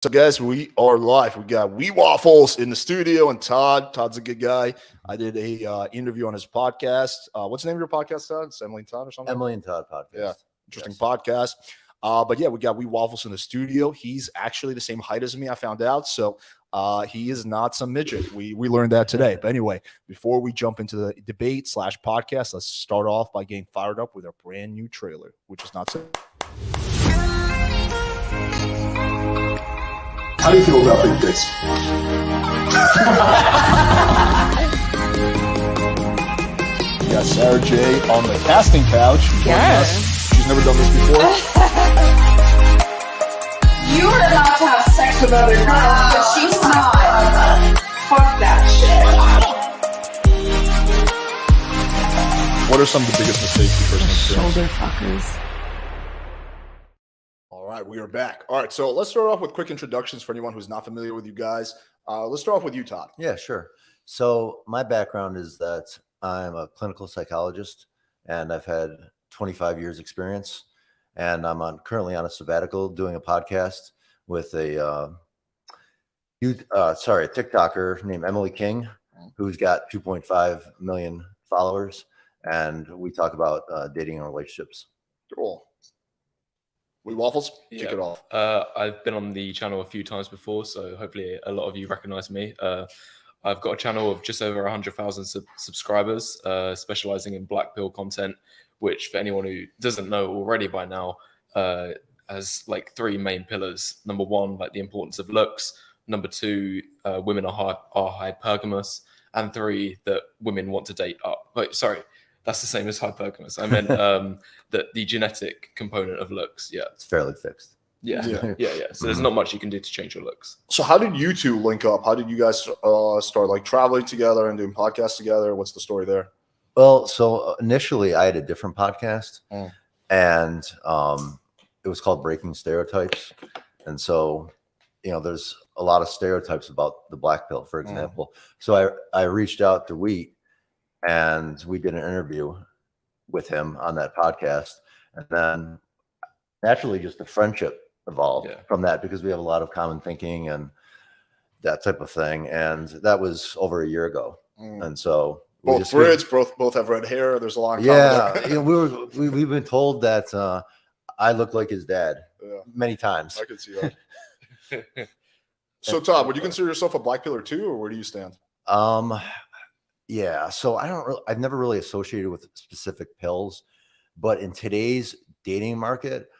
So, guys, we are live. We got Waffles in the studio and Todd. Todd's a good guy. I did a interview on his podcast. What's the name of your podcast, Todd? It's Emily and Todd or something? Emily and Todd podcast. Yeah, interesting podcast. But yeah, we got Waffles in the studio. He's actually the same height as me, I found out. So he is not some midget. We learned that today. But anyway, before we jump into the debate / podcast, let's start off by getting fired up with our brand new trailer, which is not so. How do you feel about big dicks? We got Sarah J on the casting couch. Yes. She's never done this before. You are about to have sex with other girls, but she's not. Fuck that shit. What are some of the biggest mistakes you personally experienced? Shoulder fuckers. All right, we are back. All right, so let's start off with quick introductions for anyone who's not familiar with you guys. Let's start off with you, Todd. Yeah, sure. So my background is that I'm a clinical psychologist, and I've had 25 years experience, and I'm currently on a sabbatical doing a podcast with a TikToker named Emily King, who's got 2.5 million followers, and we talk about dating and relationships. Cool. Waffles, kick it off. I've been on the channel a few times before, so hopefully a lot of you recognize me. I've got a channel of just over 100,000 subscribers, specializing in black pill content, which for anyone who doesn't know already by now, has like three main pillars. Number one, like the importance of looks. Number two, women are hypergamous. And three, that women want to date up. Wait, sorry. That's the same as hypergamous. I meant the genetic component of looks. Yeah, it's fairly fixed. Yeah. So there's not much you can do to change your looks. So how did you two link up? How did you guys start like traveling together and doing podcasts together? What's the story there? Well, so initially I had a different podcast, and it was called Breaking Stereotypes. And so, there's a lot of stereotypes about the black pill, for example. So I reached out to Wheat, and we did an interview with him on that podcast. And then naturally just a friendship evolved from that, because we have a lot of common thinking and that type of thing. And that was over a year ago. And so both have red hair. There's a lot of common. Yeah. We've been told that I look like his dad many times. I can see that. So Todd, would you consider yourself a black pillar too, or where do you stand? Yeah, so I've never really associated with specific pills, but in today's dating market,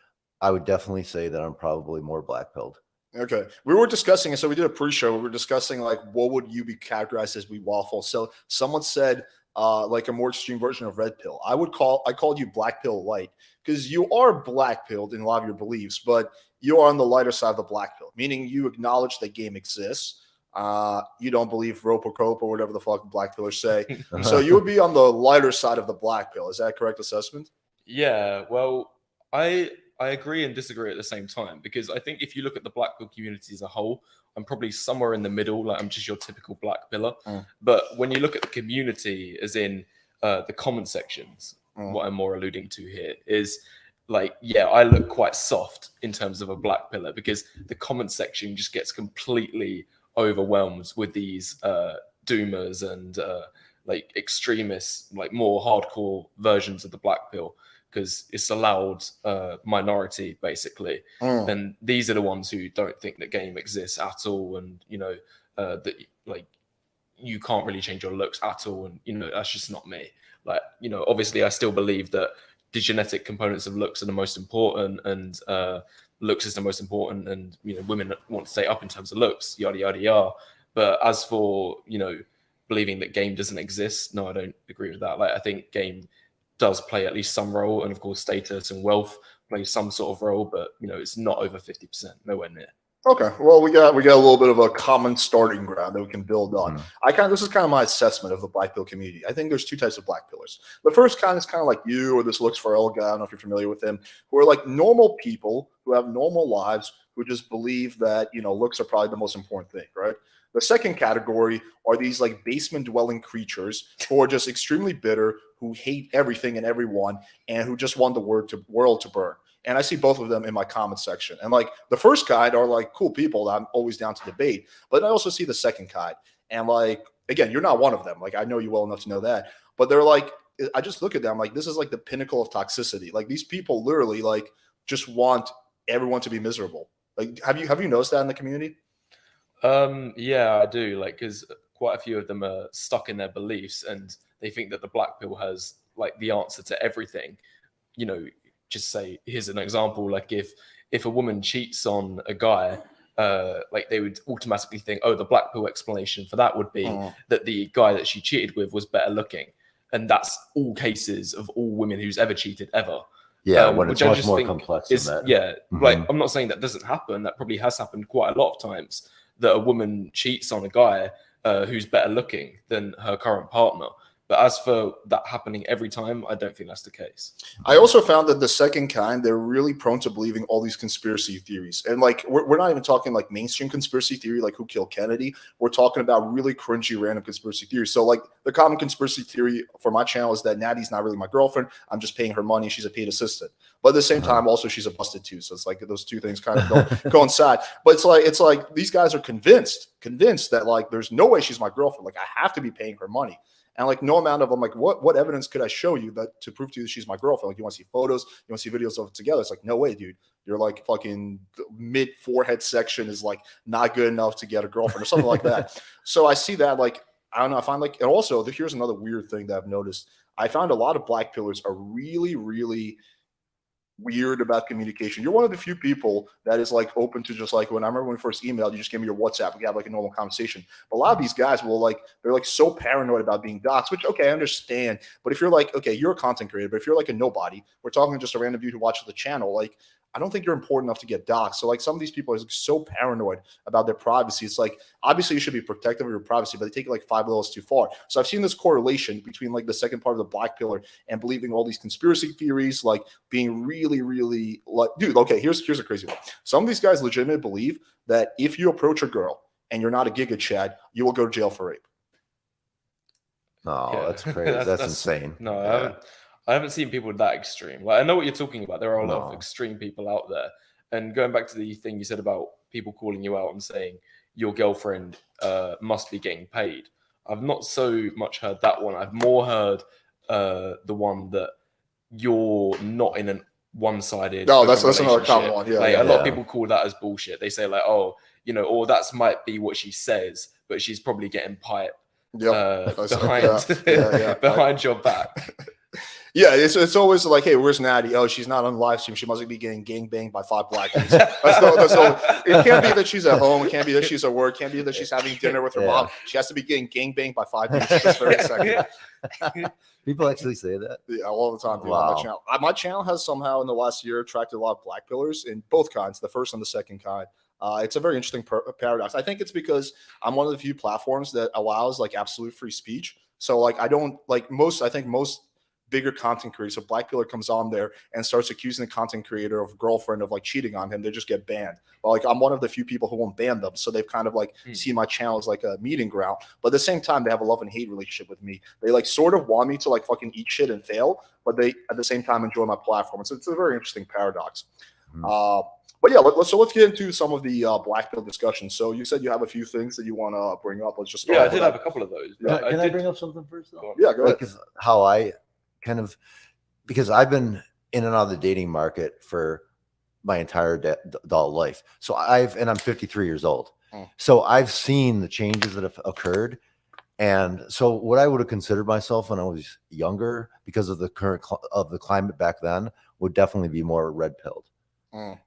I would definitely say that I'm probably more black pilled. Okay. We were discussing, so we did a pre-show. We were discussing like, what would you be categorized as Waffle? So someone said like a more extreme version of red pill. I called you black pill light, because you are black pilled in a lot of your beliefs, but you are on the lighter side of the black pill, meaning you acknowledge that game exists. You don't believe rope or cope or whatever the fuck black pillars say. So you would be on the lighter side of the black pill. Is that a correct assessment? Yeah, well, I agree and disagree at the same time, because I think if you look at the black pill community as a whole, I'm probably somewhere in the middle. Like, I'm just your typical black pillar. But when you look at the community, as in the comment sections, what I'm more alluding to here is like, yeah, I look quite soft in terms of a black pillar, because the comment section just gets completely overwhelmed with these doomers and like extremists, like more hardcore versions of the black pill, because it's a loud minority basically. And these are the ones who don't think that game exists at all, and that like you can't really change your looks at all, and that's just not me. Like, obviously I still believe that the genetic components of looks are the most important, and looks is the most important, and women want to stay up in terms of looks, yada yada yada. But as for believing that game doesn't exist, no, I don't agree with that. Like, I think game does play at least some role, and of course status and wealth play some sort of role, but it's not over 50%, nowhere near. Okay, well, we got a little bit of a common starting ground that we can build on. This is kind of my assessment of the black pill community. I think there's two types of black pillars. The first kind is kind of like you, or this Looks for El guy. I don't know if you're familiar with him, who are like normal people who have normal lives, who just believe that looks are probably the most important thing, right? The second category are these like basement dwelling creatures who are just extremely bitter, who hate everything and everyone, and who just want the world to burn. And I see both of them in my comment section. And like the first kind are like cool people that I'm always down to debate. But I also see the second kind. And like, again, you're not one of them. Like, I know you well enough to know that. But they're like, I just look at them like this is like the pinnacle of toxicity. Like these people literally like just want everyone to be miserable. Like, have you noticed that in the community? Yeah, I do. Like, because quite a few of them are stuck in their beliefs and they think that the black pill has like the answer to everything. You know, just say, here's an example. Like if a woman cheats on a guy, like they would automatically think, oh, the black pill explanation for that would be that the guy that she cheated with was better looking. And that's all cases of all women who's ever cheated ever. Yeah, when it's much more complex than that. Yeah, like I'm not saying that doesn't happen. That probably has happened quite a lot of times that a woman cheats on a guy who's better looking than her current partner. But as for that happening every time, I don't think that's the case. I also found that the second kind, they're really prone to believing all these conspiracy theories. And like, we're not even talking like mainstream conspiracy theory, like who killed Kennedy. We're talking about really cringy, random conspiracy theories. So like the common conspiracy theory for my channel is that Natty's not really my girlfriend. I'm just paying her money. She's a paid assistant. But at the same time, also she's a busted too. So it's like those two things kind of don't coincide. But it's like these guys are convinced that like there's no way she's my girlfriend. Like I have to be paying her money. And like no amount of, I'm like, what evidence could I show you that to prove to you that she's my girlfriend? Like you want to see photos, you want to see videos of it together. It's like, no way, dude. You're like fucking mid forehead section is like not good enough to get a girlfriend or something like that. So I see that like, I don't know. I find like, and also here's another weird thing that I've noticed. I found a lot of black pillars are really, really weird about communication. You're one of the few people that is like open to just like, when I remember when we first emailed, you just gave me your WhatsApp. We have like a normal conversation. But a lot of these guys will like, they're like so paranoid about being doxxed, which, okay, I understand. But if you're like, okay, you're a content creator, but if you're like a nobody, we're talking to just a random dude who watches the channel, like, I don't think you're important enough to get doxxed. So like some of these people are like so paranoid about their privacy. It's like, obviously you should be protective of your privacy, but they take it like 5 levels too far. So I've seen this correlation between like the second part of the black pillar and believing all these conspiracy theories, like being really, really like, dude, okay, here's a crazy one. Some of these guys legitimately believe that if you approach a girl and you're not a Giga Chad, you will go to jail for rape. Oh, yeah. That's crazy. that's insane. No, yeah. I haven't seen people that extreme. Like I know what you're talking about. There are a lot of extreme people out there. And going back to the thing you said about people calling you out and saying your girlfriend must be getting paid. I've not so much heard that one. I've more heard the one that you're not in a one-sided. No, that's another common one. Yeah, like, a lot of people call that as bullshit. They say like, oh, you know, or that might be what she says, but she's probably getting pipe behind your back. Yeah, it's always like, hey, where's Natty? Oh, she's not on live stream. She must be getting gangbanged by 5 black dudes. It can't be that she's at home. It can't be that she's at work. It can't be that she's having dinner with her mom. She has to be getting gangbanged by 5 dudes this very second. People actually say that? Yeah, all the time. On my channel. My channel has somehow in the last year attracted a lot of black pillars in both kinds, the first and the second kind. It's a very interesting paradox. I think it's because I'm one of the few platforms that allows like absolute free speech. So like I don't like most bigger content creators. So black pillar comes on there and starts accusing the content creator of girlfriend of like cheating on him, they just get banned. But like I'm one of the few people who won't ban them. So they've kind of like seen my channel as like a meeting ground. But at the same time, they have a love and hate relationship with me. They like sort of want me to like fucking eat shit and fail, but they at the same time enjoy my platform. So it's a very interesting paradox. But yeah, let's get into some of the black pill discussion. So you said you have a few things that you want to bring up. Let's just start. Yeah, I did have a couple of those. Yeah. Can I bring up something first? Though? Yeah, go ahead. How I kind of, because I've been in and out of the dating market for my entire adult life. So I'm 53 years old. So I've seen the changes that have occurred. And so what I would have considered myself when I was younger, because of the current of the climate back then, would definitely be more red pilled.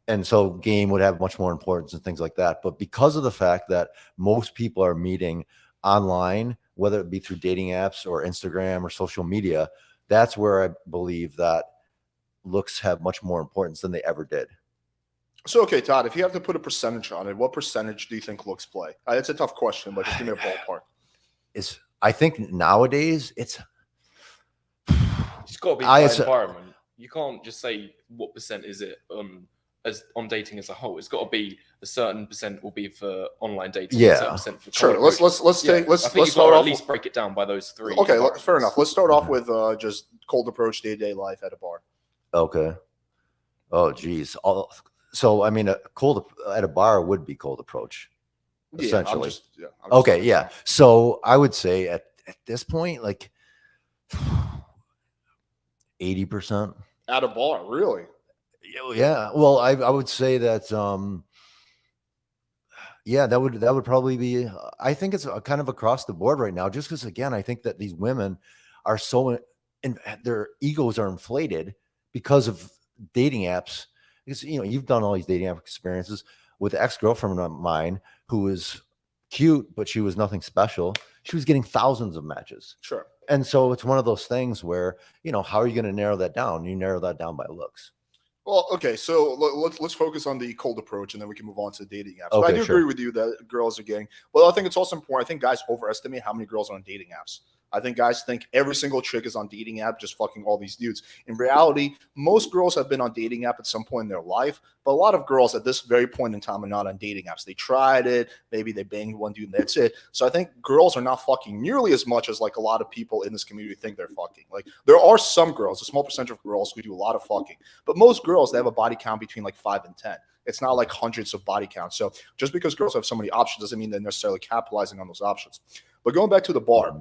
And so game would have much more importance and things like that. But because of the fact that most people are meeting online, whether it be through dating apps or Instagram or social media, that's where I believe that looks have much more importance than they ever did. So, okay, Todd, if you have to put a percentage on it, what percentage do you think looks play? It's a tough question, but just give me a ballpark. I think nowadays it's got to be the environment. You can't just say what percent is it on dating as a whole. It's got to be a certain percent will be for online dating. Yeah, a certain percent for sure. Let's start off. At least break it down by those 3. Okay, fair enough. Let's start off with just cold approach day-to-day life at a bar. Okay. Oh, geez. So I mean, a cold at a bar would be cold approach, essentially. I'm Okay, yeah. So I would say at this point, like 80%. At a bar, really? Yeah. Well, I would say that yeah, that would probably be. I think it's kind of across the board right now, just because again, I think that these women are so and their egos are inflated because of dating apps. Because you've done all these dating app experiences with ex-girlfriend of mine who was cute, but she was nothing special. She was getting thousands of matches. Sure. And so it's one of those things where, how are you going to narrow that down? You narrow that down by looks. Well, okay, so let's focus on the cold approach, and then we can move on to dating apps. Okay, but I do agree with you that girls are getting. Well, I think it's also important. I think guys overestimate how many girls are on dating apps. I think guys think every single chick is on dating app, just fucking all these dudes. In reality, most girls have been on dating app at some point in their life, but a lot of girls at this very point in time are not on dating apps. They tried it, maybe they banged one dude, and that's it. So I think girls are not fucking nearly as much as like a lot of people in this community think they're fucking. Like there are some girls, a small percentage of girls who do a lot of fucking, but most girls they have a body count between like 5 and 10. It's not like hundreds of body counts. So just because girls have so many options doesn't mean they're necessarily capitalizing on those options. But going back to the bar.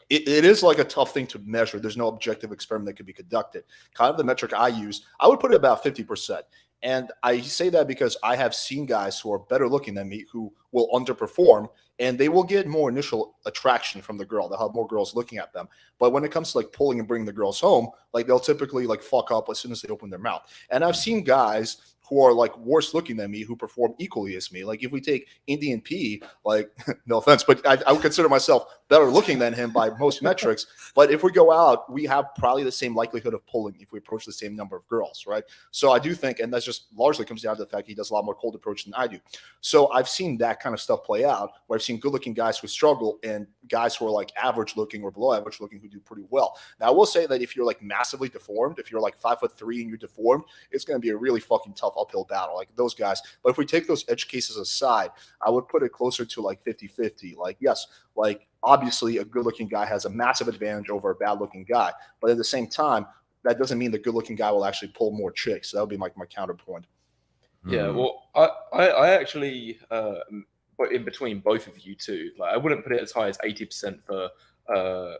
It is like a tough thing to measure. There's no objective experiment that could be conducted. Kind of the metric I use, I would put it about 50%. And I say that because I have seen guys who are better looking than me who will underperform and they will get more initial attraction from the girl. They'll have more girls looking at them. But when it comes to like pulling and bringing the girls home, like they'll typically like fuck up as soon as they open their mouth. And I've seen guys who are like worse looking than me who perform equally as me. Like if we take Indian P, like no offense, but I would consider myself better looking than him by most metrics. But if we go out, we have probably the same likelihood of pulling if we approach the same number of girls, right? So I do think, and that's just largely comes down to the fact he does a lot more cold approach than I do. So I've seen that kind of stuff play out where I've seen good looking guys who struggle and guys who are like average looking or below average looking who do pretty well. Now I will say that if you're like massively deformed, if you're like 5'3" and you're deformed, it's going to be a really fucking tough uphill battle like those guys. But if we take those edge cases aside, I would put it closer to like 50-50. Like, yes, like obviously a good looking guy has a massive advantage over a bad looking guy. But at the same time, that doesn't mean the good looking guy will actually pull more chicks. So that would be my counterpoint. Yeah, well, I actually, but in between both of you two, like I wouldn't put it as high as 80% for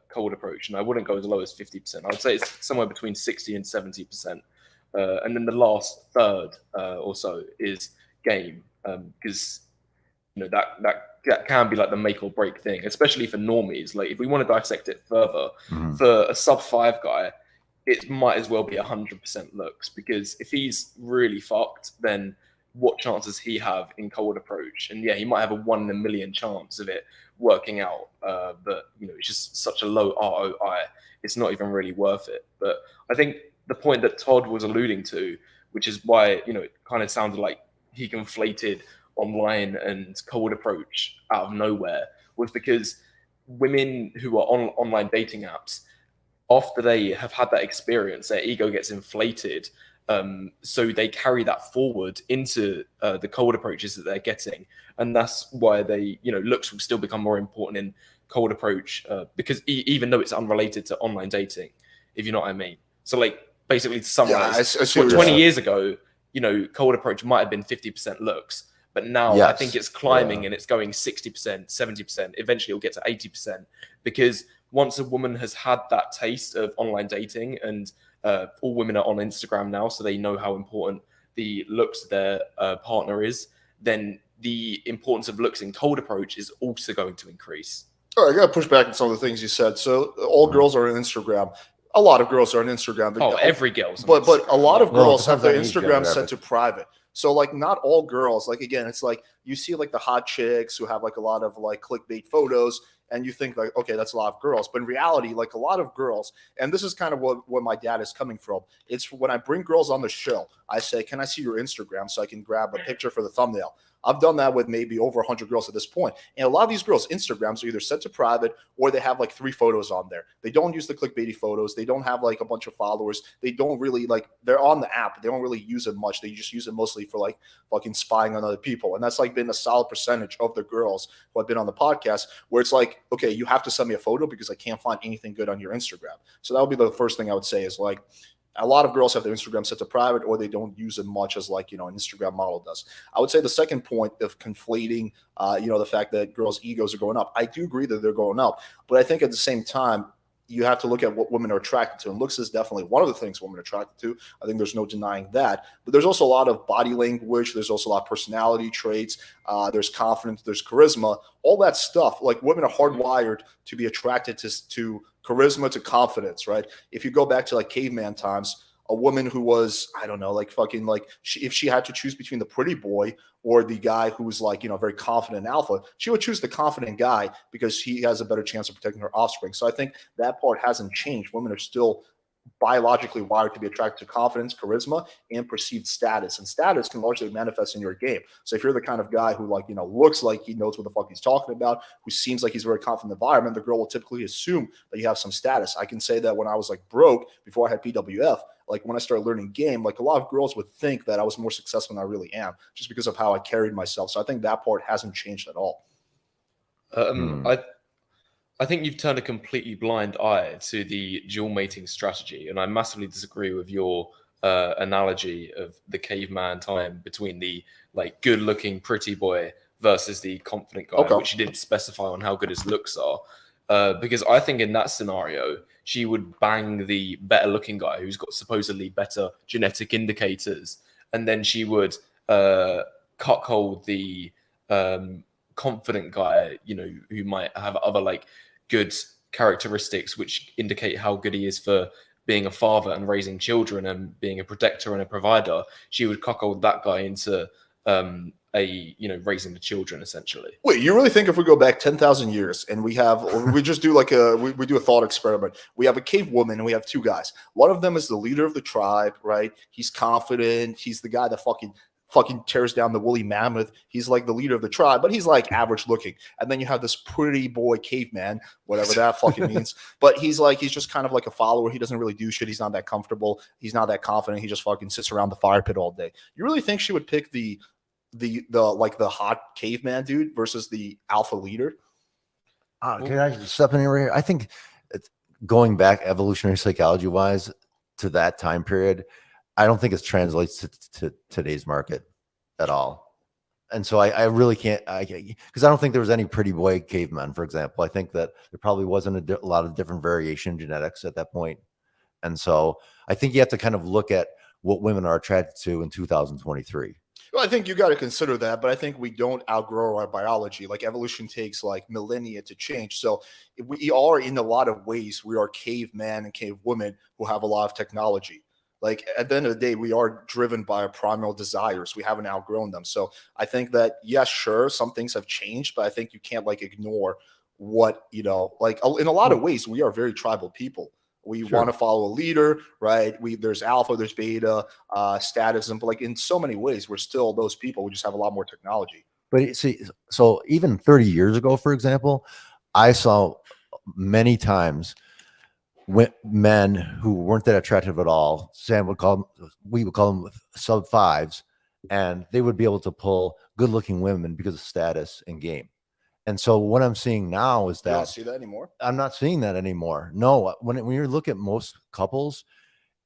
cold approach, and I wouldn't go as low as 50%. I would say it's somewhere between 60 and 70%. And then the last third or so is game, because that can be like the make or break thing, especially for normies. Like if we want to dissect it further, for a sub 5 guy, it might as well be 100% looks, because if he's really fucked, then what chance does he have in cold approach? And yeah, he might have a 1 in a million chance of it working out, but it's just such a low ROI. It's not even really worth it. But I think the point that Todd was alluding to, which is why it kind of sounded like he conflated online and cold approach out of nowhere, was because women who are on online dating apps, after they have had that experience, their ego gets inflated. So they carry that forward into the cold approaches that they're getting. And that's why they, looks will still become more important in cold approach, because even though it's unrelated to online dating, if you know what I mean. So like basically to summarize, 20 years ago, cold approach might have been 50% looks, but now I think it's climbing and it's going 60%, 70%. Eventually it'll get to 80%, because once a woman has had that taste of online dating, and all women are on Instagram now, so they know how important the looks of their partner is, then the importance of looks in cold approach is also going to increase. All right, I got to push back on some of the things you said. So all girls are on Instagram. A lot of girls are on Instagram. Oh, every girl's on but Instagram. a lot of girls have their depends on Instagram age set to private. So like not all girls, like again, it's like you see like the hot chicks who have like a lot of like clickbait photos, and you think like, okay, that's a lot of girls. But in reality, like a lot of girls, and this is kind of what my dad is coming from. It's when I bring girls on the show, I say, can I see your Instagram so I can grab a picture for the thumbnail? I've done that with maybe over 100 girls at this point. And a lot of these girls' Instagrams are either set to private or they have like 3 photos on there. They don't use the clickbaity photos. They don't have like a bunch of followers. They don't really like, they're on the app. They don't really use it much. They just use it mostly for like fucking spying on other people. And that's like been a solid percentage of the girls who have been on the podcast, where it's like, okay, you have to send me a photo because I can't find anything good on your Instagram. So that would be the first thing I would say is like, A lot of girls have their Instagram set to private, or they don't use it much as like, an Instagram model does. I would say the second point of conflating, the fact that girls' egos are going up. I do agree that they're going up, but I think at the same time, you have to look at what women are attracted to. And looks is definitely one of the things women are attracted to. I think there's no denying that. But there's also a lot of body language. There's also a lot of personality traits. There's confidence. There's charisma. All that stuff. Like, women are hardwired to be attracted to charisma, to confidence, right? If you go back to like caveman times, a woman who was, I don't know, like fucking like if she had to choose between the pretty boy or the guy who was like, very confident alpha, she would choose the confident guy because he has a better chance of protecting her offspring. So I think that part hasn't changed. Women are still biologically wired to be attracted to confidence, charisma, and perceived status. And status can largely manifest in your game. So if you're the kind of guy who looks like he knows what the fuck he's talking about, who seems like he's very confident in the environment, the girl will typically assume that you have some status. I can say that when I was like broke before I had PWF, like when I started learning game, like a lot of girls would think that I was more successful than I really am just because of how I carried myself. So I think that part hasn't changed at all. I think you've turned a completely blind eye to the dual mating strategy, and I massively disagree with your analogy of the caveman time between the like good-looking pretty boy versus the confident guy, which you didn't specify on how good his looks are. Because I think in that scenario, she would bang the better-looking guy who's got supposedly better genetic indicators, and then she would cuckold the confident guy, who might have other like good characteristics which indicate how good he is for being a father and raising children and being a protector and a provider. She would cuckold that guy into raising the children essentially. Wait, you really think if we go back 10,000 years and we just do like we do a thought experiment, we have a cave woman and we have two guys. One of them is the leader of the tribe, right? He's confident. He's the guy that fucking tears down the woolly mammoth. He's like the leader of the tribe, but he's like average looking. And then you have this pretty boy caveman, whatever that fucking means. But he's just kind of like a follower. He doesn't really do shit. He's not that comfortable. He's not that confident. He just fucking sits around the fire pit all day. You really think she would pick the hot caveman dude versus the alpha leader? Can I step in here? I think going back evolutionary psychology wise to that time period, I don't think it translates to today's market at all. And so I really can't, because I don't think there was any pretty boy cavemen, for example. I think that there probably wasn't a lot of different variation in genetics at that point. And so I think you have to kind of look at what women are attracted to in 2023. Well, I think you got to consider that, but I think we don't outgrow our biology. Like, evolution takes like millennia to change. So we are, in a lot of ways, we are caveman and cave women who have a lot of technology. Like, at the end of the day, we are driven by our primal desires. We haven't outgrown them. So I think that, yes, sure, some things have changed, but I think you can't like ignore what, like in a lot of ways, we are very tribal people. We want to follow a leader, right? There's alpha, there's beta, status, but like in so many ways, we're still those people. We just have a lot more technology. But see, so even 30 years ago, for example, I saw many times men who weren't that attractive at all. We would call them sub fives, and they would be able to pull good looking women because of status and game. And so what I'm seeing now is that you don't see that anymore. I'm not seeing that anymore. No, when you look at most couples,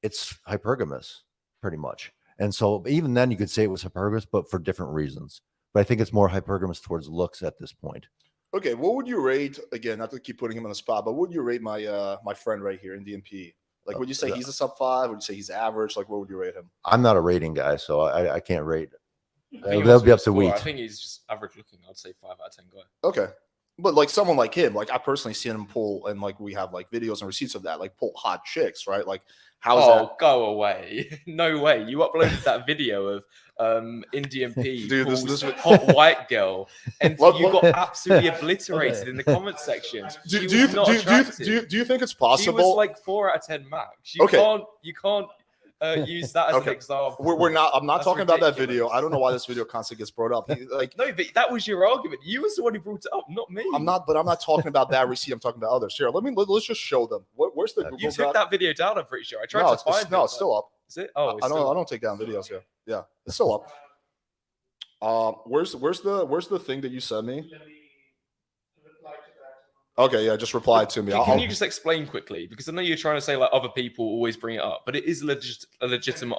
it's hypergamous pretty much. And so even then you could say it was hypergamous, but for different reasons. But I think it's more hypergamous towards looks at this point. Okay, what would you rate, again, not to keep putting him on the spot, but what would you rate my my friend right here in DMP? Like, would you say he's a sub 5? Would you say he's average? Like, what would you rate him? I'm not a rating guy, so I can't rate. That'll be up to Wheat. I think he's just average looking. I'd say 5 out of 10 guy. Okay. But like someone like him, like I personally seen him pull, and like we have like videos and receipts of that, like pull hot chicks, right? Like, how's that? Oh, go away. No way. You uploaded that video of Indian P, dude, this hot white girl, and you got absolutely obliterated in the comment section. Do you think it's possible? She was like 4 out of 10 max. You can't use that as an example. We're not. I'm not That's talking ridiculous. About that video. I don't know why this video constantly gets brought up. Like, no, but that was your argument. You was the one who brought it up, not me. I'm not talking about that receipt. I'm talking about others. Here, let's just show them. Where's the Google You took that video down. I'm pretty sure. I tried to find it. No, it's still up. Is it? Oh, I don't take down videos here. Yeah, it's still up. Where's the thing that you sent me? Okay, yeah, just reply to me. Can you just explain quickly? Because I know you're trying to say like other people always bring it up, but it is a legitimate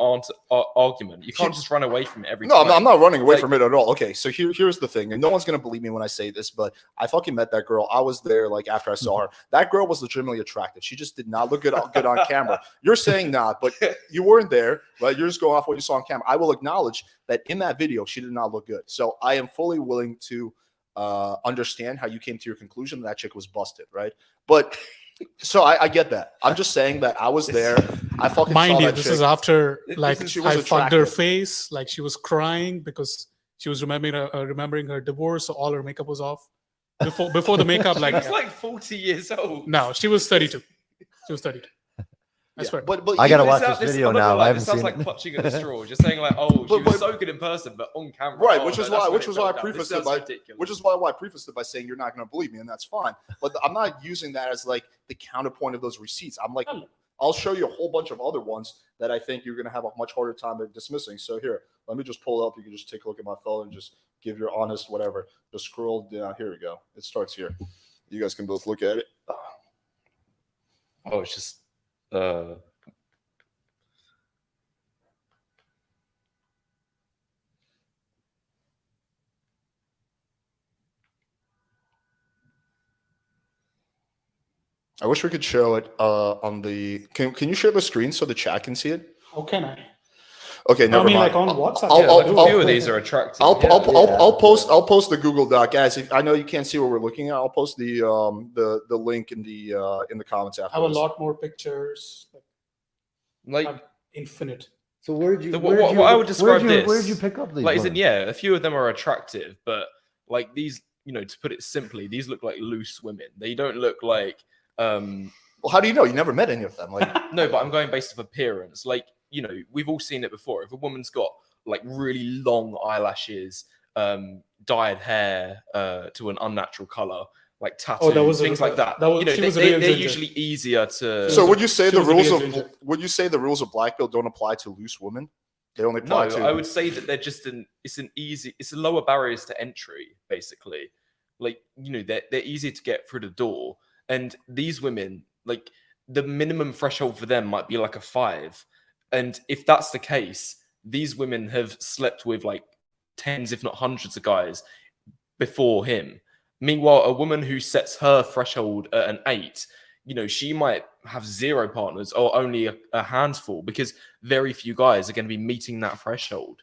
argument. You can't just run away from it every time. No, I'm not running away from it at all. Okay, so here's the thing, and no one's gonna believe me when I say this, but I fucking met that girl. I was there like after I saw her. That girl was legitimately attractive. She just did not look good on camera. You're saying not, but you weren't there, right? You're just going off what you saw on camera. I will acknowledge that in that video, she did not look good. So I am fully willing to understand how you came to your conclusion that chick was busted, right? But so I get that. I'm just saying that I was there. I fucking mind saw you, that this chick. is after like She was I fucked her attractive. face, like she was crying because she was remembering her divorce, so all her makeup was off. Before the makeup, She was like like 40 years old. no, she was 32. She was 32. I swear. But I gotta even- watch this video I'm not now. gonna lie, I this haven't sounds seen like it. clutching at the straw. Just saying like, oh, she was so good in person, but on camera, Right, oh, which no, is that's why when which it was fell why I down. prefaced This it sounds by ridiculous. which is why I prefaced it by saying you're not going to believe me, and that's fine. But I'm not using that as like the counterpoint of those receipts. I'm like, I'll show you a whole bunch of other ones that I think you're going to have a much harder time at dismissing. So here, let me just pull it up. You can just take a look at my phone and just give your honest whatever. Just scroll down. Here we go. It starts here. You guys can both look at it. Oh, it's just I wish we could show it on the. Can you share the screen so the chat can see it? How can I? Okay, never I mean, mind. like on WhatsApp. I'll- yeah, I'll- like a few of these are attractive. I'll post the Google Doc, guys. If I know you can't see what we're looking at, I'll post the link in the comments I have a afterwards. lot more pictures. like Infinite. So where did you? what I would describe this. Where did you pick up these? like, women? yeah, a few of them are attractive, but like these, to put it simply, these look like loose women. They don't look like Well, how do you know? You never met any of them. Like, no, but I'm going based off appearance. Like, we've all seen it before. If a woman's got like really long eyelashes, dyed hair to an unnatural color, like tattoos, things like that. They're usually easier to. so would you say she the was a rules real of ginger. would you say the rules of Black Belt don't apply to loose women? They only No, apply to. I would say that they're just it's a lower barriers to entry, basically. Like, they're easier to get through the door. And these women, like, the minimum threshold for them might be like a 5. And if that's the case, these women have slept with like tens, if not hundreds of guys before him. Meanwhile, a woman who sets her threshold at an 8, she might have 0 partners or only a handful, because very few guys are going to be meeting that threshold.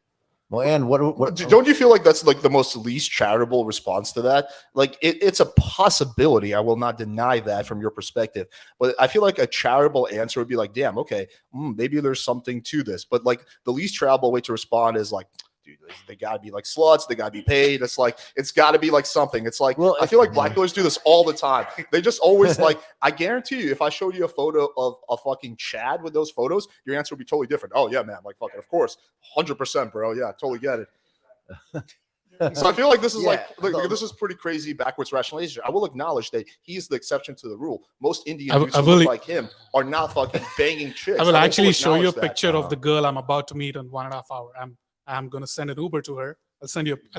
Well, and what? Don't you feel like that's like the most least charitable response to that? Like it's a possibility. I will not deny that from your perspective, but I feel like a charitable answer would be like, "Damn, okay, maybe there's something to this." But like the least charitable way to respond is like, "Dude, they gotta be like sluts. They gotta be paid." It's like it's gotta be like something. It's like I feel like Black Pillars do this all the time. They just always like. I guarantee you, if I showed you a photo of a fucking Chad with those photos, your answer would be totally different. Oh yeah, man, like fucking, of course, 100%, bro. Yeah, totally get it. So I feel like this is this is pretty crazy backwards rationalization. I will acknowledge that he's the exception to the rule. Most Indian dudes who look like him are not fucking banging chicks. I will actually show you a acknowledge that. picture of the girl I'm about to meet in 1.5 hours. I'm gonna send an Uber to her. I'll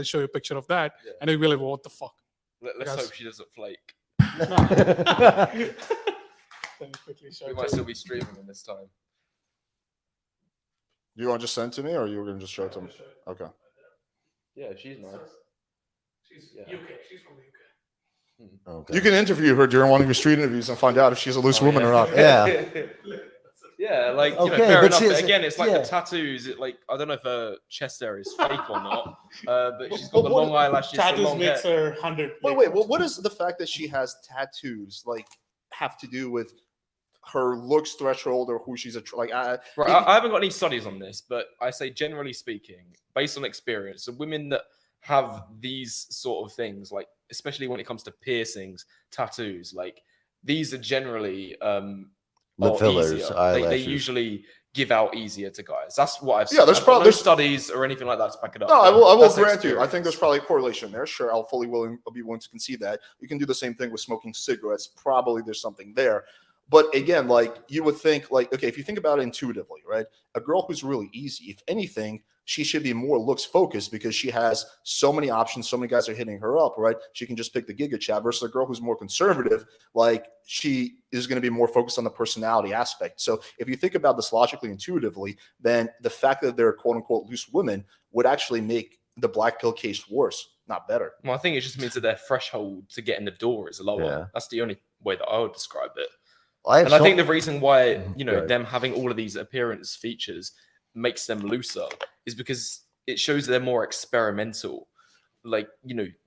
show you a picture of that, and you'll be like, "What the fuck?" Let's hope she doesn't flake. No. Let me quickly show We it might to still you. be streaming in this time. You want to just send it to me, or you were gonna just show it to me? Okay. Yeah, she's nice. She's Yeah. UK. She's from the UK. Okay. You can interview her during one of your street interviews and find out if she's a loose woman or not. Yeah. Yeah, like Okay, fair but enough. she's- But again, it's like yeah. the tattoos. Like, I don't know if her chest area is fake or not, but she's got the long eyelashes, the Tattoos long makes hair. her 100. Wait. Well, what does the fact that she has tattoos like have to do with her looks threshold or who she's like? Right, I haven't got any studies on this, but I say generally speaking, based on experience, the women that have these sort of things, like especially when it comes to piercings, tattoos, like these are generally Lip fillers, easier. They eyelashes. usually give out easier to guys. That's what I've seen. Yeah, there's I've got probably no studies or anything like that to back it up. No, I will That's grant you. I think there's experience. probably a correlation there. Sure, I'll be willing to concede that. You can do the same thing with smoking cigarettes. Probably there's something there. But again, like you would think, like, okay, if you think about it intuitively, right? A girl who's really easy, if anything, she should be more looks focused because she has so many options. So many guys are hitting her up, right? She can just pick the Giga Chat versus a girl who's more conservative. Like she is going to be more focused on the personality aspect. So if you think about this logically, intuitively, then the fact that they're quote unquote loose women would actually make the black pill case worse, not better. Well, I think it just means that their threshold to get in the door is lower. Yeah. That's the only way that I would describe it. I think the reason why, Right. them having all of these appearance features makes them looser is because it shows they're more experimental. Like,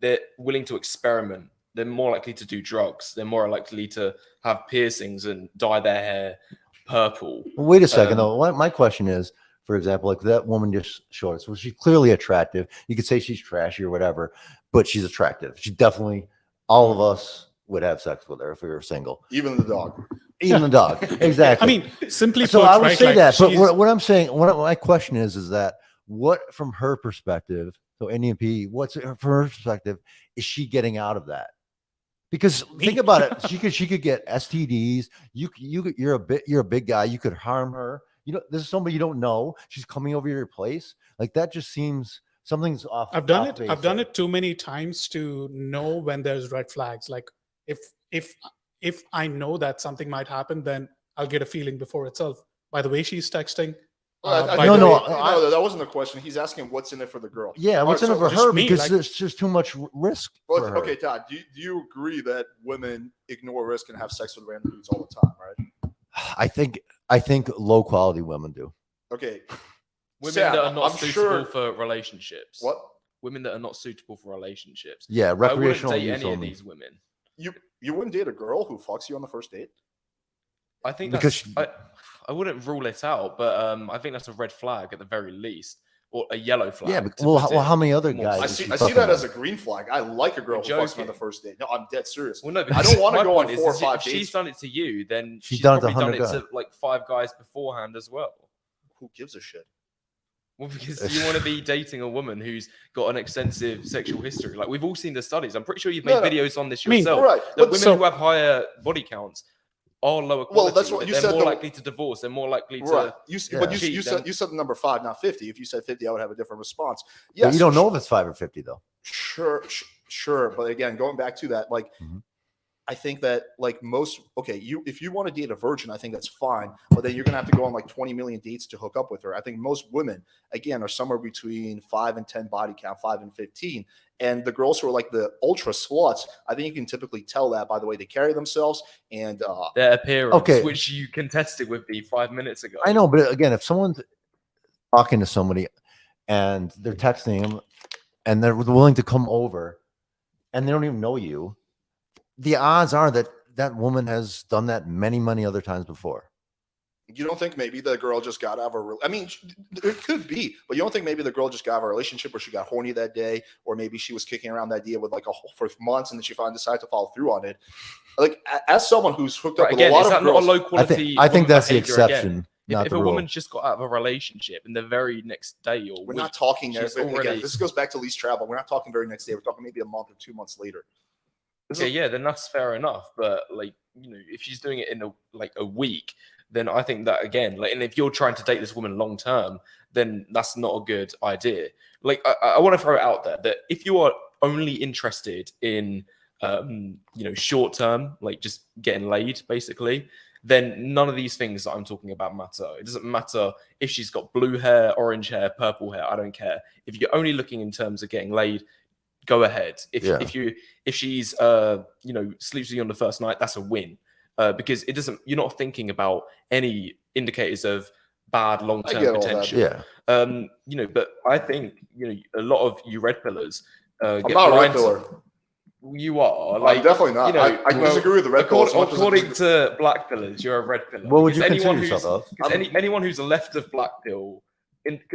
they're willing to experiment. They're more likely to do drugs. They're more likely to have piercings and dye their hair purple. Wait a second, though. My question is, for example, like that woman just showed us, well, she's clearly attractive. You could say she's trashy or whatever, but she's attractive. She definitely, all of us would have sex with her if we were single. Even the dog. Even the dog. Exactly. I mean, simply so put, I would right, say like, that, but she's- what I'm saying, my question is that what from her perspective, so NEP, from her perspective, is she getting out of that? Because think about it, she could get STDs. You're a big guy. You could harm her. This is somebody you don't know. She's coming over your place. Like that just seems something's off. I've done off it. base I've done there. it too many times to know when there's red flags. Like if I know that something might happen, then I'll get a feeling before itself. By the way she's texting. by the way- That wasn't the question. He's asking what's in it for the girl. Yeah, what's in it for just her? me, Because like- there's just too much risk. Well, For her. okay, Todd, do you agree that women ignore risk and have sex with random dudes all the time, right? I think low quality women do. Okay. Women Sam, that are not I'm suitable sure- for relationships. What? Women that are not suitable for relationships. Yeah, I wouldn't recreational date use any of only. these women. You wouldn't date a girl who fucks you on the first date? I think Because I wouldn't rule it out, but I think that's a red flag at the very least, or a yellow flag. Yeah, but, to well, put well, it how many other more guys? I is see she that fucking as a with? green flag. I like a girl who You're fucks me on the joking. first date. No, I'm dead serious. Well, no, I because don't want to my go on point 4 or is 5 if dates. she's done it to you, then She's she's done it to probably done 100 it guys. to like 5 guys beforehand as well. Who gives a shit? Well, because you want to be dating a woman who's got an extensive sexual history. Like we've all seen the studies. I'm pretty sure you've made No. videos on this I mean, yourself. All right, That but women so- who have higher body counts are lower quality. Well, that's what you they're said more the- likely to divorce. They're more likely to. Right. But cheat you than- said the number 5, not 50. If you said 50, I would have a different response. But Yes, you don't know if it's 5 or 50 though. Sure. But again, going back to that, like, Mhm. I think that like if you want to date a virgin, I think that's fine. But then you're gonna have to go on like 20 million dates to hook up with her. I think most women, again, are somewhere between 5 and 10 body count, 5 and 15. And the girls who are like the ultra sluts, I think you can typically tell that by the way they carry themselves and their appearance, Okay. which you contested with me 5 minutes ago. I know, but again, if someone's talking to somebody and they're texting them and they're willing to come over and they don't even know you, the odds are that that woman has done that many, many other times before. you don't think maybe the girl just got out of a I mean, it could be, but you don't think maybe the girl just got out of a relationship where she got horny that day, or maybe she was kicking around the idea with like for months and then she finally decided to follow through on it. Like as someone who's hooked up Right, with again, a lot is of that girls, not a low I quality? think woman that's the behavior again? exception, not If the a rule. woman's just got out of a relationship and the very next day or we're week, not talking there. she's Again, already- this goes back to least travel. We're not talking very next day. We're talking maybe a month or 2 months later. This okay, is- yeah, then that's fair enough. But like, if she's doing it in a week, then I think that again, like, and if you're trying to date this woman long term, then that's not a good idea. Like, I want to throw it out there that if you are only interested in, short term, like just getting laid, basically, then none of these things that I'm talking about matter. It doesn't matter if she's got blue hair, orange hair, purple hair. I don't care. If you're only looking in terms of getting laid, go ahead. If she's sleeps with you on the first night, that's a win. Because it doesn't. You're not thinking about any indicators of bad I long-term get all that. potential. Yeah. But I think a lot of you red pillars. I'm not a red pillar. You are. I'm definitely not. I disagree with the red pill. According to black pillars, you're a red pillar. What would Because you consider who's- yourself of? because anyone who's left of black pill,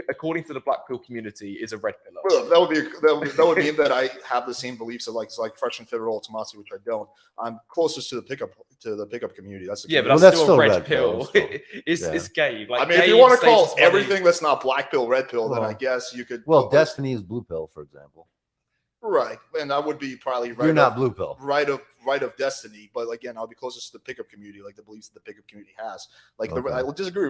according to the black pill community, is a red pillar. Well, that would mean that I have the same beliefs of like fresh and fit roll Tomasi, which I don't. I'm closest to the pickup community. That's the Yeah, but community. that's, Well, still a red red pill, pill. still. It's Yeah. it's gay. Like, I mean, if gay you want to call status money- everything that's not black pill red pill, then I Well- guess you could. Well, Destiny is blue pill, for example. Right, and that would be probably right. You're not of, blue pill. right right of destiny, but again, I'll be closest to the pickup community, like the beliefs that the pickup community has. Like Okay. I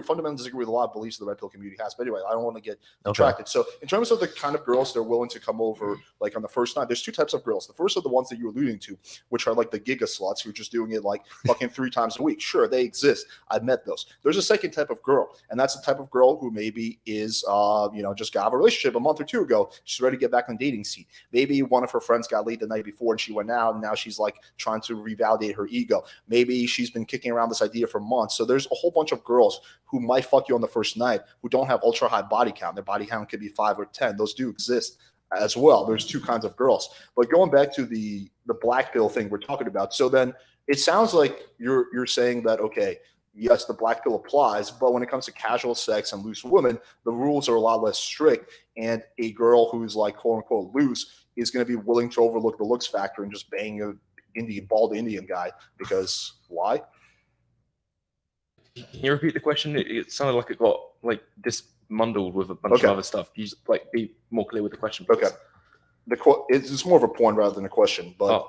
fundamentally disagree with a lot of beliefs the red pill community has. But anyway, I don't want to get detracted. So in terms of the kind of girls that are willing to come over like on the first night, there's two types of girls. The first are the ones that you're alluding to, which are like the giga sluts who are just doing it like fucking 3 times a week. Sure, they exist. I've met those. There's a second type of girl, and that's the type of girl who maybe is just got out of a relationship a month or two ago. She's ready to get back on the dating scene. Maybe one of her friends got laid the night before and she went out, and now she's like trying to revalidate her ego. Maybe she's been kicking around this idea for months. So there's a whole bunch of girls who might fuck you on the first night who don't have ultra high body count. Their body count could be 5 or 10. Those do exist as well. There's two kinds of girls. But going back to the black pill thing we're talking about, so then it sounds like you're saying that, okay, yes, the black pill applies, but when it comes to casual sex and loose women, the rules are a lot less strict, and a girl who's like quote unquote loose is going to be willing to overlook the looks factor and just bang a bald Indian guy because why? Can you repeat the question? It sounded like it got like dismundled with a bunch of other stuff. Can you just like be more clear with the question, please? Okay. It's more of a point rather than a question, but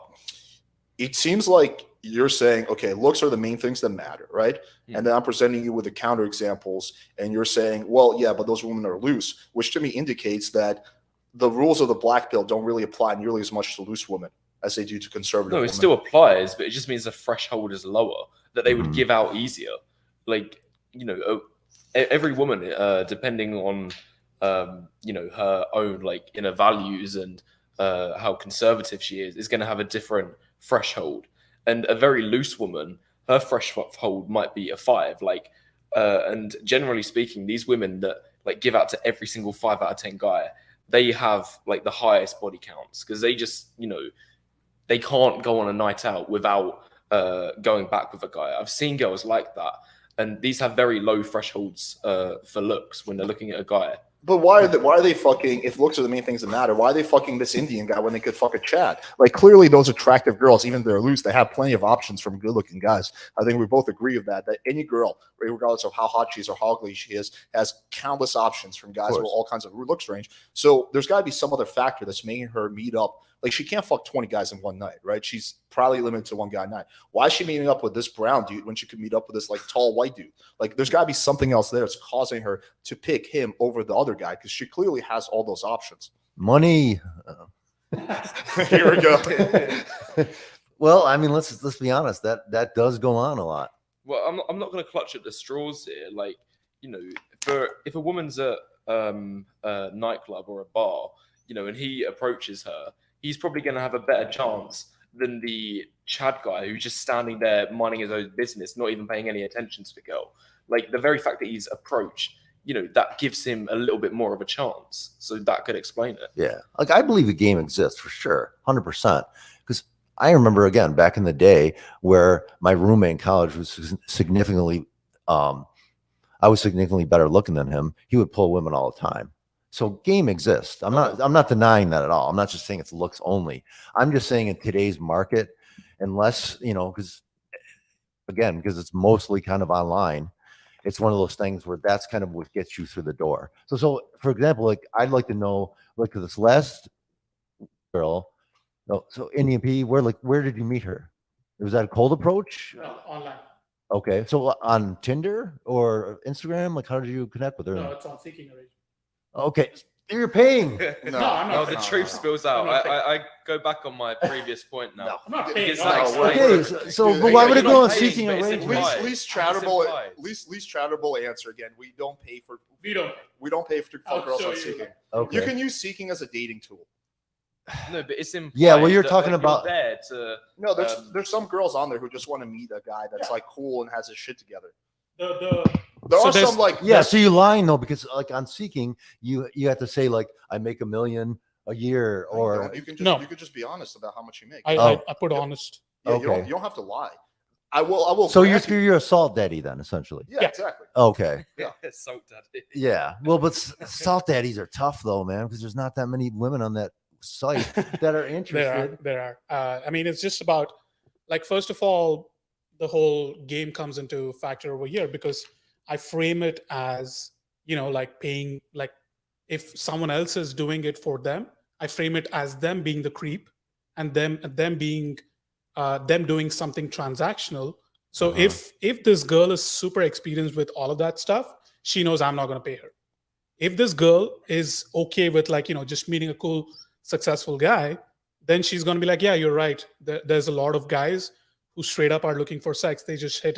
it seems like you're saying, okay, looks are the main things that matter, right? And then I'm presenting you with the counter examples, and you're saying, well, yeah, but those women are loose, which to me indicates that the rules of the black pill don't really apply nearly as much to loose women as they do to conservative women. No, it still applies, but it just means the threshold is lower, that they would give out easier. Like, every woman, depending on, her own like inner values and how conservative she is going to have a different threshold. And a very loose woman, her threshold might be a 5. Like, and generally speaking, these women that like give out to every single 5 out of 10 guy, they have like the highest body counts because they just, they can't go on a night out without going back with a guy. I've seen girls like that, and these have very low thresholds for looks when they're looking at a guy. But why are they fucking, if looks are the main things that matter, why are they fucking this Indian guy when they could fuck a Chad? Like, clearly those attractive girls, even if they're loose, they have plenty of options from good-looking guys. I think we both agree with that any girl, regardless of how hot she is or how ugly she is, has countless options from guys with all kinds of looks range. So there's got to be some other factor that's making her meet up. Like, she can't fuck 20 guys in one night, right? She's probably limited to one guy a night. Why is she meeting up with this brown dude when she could meet up with this like tall white dude? Like, there's got to be something else there that's causing her to pick him over the other guy because she clearly has all those options. Money. Here we go. Well, I mean, let's be honest. That does go on a lot. Well, I'm not going to clutch at the straws here. Like, if a woman's at a nightclub or a bar, and he approaches her, he's probably going to have a better chance than the Chad guy who's just standing there minding his own business, not even paying any attention to the girl. Like, the very fact that he's approached, that gives him a little bit more of a chance. So that could explain it. Yeah. Like, I believe the game exists for sure. 100%. Because I remember, again, back in the day where my roommate in college was significantly, I was significantly better looking than him. He would pull women all the time. So game exists. I'm not denying that at all. I'm not just saying it's looks only. I'm just saying in today's market, unless, because it's mostly kind of online, it's one of those things where that's kind of what gets you through the door. So for example, like, I'd like to know, like, this last girl, so Indian P, where did you meet her? Was that a cold approach? No, online. Okay. So on Tinder or Instagram, like, how did you connect with her? No, it's on Seeking Arrangement. Okay, you're paying. No, the truth spills out. I go back on my previous point now. No, I'm not Because paying. that Okay, explains- but why would it go on You're not Seeking paying, but it's Arrangement? implied. Least charitable answer again. We don't pay for fuck girls show on you. Seeking. Okay. You can use Seeking as a dating tool. No, but it's implied. Yeah, well, you're that, talking like, about- you're there to. No, there's some girls on there who just want to meet a guy that's like cool and has his shit together. There So are there's- some like Yeah, so you're lying though, because like on Seeking, you have to say like I make $1 million a year, or you can No. just be honest about how much you make. I put honest. Yeah, Okay. you don't have to lie. I will. so grant you- you're a salt daddy then, essentially. Yeah, Yeah. exactly. Okay. Salt daddy. Yeah. Well, but salt daddies are tough though, man, because there's not that many women on that site that are interested. There are. I mean, it's just about, like, first of all, the whole game comes into factor over here because I frame it as, like paying, like if someone else is doing it for them, I frame it as them being the creep and them being them doing something transactional. So if this girl is super experienced with all of that stuff, she knows I'm not going to pay her. If this girl is okay with like, just meeting a cool, successful guy, then she's going to be like, yeah, you're right. There's a lot of guys who straight up are looking for sex. They just hit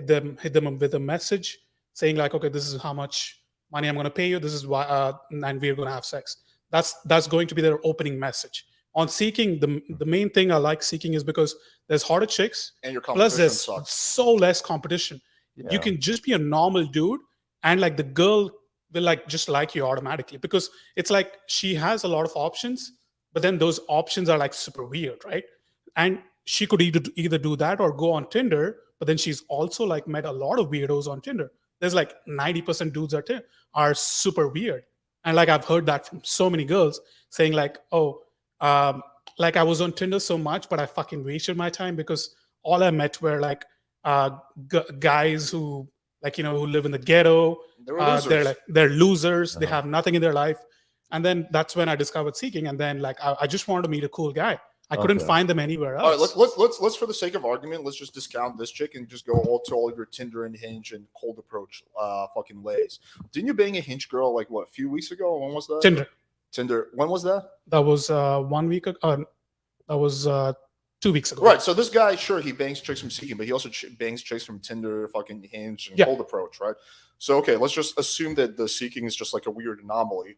them with a message saying like, okay, this is how much money I'm going to pay you. This is why, and we're going to have sex. That's going to be their opening message. On Seeking, the main thing I like Seeking is because there's hotter chicks, And your plus competition there's sucks. so less competition. Yeah. You can just be a normal dude, and like the girl will like just like you automatically, because it's like she has a lot of options, but then those options are like super weird, right? And she could either do that or go on Tinder, but then she's also like met a lot of weirdos on Tinder. There's like 90% dudes are super weird, and like I've heard that from so many girls saying like, oh, like I was on Tinder so much, but I fucking wasted my time because all I met were like guys who like who live in the ghetto. They're losers. They have nothing in their life. And then that's when I discovered Seeking. And then like I just wanted to meet a cool guy. I couldn't find them anywhere All else. right, let's for the sake of argument, let's just discount this chick and just go all your Tinder and Hinge and cold approach fucking ways. Didn't you bang a Hinge girl like what, a few weeks ago? When was that? Tinder. When was that? That was 1 week ago. That was 2 weeks ago. Right. So this guy, sure, he bangs chicks from Seeking, but he also bangs chicks from Tinder, fucking Hinge, and cold approach, right? So okay, let's just assume that the Seeking is just like a weird anomaly.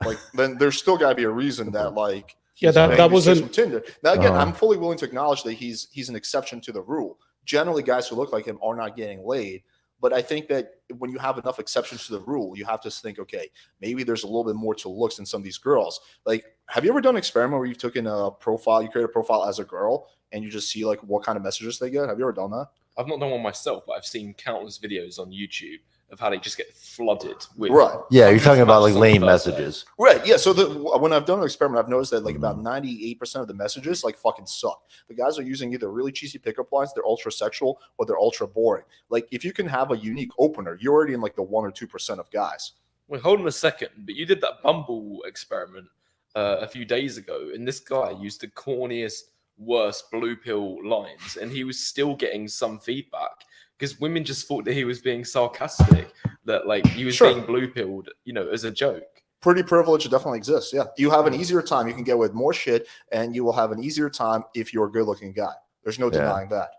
Like then there's still got to be a reason that like. That was from Tinder. Now again, I'm fully willing to acknowledge that he's an exception to the rule. Generally, guys who look like him are not getting laid. But I think that when you have enough exceptions to the rule, you have to think, okay, maybe there's a little bit more to looks than some of these girls. Like, have you ever done an experiment where you've taken a profile, you create a profile as a girl, and you just see like what kind of messages they get? Have you ever done that? I've not done one myself, but I've seen countless videos on YouTube of how they just get flooded with. Right. Yeah, you're talking about like on the lame first day. messages. Right. Yeah. So when I've done an experiment, I've noticed that like about 98% of the messages like fucking suck. The guys are using either really cheesy pickup lines, they're ultra sexual, or they're ultra boring. Like if you can have a unique opener, you're already in like the 1 or 2% of guys. Wait, hold on a second. But you did that Bumble experiment a few days ago, and this guy used the corniest, worst blue pill lines, and he was still getting some feedback. Because women just thought that he was being sarcastic, that like he was being blue pilled, as a joke. Pretty privilege definitely exists. Yeah. You have an easier time. You can get with more shit, and you will have an easier time if you're a good looking guy. There's no denying that.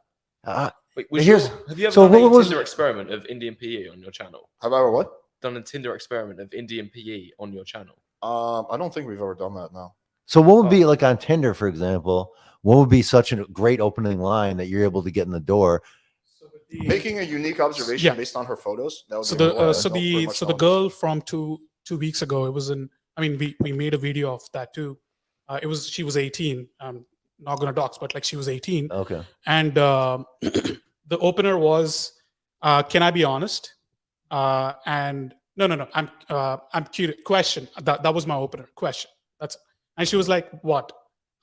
Wait, Have you ever done a Tinder experiment of Indian PE on your channel? Have I ever what? Done a Tinder experiment of Indian PE on your channel? I don't think we've ever done that, no. So what would be like on Tinder, for example? What would be such a great opening line that you're able to get in the door? Making a unique observation based on her photos. That would the girl from two weeks ago, it was we made a video of that too. She was 18. I'm not gonna dox, but like she was 18. Okay. And the opener was, can I be honest? And no. I'm curious. Question. That was my opener. Question. And she was like, what?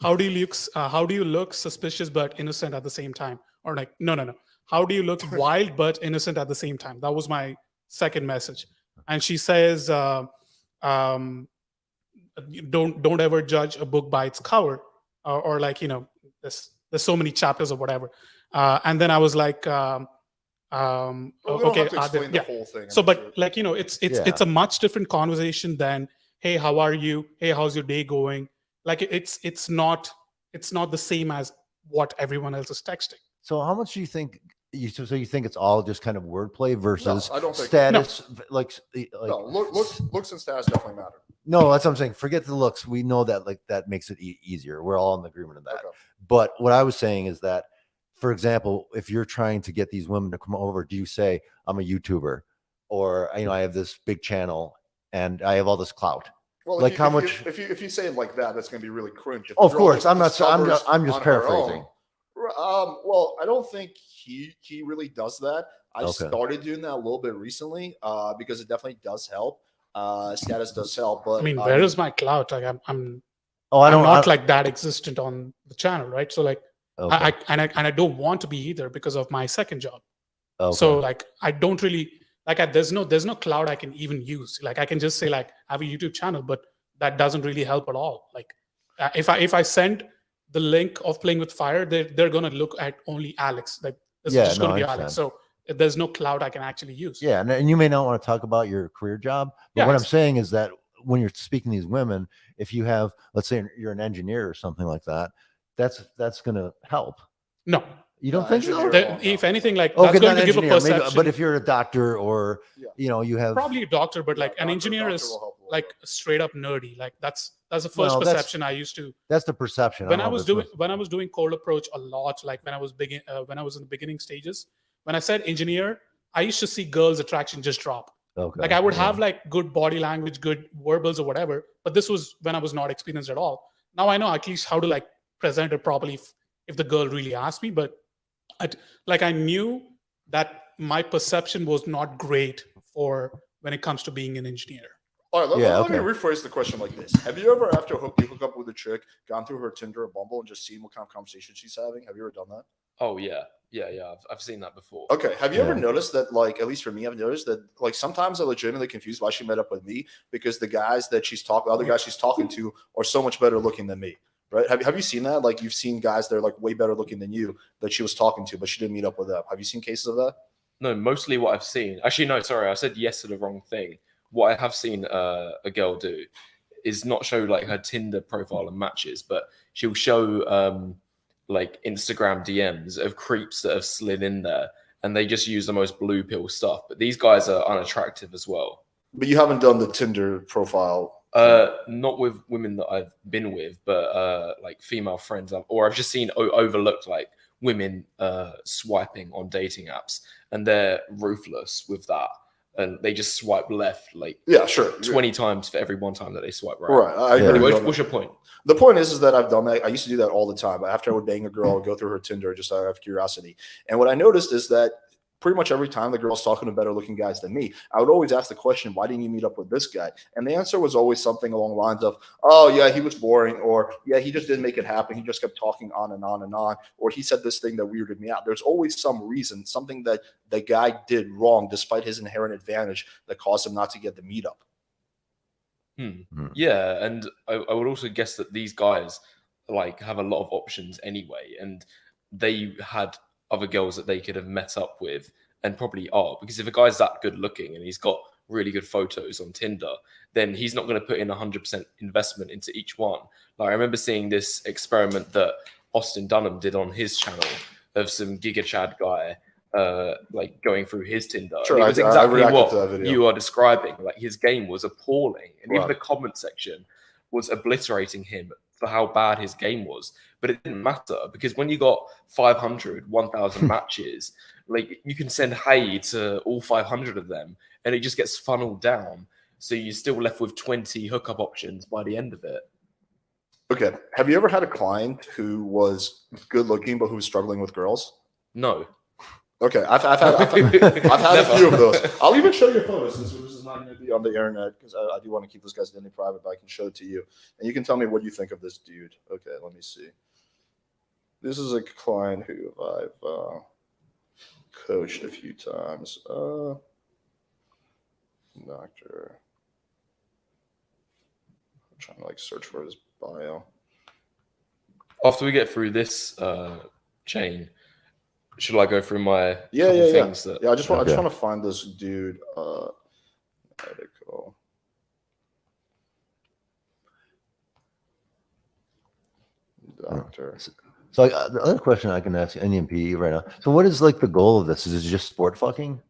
How do you look suspicious but innocent at the same time? Or like, no. How do you look wild but innocent at the same time? That was my second message. And she says, don't ever judge a book by its cover, or like there's so many chapters or whatever. And then I was like, okay, the whole thing. So, but like it's a much different conversation than, hey, how are you? Hey, how's your day going? Like it's not the same as what everyone else is texting. So how much do you think? So you think it's all just kind of wordplay versus I don't think status? Looks and status definitely matter. No, that's what I'm saying. Forget the looks. We know that that makes it easier. We're all in agreement of that. Okay. But what I was saying is that, for example, if you're trying to get these women to come over, do you say, I'm a YouTuber, or I have this big channel and I have all this clout? Well, like if you say it like that, that's going to be really cringe. Of course, I'm just paraphrasing. Well, I don't think he really does that. I started doing that a little bit recently because it definitely does help. Status does help, but where is my clout? Like I'm not like that existent on the channel, right? So like I don't want to be either because of my second job. Okay. So like I don't really like there's no cloud I can even use. Like I can just say like I have a YouTube channel, but that doesn't really help at all. Like if I send the link of playing with fire, they're gonna look at only Alex. Like this Yeah, is just no, gonna be I Alex. understand. So there's no cloud I can actually use. Yeah, and you may not want to talk about your career job, but Yeah, what I'm saying is that when you're speaking to these women, if you have, let's say you're an engineer or something like that, that's going to help. No. You don't think so? engineer- If anything, like Okay, that's going not to give a engineer, maybe, perception. but if you're a doctor or Yeah. you have Probably a doctor, but Yeah, like an doctor engineer is will help a little like bit. straight up nerdy. Like that's the first Well, that's- perception I used to. that's the perception. When don't I know was if doing it's- when I was doing cold approach a lot, like when I was in the beginning stages, when I said engineer, I used to see girls' attraction just drop. okay, Like I would yeah. have like good body language, good verbals or whatever, but this was when I was not experienced at all. Now I know at least how to like present it properly if the girl really asked me. But I knew that my perception was not great for when it comes to being an engineer. All right, Yeah, let me okay. rephrase the question like this. Have you ever, after you hook up with a chick, gone through her Tinder or Bumble and just seen what kind of conversation she's having? Have you ever done that? Oh yeah. I've seen that before. Okay. Have you ever Yeah. noticed that, like, at least for me, I've noticed that, like, sometimes I'm legitimately confused why she met up with me because the guys that other guys she's talking to are so much better looking than me, right? Have you seen that? Like, you've seen guys that are, like, way better looking than you that she was talking to, but she didn't meet up with them. Have you seen cases of that? No, mostly what I've seen. Actually, no, sorry, I said yes to the wrong thing. What I have seen a girl do is not show like her Tinder profile and matches, but she'll show like Instagram DMs of creeps that have slid in there, and they just use the most blue pill stuff. But these guys are unattractive as well. But you haven't done the Tinder profile. Not with women that I've been with, but like female friends, or I've just seen overlooked like women swiping on dating apps, and they're ruthless with that, and they just swipe left like Yeah, sure. 20 times for every one time that they swipe right. Right. I Yeah. agree. Anyway, with what's that. your point? The point is that I've done that. I used to do that all the time. After I would bang a girl, I would go through her Tinder just out of curiosity. And what I noticed is that pretty much every time the girl's talking to better looking guys than me, I would always ask the question, why didn't you meet up with this guy? And the answer was always something along the lines of, oh, yeah, he was boring. Or, yeah, he just didn't make it happen. He just kept talking on and on and on. Or he said this thing that weirded me out. There's always some reason, something that the guy did wrong, despite his inherent advantage, that caused him not to get the meetup. Yeah, and I would also guess that these guys like have a lot of options anyway, and they had other girls that they could have met up with, and probably are, because if a guy's that good looking and he's got really good photos on Tinder, then he's not going to put in 100% investment into each one. Like I remember seeing this experiment that Austin Dunham did on his channel of some Giga Chad guy like going through his Tinder. Sure, And it was I exactly reacted to that what video. you are describing. Like his game was appalling, and even Right. the comment section was obliterating him for how bad his game was. But it didn't matter, because when you got 500, 1,000 matches, like you can send hey to all 500 of them, and it just gets funneled down. So you're still left with 20 hookup options by the end of it. Okay. Have you ever had a client who was good looking, but who was struggling with girls? No. Okay, I've had a few of those. I'll even show you photos since this is not going to be on the internet, because I do want to keep this guy's identity private, but I can show it to you, and you can tell me what you think of this dude. Okay, let me see. This is a client who I've coached a few times. Doctor. I'm trying to like search for his bio. After we get through this chain, should I go through my Yeah. things that Yeah, I just want Okay. to find this dude. Medical. Doctor. So the other question I can ask NMP right now. So what is like the goal of this? Is it just sport fucking?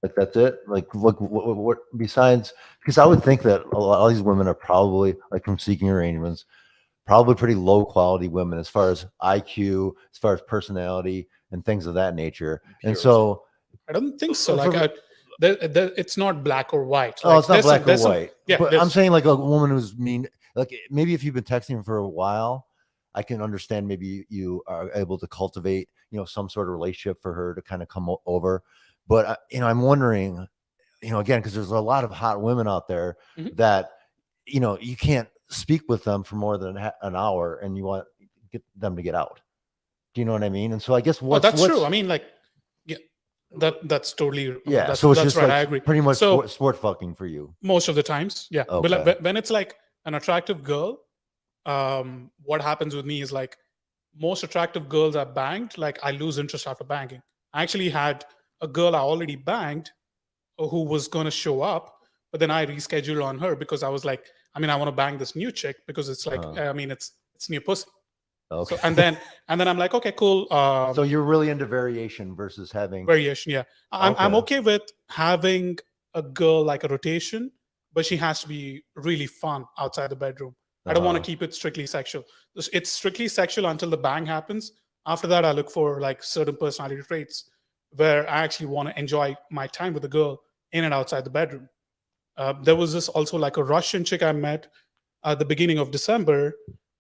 Like that's it? Like what besides? Because I would think that a lot of these women are probably like from seeking arrangements, probably pretty low quality women as far as IQ, as far as personality and things of that nature. And so I don't think so. For- Like it's not black or white. oh, Like, it's not there's black some- there's or some- white. yeah, But I'm there's- saying like a woman who's mean. Like maybe if you've been texting for a while, I can understand maybe you are able to cultivate, some sort of relationship for her to kind of come over. But, I'm wondering, again, because there's a lot of hot women out there Mhm. that, you can't speak with them for more than an hour and you want to get them to get out. Do you know what I mean? And so I guess that's true. I mean, like, yeah, that's totally yeah. That's, So it's that's just right. like I agree. pretty much So- sport fucking for you. Most of the times, yeah. But Okay. like, when it's like an attractive girl, what happens with me is like most attractive girls I banged, like I lose interest after banging. I actually had a girl I already banged who was going to show up, but then I rescheduled on her because I was like, I mean, I want to bang this new chick because it's like, I mean, it's new pussy. Okay. So and then I'm like, okay, cool. So you're really into variation versus having Variation, yeah. I'm Okay. okay with having a girl like a rotation, but she has to be really fun outside the bedroom. I don't want to keep it strictly sexual. It's strictly sexual until the bang happens. After that, I look for like certain personality traits where I actually want to enjoy my time with the girl in and outside the bedroom. There was this also like a Russian chick I met at the beginning of December.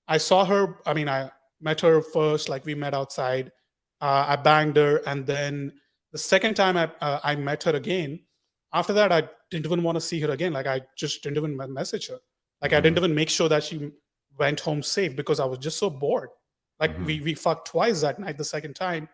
I saw her. I mean, I met her first, like we met outside. I banged her, and then the second time I met her again. After that, I didn't even want to see her again. Like I just didn't even message her. Like I didn't even make sure that she went home safe because I was just so bored. Like we fucked twice that night, the second time,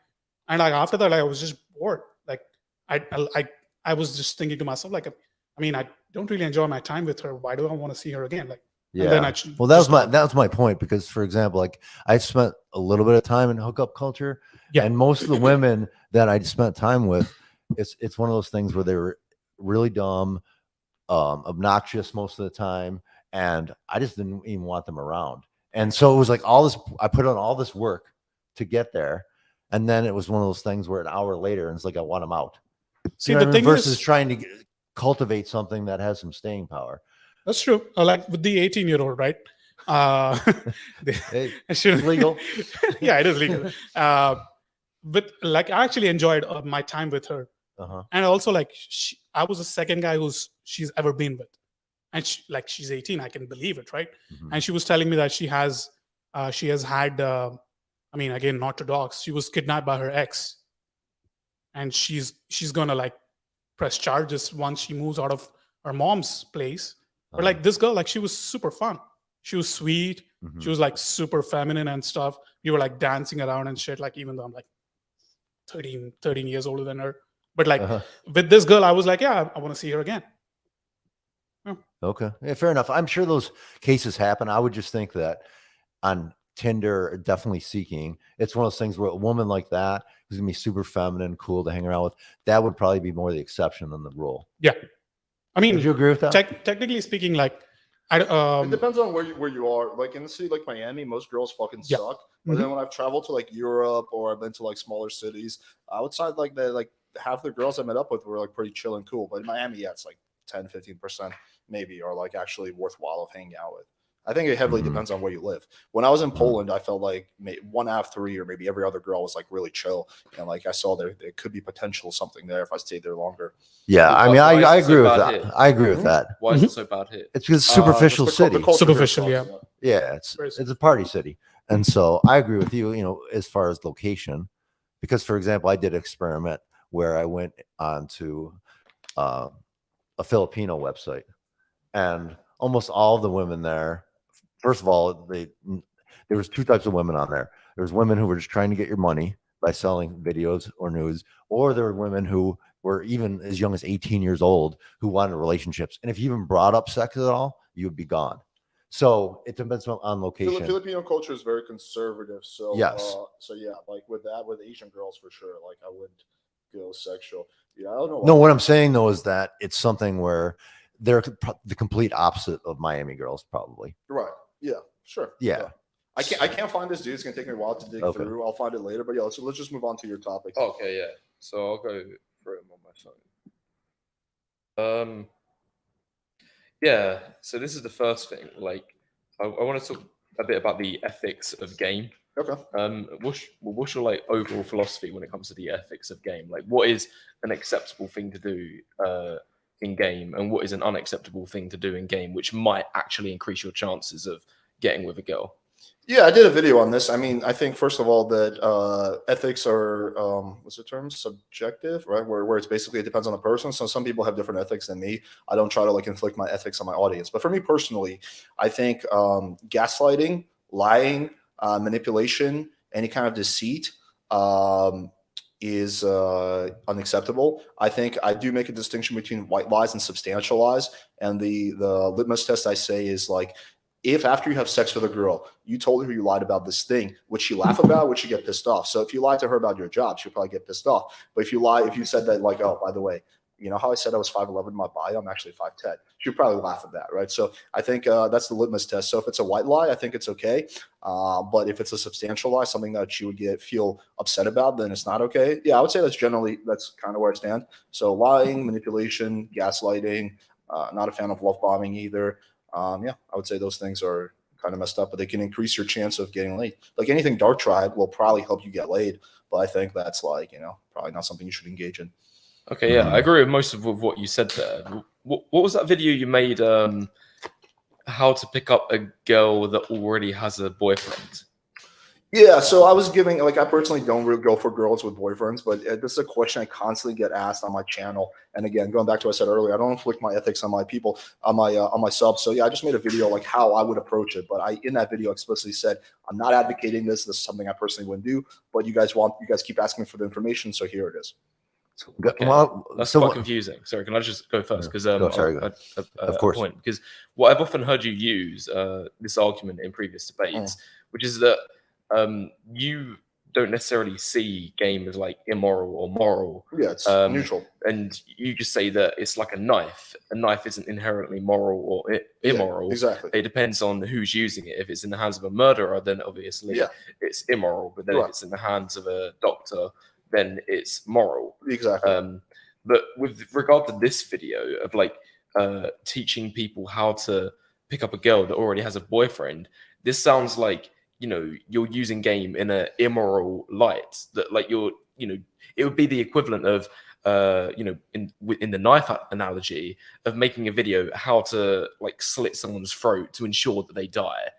and like after that, I was just bored. Like I was just thinking to myself, like, I mean, I don't really enjoy my time with her. Why do I want to see her again? Like, and then Yeah. Well, that was my point because, for example, like I spent a little bit of time in hookup culture, and most of the women that I spent time with, it's one of those things where they were really dumb, obnoxious most of the time, and I just didn't even want them around. And so it was like all this. I put on all this work to get there, and then it was one of those things where an hour later, and it's like I want them out. See, you know the what I mean? thing Versus is, trying to cultivate something that has some staying power. that's true. Like with the 18-year-old, right? Hey, it's legal. Yeah, it is legal. But like, I actually enjoyed my time with her, and also like, I was the second guy she's ever been with, and she's 18. I can believe it, right? And she was telling me that she has had. I mean, again, not to dogs. She was kidnapped by her ex, and she's gonna like press charges once she moves out of her mom's place. But like this girl, like she was super fun. She was sweet. She was like super feminine and stuff. We were like dancing around and shit. Like even though I'm like 13 years older than her, but like with this girl, I was like, yeah, I want to see her again. Yeah. Okay, yeah, fair enough. I'm sure those cases happen. I would just think that on Tinder, definitely seeking. It's one of those things where a woman like that who's gonna be super feminine, cool to hang around with, that would probably be more the exception than the rule. Yeah, I mean, would you agree with that? Technically speaking, like, it depends on where you are. Like in the city like Miami, most girls fucking suck. But then when I've traveled to like Europe or I've been to like smaller cities outside, like half the girls I met up with were like pretty chill and cool. But in Miami, yeah, it's like 10-15% maybe are like actually worthwhile of hanging out with. I think it heavily depends on where you live. When I was in Poland, I felt like one out of three or maybe every other girl was like really chill. And like I saw there could be potential something there if I stayed there longer. Yeah, I mean, I agree with that. Here? I agree with that. Why is it so bad here? It's because superficial city. Superficial, yeah. Yeah, it's a party city. And so I agree with you, you know, as far as location. Because, for example, I did an experiment where I went on to a Filipino website. And almost all of the women there, first of all, there was two types of women on there. There was women who were just trying to get your money by selling videos or news, or there were women who were even as young as 18 years old who wanted relationships. And if you even brought up sex at all, you would be gone. So it depends on location. Filipino culture is very conservative. So yes. So yeah, like with Asian girls for sure. Like I wouldn't go sexual. Yeah, I don't know. No, what I'm saying though is that it's something where they're the complete opposite of Miami girls, probably. Right. Yeah. Sure. Yeah. I can't find this dude. It's gonna take me a while to dig through. I'll find it later. But yeah, let's just move on to your topic. Okay, yeah. So I'll go through them on my phone. Yeah. So this is the first thing. Like, I want to talk a bit about the ethics of game. Okay. What's your like overall philosophy when it comes to the ethics of game? Like, what is an acceptable thing to do in game, and what is an unacceptable thing to do in game, which might actually increase your chances of getting with a girl? Yeah, I did a video on this. I mean, I think first of all that ethics are what's the term? Subjective, right? Where it's basically it depends on the person. So some people have different ethics than me. I don't try to like inflict my ethics on my audience. But for me personally, I think gaslighting, lying, manipulation, any kind of deceit is unacceptable. I think I do make a distinction between white lies and substantial lies. And the litmus test I say is like, if after you have sex with a girl, you told her you lied about this thing, would she laugh about? Would she get pissed off? So if you lied to her about your job, she'll probably get pissed off. But if you said that like, oh, by the way, you know how I said I was 5'11" in my bio? I'm actually 5'10". She'd probably laugh at that, right? So I think that's the litmus test. So if it's a white lie, I think it's okay. But if it's a substantial lie, something that she would feel upset about, then it's not okay. Yeah, I would say that's kind of where I stand. So lying, manipulation, gaslighting, not a fan of love bombing either. Yeah, I would say those things are kind of messed up, but they can increase your chance of getting laid. Like anything dark tribe will probably help you get laid, but I think that's like, probably not something you should engage in. Okay, yeah, I agree with most of what you said there. What was that video you made? How to pick up a girl that already has a boyfriend? Yeah, so I was giving, like, I personally don't really go for girls with boyfriends, but this is a question I constantly get asked on my channel. And again, going back to what I said earlier, I don't inflict my ethics on my people, on my subs. So yeah, I just made a video like how I would approach it. But in that video explicitly said, I'm not advocating this. This is something I personally wouldn't do. But you guys keep asking me for the information, so here it is. Okay. Well, that's so quite confusing. Sorry, can I just go first? Because of course. Point. Because what I've often heard you use this argument in previous debates, which is that you don't necessarily see game as like immoral or moral. Yeah, it's neutral. And you just say that it's like a knife. A knife isn't inherently moral or immoral. Yeah, exactly. It depends on who's using it. If it's in the hands of a murderer, then obviously it's immoral. But then if it's in the hands of a doctor, then it's moral. Exactly. But with regard to this video of like teaching people how to pick up a girl that already has a boyfriend, this sounds like you're using game in an immoral light. That like it would be the equivalent of in the knife analogy of making a video how to like slit someone's throat to ensure that they die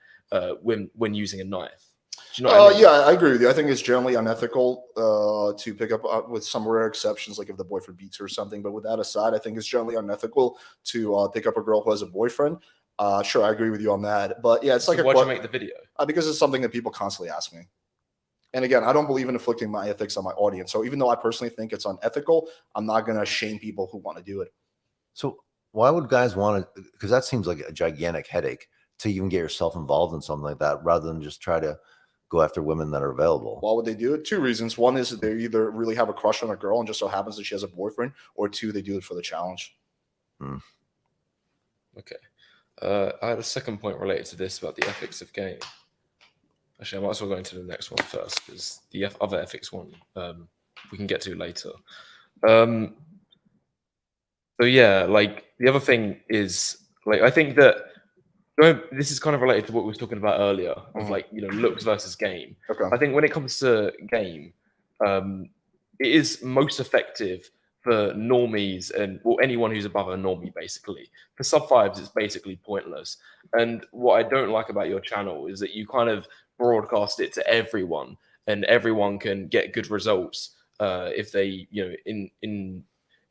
when using a knife. Do you know what I mean? Yeah, I agree with you. I think it's generally unethical to pick up with some rare exceptions, like if the boyfriend beats her or something. But with that aside, I think it's generally unethical to pick up a girl who has a boyfriend. Sure, I agree with you on that. But yeah, it's like why'd you make the video? Because it's something that people constantly ask me. And again, I don't believe in inflicting my ethics on my audience. So even though I personally think it's unethical, I'm not going to shame people who want to do it. So why would guys want to? Because that seems like a gigantic headache to even get yourself involved in something like that, rather than just try to go after women that are available. Why would they do it? Two reasons. One is that they either really have a crush on a girl and just so happens that she has a boyfriend, or two, they do it for the challenge. Okay. I had a second point related to this about the ethics of game. Actually, I might as well go into the next one first, because the other ethics one we can get to later. So yeah, like the other thing is, like, I think that this is kind of related to what we were talking about earlier of like, looks versus game. Okay. I think when it comes to game, it is most effective for normies and anyone who's above a normie, basically. For sub fives, it's basically pointless. And what I don't like about your channel is that you kind of broadcast it to everyone, and everyone can get good results if they,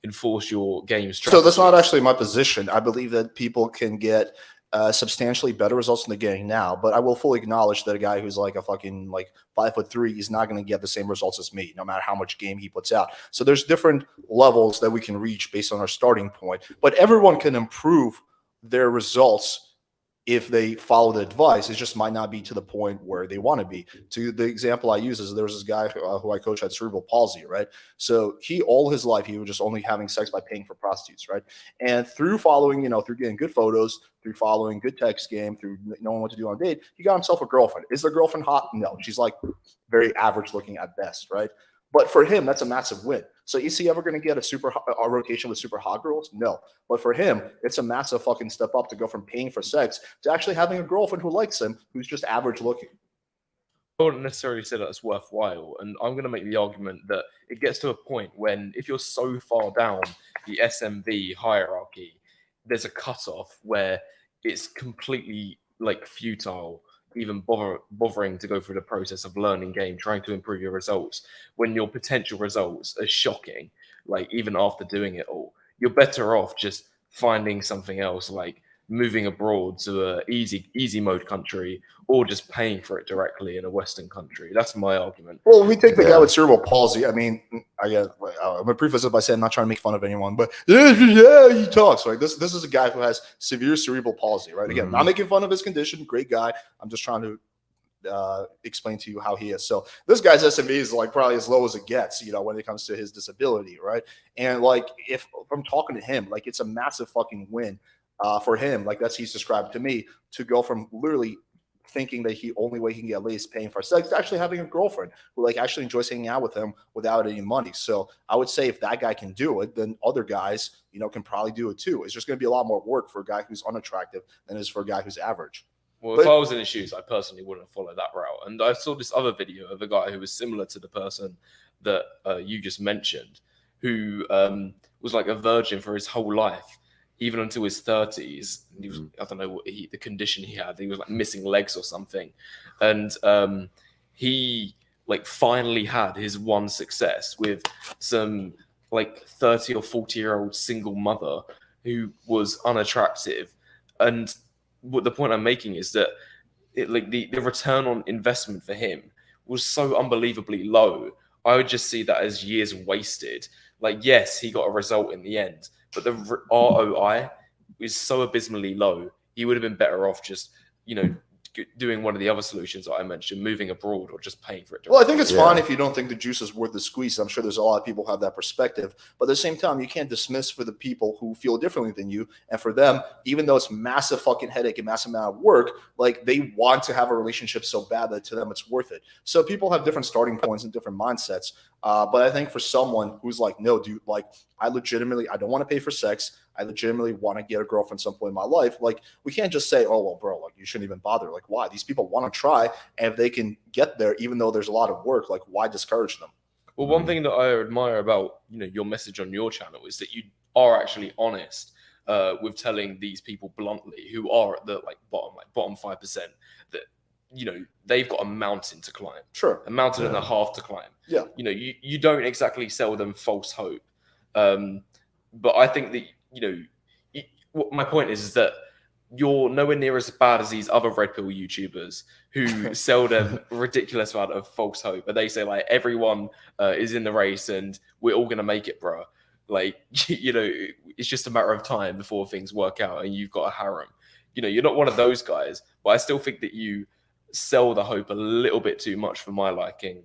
enforce your game strategy. So that's not actually my position. I believe that people can get substantially better results in the game now, but I will fully acknowledge that a guy who's like a fucking like 5'3" is not going to get the same results as me, no matter how much game he puts out. So there's different levels that we can reach based on our starting point, but everyone can improve their results if they follow the advice. It just might not be to the point where they want to be. To the example I use is there was this guy who I coach had cerebral palsy, right? So he, all his life, he was just only having sex by paying for prostitutes, right? And through following, through getting good photos, through following good text game, through knowing what to do on a date, he got himself a girlfriend. Is the girlfriend hot? No, she's like very average looking at best, right? But for him, that's a massive win. So is he ever going to get a rotation with super hot girls? No. But for him, it's a massive fucking step up to go from paying for sex to actually having a girlfriend who likes him, who's just average looking. I wouldn't necessarily say that it's worthwhile. And I'm going to make the argument that it gets to a point when if you're so far down the SMV hierarchy, there's a cutoff where it's completely like futile even bothering to go through the process of learning game, trying to improve your results, when your potential results are shocking. Like even after doing it all, you're better off just finding something else, like moving abroad to a easy mode country, or just paying for it directly in a Western country. That's my argument. Well, we take the guy with cerebral palsy. I mean, I'm gonna preface it by saying I'm not trying to make fun of anyone, but yeah, he talks right. This is a guy who has severe cerebral palsy, right? Again, not making fun of his condition. Great guy. I'm just trying to explain to you how he is. So this guy's SME is like probably as low as it gets, when it comes to his disability, right? And like if I'm talking to him, like it's a massive fucking win for him, like he's described to me, to go from literally thinking that he only way he can get laid is paying for sex to actually having a girlfriend who like actually enjoys hanging out with him without any money. So I would say if that guy can do it, then other guys, can probably do it too. It's just going to be a lot more work for a guy who's unattractive than it is for a guy who's average. Well, if I was in his shoes, I personally wouldn't follow that route. And I saw this other video of a guy who was similar to the person that you just mentioned, who was like a virgin for his whole life, even until his 30s. He was, I don't know what the condition he had. He was like missing legs or something. And he like finally had his one success with some like 30 or 40-year-old single mother who was unattractive. And what the point I'm making is that the return on investment for him was so unbelievably low. I would just see that as years wasted. Like, yes, he got a result in the end, but the ROI is so abysmally low. He would have been better off just, doing one of the other solutions that I mentioned, moving abroad or just paying for it directly. Well, I think it's fine if you don't think the juice is worth the squeeze. I'm sure there's a lot of people who have that perspective. But at the same time, you can't dismiss for the people who feel differently than you. And for them, even though it's massive fucking headache and massive amount of work, like they want to have a relationship so bad that to them it's worth it. So people have different starting points and different mindsets. But I think for someone who's like, no, dude, like I don't want to pay for sex. I legitimately want to get a girlfriend some point in my life. Like, we can't just say, oh, well, bro, like you shouldn't even bother. Like, why? These people want to try. And if they can get there, even though there's a lot of work, like why discourage them? Well, one thing that I admire about, your message on your channel is that you are actually honest with telling these people bluntly, who are at the bottom 5%, that, they've got a mountain to climb. Sure. A mountain and a half to climb. Yeah. You don't exactly sell them false hope. But I think that, my point is that you're nowhere near as bad as these other red pill YouTubers who sell them ridiculous amount of false hope. But they say like everyone is in the race and we're all going to make it, bro. Like, it's just a matter of time before things work out and you've got a harem. You're not one of those guys, but I still think that you sell the hope a little bit too much for my liking.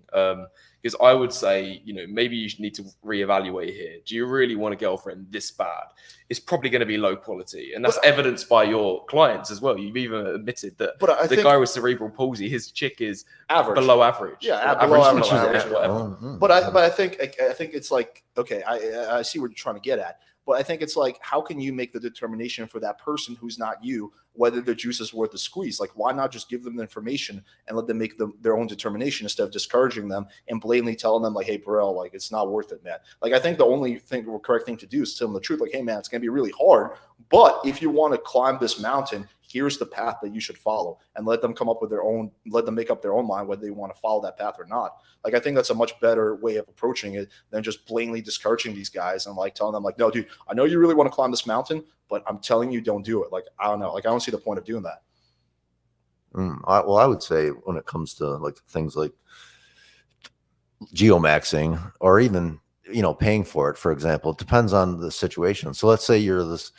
Because I would say, maybe you need to reevaluate here. Do you really want a girlfriend this bad? It's probably going to be low quality. And that's evidenced by your clients as well. You've even admitted that the guy with cerebral palsy, his chick is average, below average. Yeah, below average. But I think it's like, okay, I see what you're trying to get at. But I think it's like, how can you make the determination for that person who's not you, whether the juice is worth the squeeze? Like, why not just give them the information and let them make their own determination instead of discouraging them and blatantly telling them like, hey, bro, like it's not worth it, man. Like, I think the only correct thing to do is tell them the truth. Like, hey, man, it's going to be really hard. But if you want to climb this mountain, here's the path that you should follow, and let them make up their own mind whether they want to follow that path or not. Like, I think that's a much better way of approaching it than just blatantly discouraging these guys and like telling them like, no, dude, I know you really want to climb this mountain, but I'm telling you, don't do it. Like, I don't know. Like, I don't see the point of doing that. I would say when it comes to like things like geomaxing or even, paying for it, for example, it depends on the situation. So let's say you're this,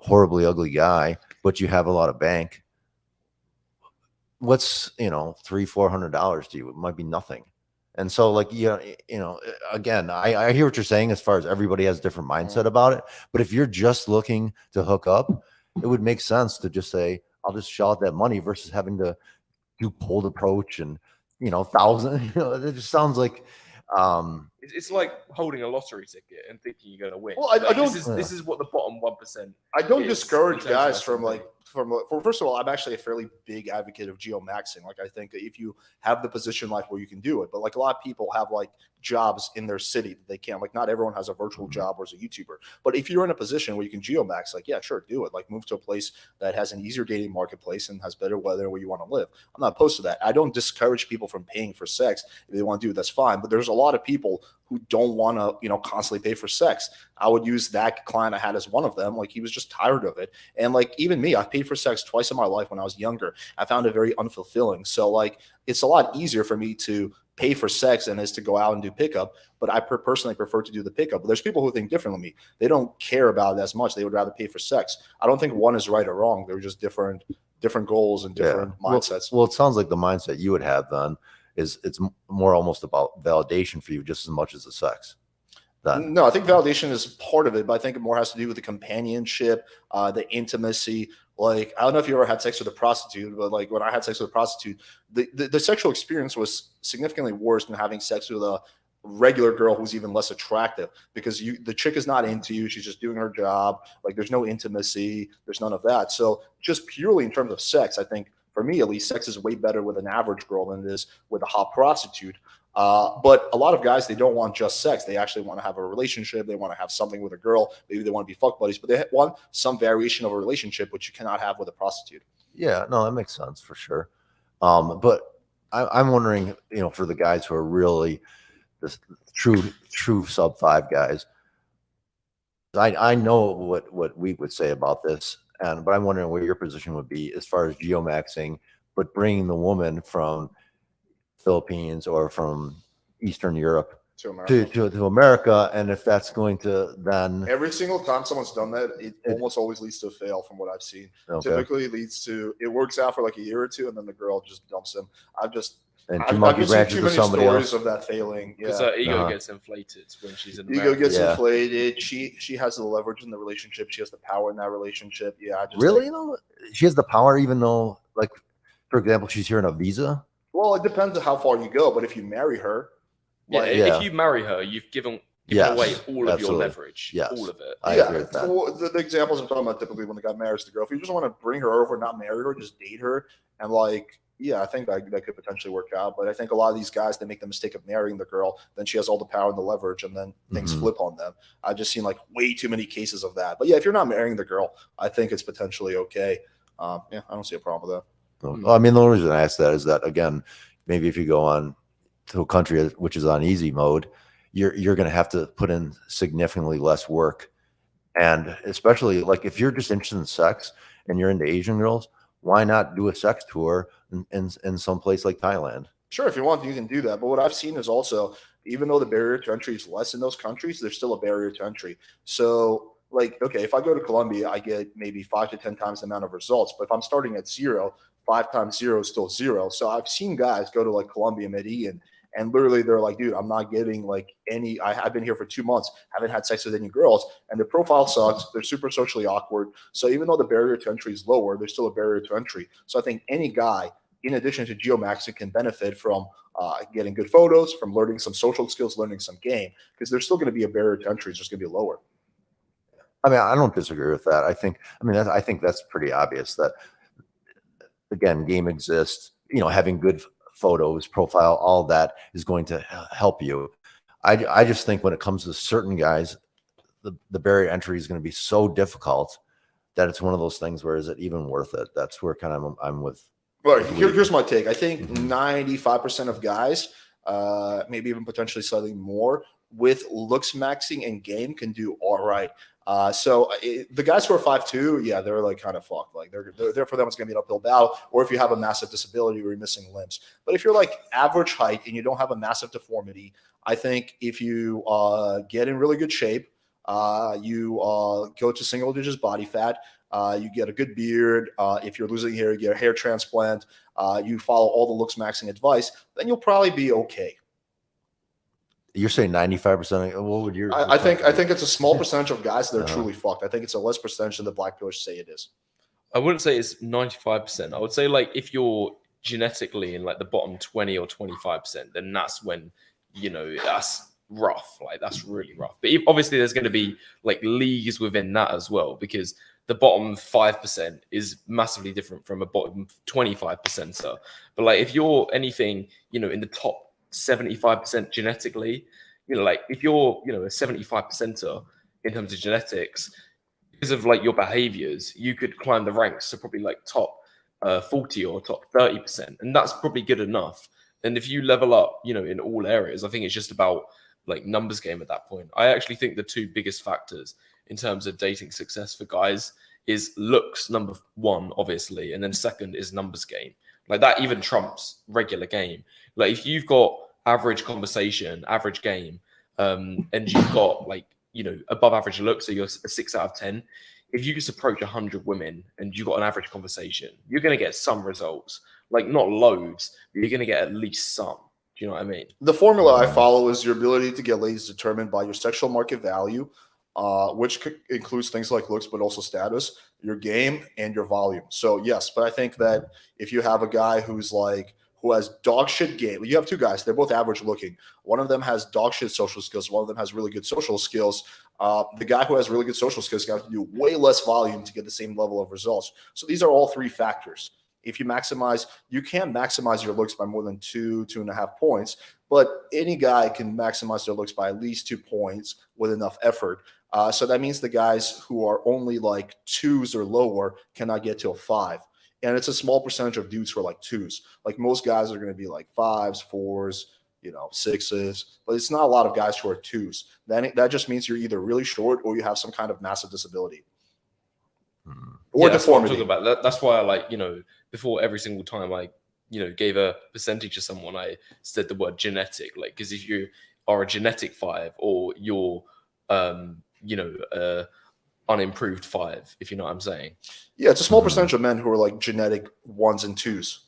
horribly ugly guy, but you have a lot of bank. What's, $300-400 to you? It might be nothing. And so like, again, I hear what you're saying as far as everybody has a different mindset about it. But if you're just looking to hook up, it would make sense to just say, I'll just shell out that money versus having to do cold approach and, thousand, it just sounds like, it's like holding a lottery ticket and thinking you're going to win. Well, I don't. This is what the bottom 1%. I don't discourage guys from first of all, I'm actually a fairly big advocate of geomaxing. Like, I think that if you have the position like where you can do it, but like a lot of people have like jobs in their city that they can't. Like, not everyone has a virtual job or is a YouTuber. But if you're in a position where you can geomax, like, yeah, sure, do it. Like, move to a place that has an easier dating marketplace and has better weather where you want to live. I'm not opposed to that. I don't discourage people from paying for sex. If they want to do it, that's fine. But there's a lot of people who don't want to, constantly pay for sex. I would use that client I had as one of them. Like, he was just tired of it. And like, even me, I've paid for sex twice in my life when I was younger. I found it very unfulfilling. So like, it's a lot easier for me to pay for sex than it is to go out and do pickup. But I personally prefer to do the pickup. But there's people who think differently than me. They don't care about it as much. They would rather pay for sex. I don't think one is right or wrong. They're just different goals and different mindsets. Well, it sounds like the mindset you would have then is it's more almost about validation for you just as much as the sex. Then. No, I think validation is part of it, but I think it more has to do with the companionship, the intimacy. Like, I don't know if you ever had sex with a prostitute, but like when I had sex with a prostitute, the sexual experience was significantly worse than having sex with a regular girl who's even less attractive, because the chick is not into you. She's just doing her job. Like, there's no intimacy. There's none of that. So just purely in terms of sex, I think for me, at least, sex is way better with an average girl than it is with a hot prostitute. But a lot of guys, they don't want just sex. They actually want to have a relationship. They want to have something with a girl. Maybe they want to be fuck buddies, but they want some variation of a relationship, which you cannot have with a prostitute. Yeah, no, that makes sense for sure. But I'm wondering, for the guys who are really the true sub 5 guys, I know what we would say about this, but I'm wondering what your position would be as far as geomaxing, but bringing the woman from Philippines or from Eastern Europe to America, and if that's going to then every single time someone's done that, it almost always leads to a fail from what I've seen. Okay. Typically it works out for like a year or two, and then the girl just dumps him. I've just and seen too many stories of that failing. Because her ego gets inflated when she's in America. Ego gets inflated. She has the leverage in the relationship. She has the power in that relationship. Yeah, really, she has the power, even though, like, for example, she's here on a visa. Well, it depends on how far you go, but if you marry her, if you marry her, you've given away all of your leverage. Yes. All of it. I agree with that. So the examples I'm talking about, typically when the guy marries the girl, if you just want to bring her over, not marry her, just date her, and like, I think that could potentially work out. But I think a lot of these guys, they make the mistake of marrying the girl, then she has all the power and the leverage, and then things flip on them. I've just seen like way too many cases of that. But yeah, if you're not marrying the girl, I think it's potentially okay. I don't see a problem with that. Well, I mean, the only reason I ask that is that, again, maybe if you go on to a country which is on easy mode, you're going to have to put in significantly less work. And especially like if you're just interested in sex and you're into Asian girls, why not do a sex tour in some place like Thailand? Sure, if you want, you can do that. But what I've seen is also, even though the barrier to entry is less in those countries, there's still a barrier to entry. So like, okay, if I go to Colombia, I get maybe 5 to 10 times the amount of results. But if I'm starting at 0, 5 times 0 is still 0. So I've seen guys go to like Colombia, Medellin, and literally they're like, dude, I'm not getting like any, I've been here for 2 months, haven't had sex with any girls, and their profile sucks. They're super socially awkward. So even though the barrier to entry is lower, there's still a barrier to entry. So I think any guy, in addition to geomaxing, can benefit from getting good photos, from learning some social skills, learning some game, because there's still going to be a barrier to entry. It's just going to be lower. I mean, I don't disagree with that. I think that's pretty obvious that, again, game exists, having good photos, profile, all that is going to help you. I just think when it comes to certain guys, the barrier entry is going to be so difficult that it's one of those things where, is it even worth it? That's where kind of I'm with. Right. Here's my take. I think 95% of guys, maybe even potentially slightly more, with looks maxing and game can do all right. So the guys who are 5'2", yeah, they're like kind of fucked. Like they're for them, it's gonna be an uphill battle. Or if you have a massive disability or you're missing limbs. But if you're like average height and you don't have a massive deformity, I think if you get in really good shape, you go to single digits body fat, you get a good beard. If you're losing hair, you get a hair transplant. You follow all the looks maxing advice, then you'll probably be okay. You're saying 95%. What would your? I think it's a small percentage of guys that are truly fucked. I think it's a less percentage than the black pillars say it is. I wouldn't say it's 95%. I would say like if you're genetically in like the bottom 20 or 25%, then that's when that's rough. Like that's really rough. But obviously there's going to be like leagues within that as well, because the bottom 5% is massively different from a bottom 25%. But like if you're anything, in the top 75% genetically, like if you're, a 75%er in terms of genetics, because of like your behaviors, you could climb the ranks to probably like top 40 or top 30%. And that's probably good enough. And if you level up, in all areas, I think it's just about like numbers game at that point. I actually think the two biggest factors in terms of dating success for guys is looks, number one, obviously, and then second is numbers game. Like that even trumps regular game. Like if you've got average conversation, average game, and you've got like, you know, above average looks, so you're a 6 out of 10. If you just approach 100 women and you've got an average conversation, you're going to get some results, like not loads, but you're going to get at least some. Do you know what I mean? The formula I follow is your ability to get ladies determined by your sexual market value, which includes things like looks, but also status, your game, and your volume. So yes, but I think that if you have a guy who has dog shit game, you have two guys, they're both average looking. One of them has dog shit social skills. One of them has really good social skills. The guy who has really good social skills got to do way less volume to get the same level of results. So these are all three factors. If you can maximize your looks by more than 2.5 points, but any guy can maximize their looks by at least 2 points with enough effort. So that means the guys who are only like 2s or lower cannot get to a 5. And it's a small percentage of dudes who are like 2s. Like most guys are going to be like 5s, 4s, 6s, but it's not a lot of guys who are 2s. That just means you're either really short or you have some kind of massive disability. Or deformity. That's what I'm talking about. That's why I before every single time I, gave a percentage to someone, I said the word genetic, like, because if you are a genetic 5 or you're, unimproved 5, if you know what I'm saying. Yeah, it's a small percentage of men who are like genetic 1s and 2s.